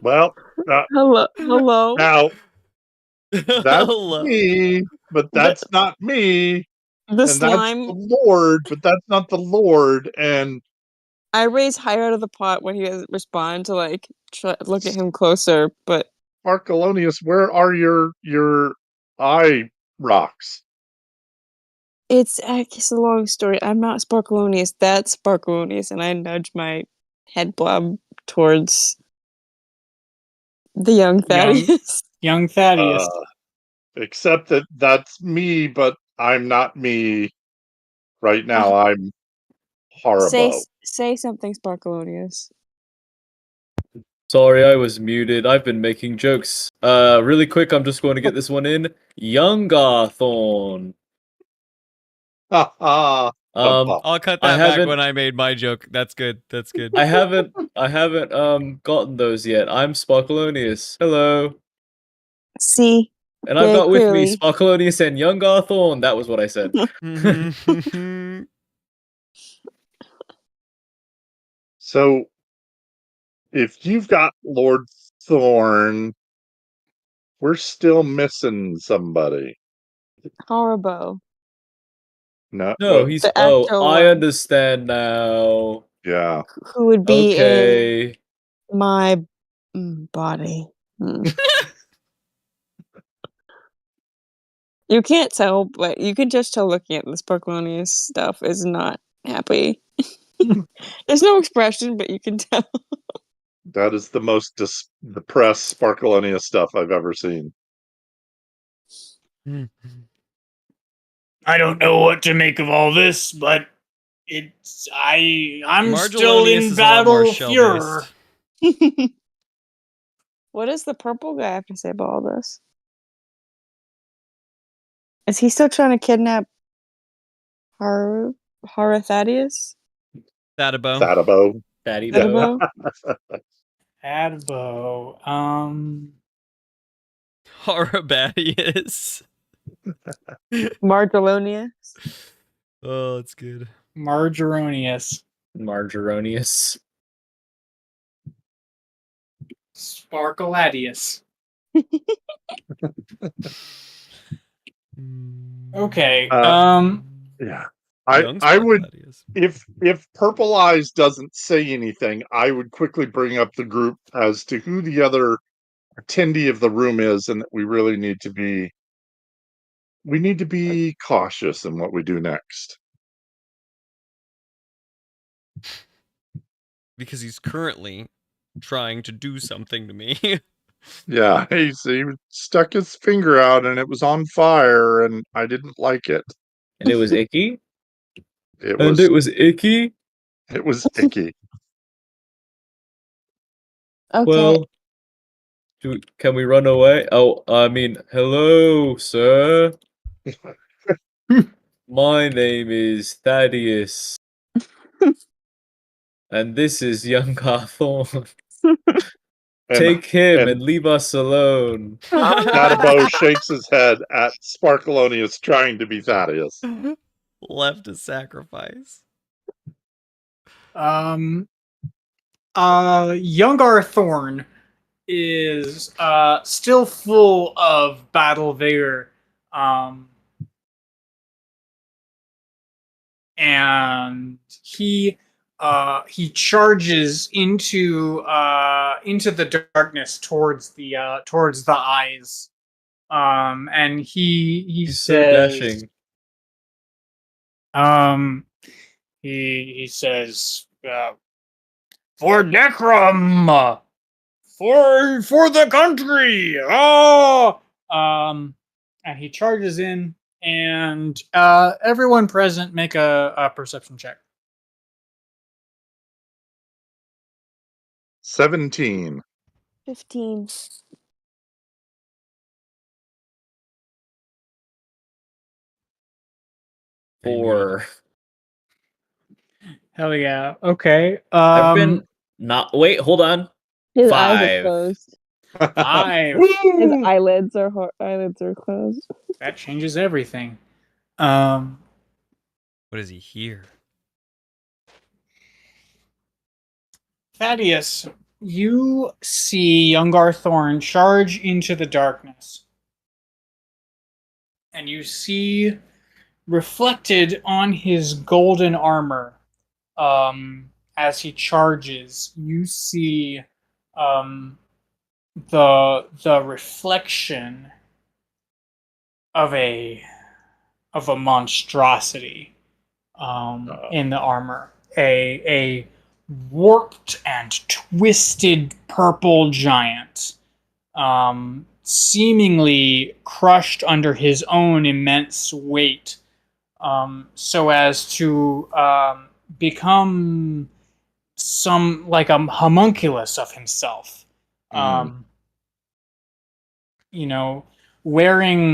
Well, Hello. now that's Hello. me, but that's not me. The And that's slime. the Lord, but that's not the Lord. And I raise higher out of the pot when he doesn't respond to look at him closer, but Sparkleoneous, where are your eye rocks? it's a long story. I'm not Sparkleoneous. That's Sparkleoneous, and I nudge my head blob towards the young Thaddeus. Young Thaddeus. Except that that's me, but I'm not me right now. I'm Haribo. Say something, Sparkleoneous. Sorry, I was muted. I've been making jokes. Really quick, I'm just going to get this one in. Youngathorn. Ha ha. I'll cut I that back haven't- when I made my joke. That's good. That's good. I haven't gotten those yet. I'm Sparkleoneous. Hello. See, And I've very got with me clearly. Sparkleoneous and Youngathorn. That was what I said. So, if you've got Lord Thorn, we're still missing somebody. Haribo. No, No, well, he's The I actual understand now. yeah. who would be in Okay. my body. You can't tell, but you can just tell looking at the Sparkleoneous stuff is not happy. There's no expression, but you can tell. That is the most depressed Sparkleoneous stuff I've ever seen. I don't know what to make of all this, but I'm still Margelonius in is a lot more battle shell-based. furor. What does the purple guy have to say about all this? Is he still trying to kidnap Thaddeus? Thaddeus. Thaddeus. Fatty Yeah. Bo. Adbo. Horribadius. Margelonious? Oh, that's good. Margeronius. Margeronious. Sparkladius. Okay. Yeah. Young I would, Sparkladius. if Purple Eyes doesn't say anything, I would quickly bring up the group as to who the other attendee of the room is, and that we really need to be cautious in what we do next. Because he's currently trying to do something to me. Yeah, he stuck his finger out and it was on fire, and I didn't like it. And it was icky? It And was it was icky? it was icky. Okay. Well, can we run away? Oh, I mean, hello, sir. My name is Thaddeus. And this is young Hawthorne. Take him and leave us alone. Haribo shakes his head at Sparkleoneous trying to be Thaddeus. Left to sacrifice. Youngar Thorn is still full of battle vigor. And he charges into the darkness towards the eyes. And he He's so says, dashing. he says, for Necrom, for the country, and he charges in, and everyone present make a perception check. 17. 15. Four. Hell yeah. Okay. I've been not. Wait, hold on. His eyes are 5. closed. five. His Woo! eyelids are closed. That changes everything. What does he hear? Thaddeus, you see Youngar Thorn charge into the darkness. And you see reflected on his golden armor, as he charges, you see the reflection of a monstrosity in the armor. A warped and twisted purple giant, seemingly crushed under his own immense weight, so as to become some like a homunculus of himself. You know, wearing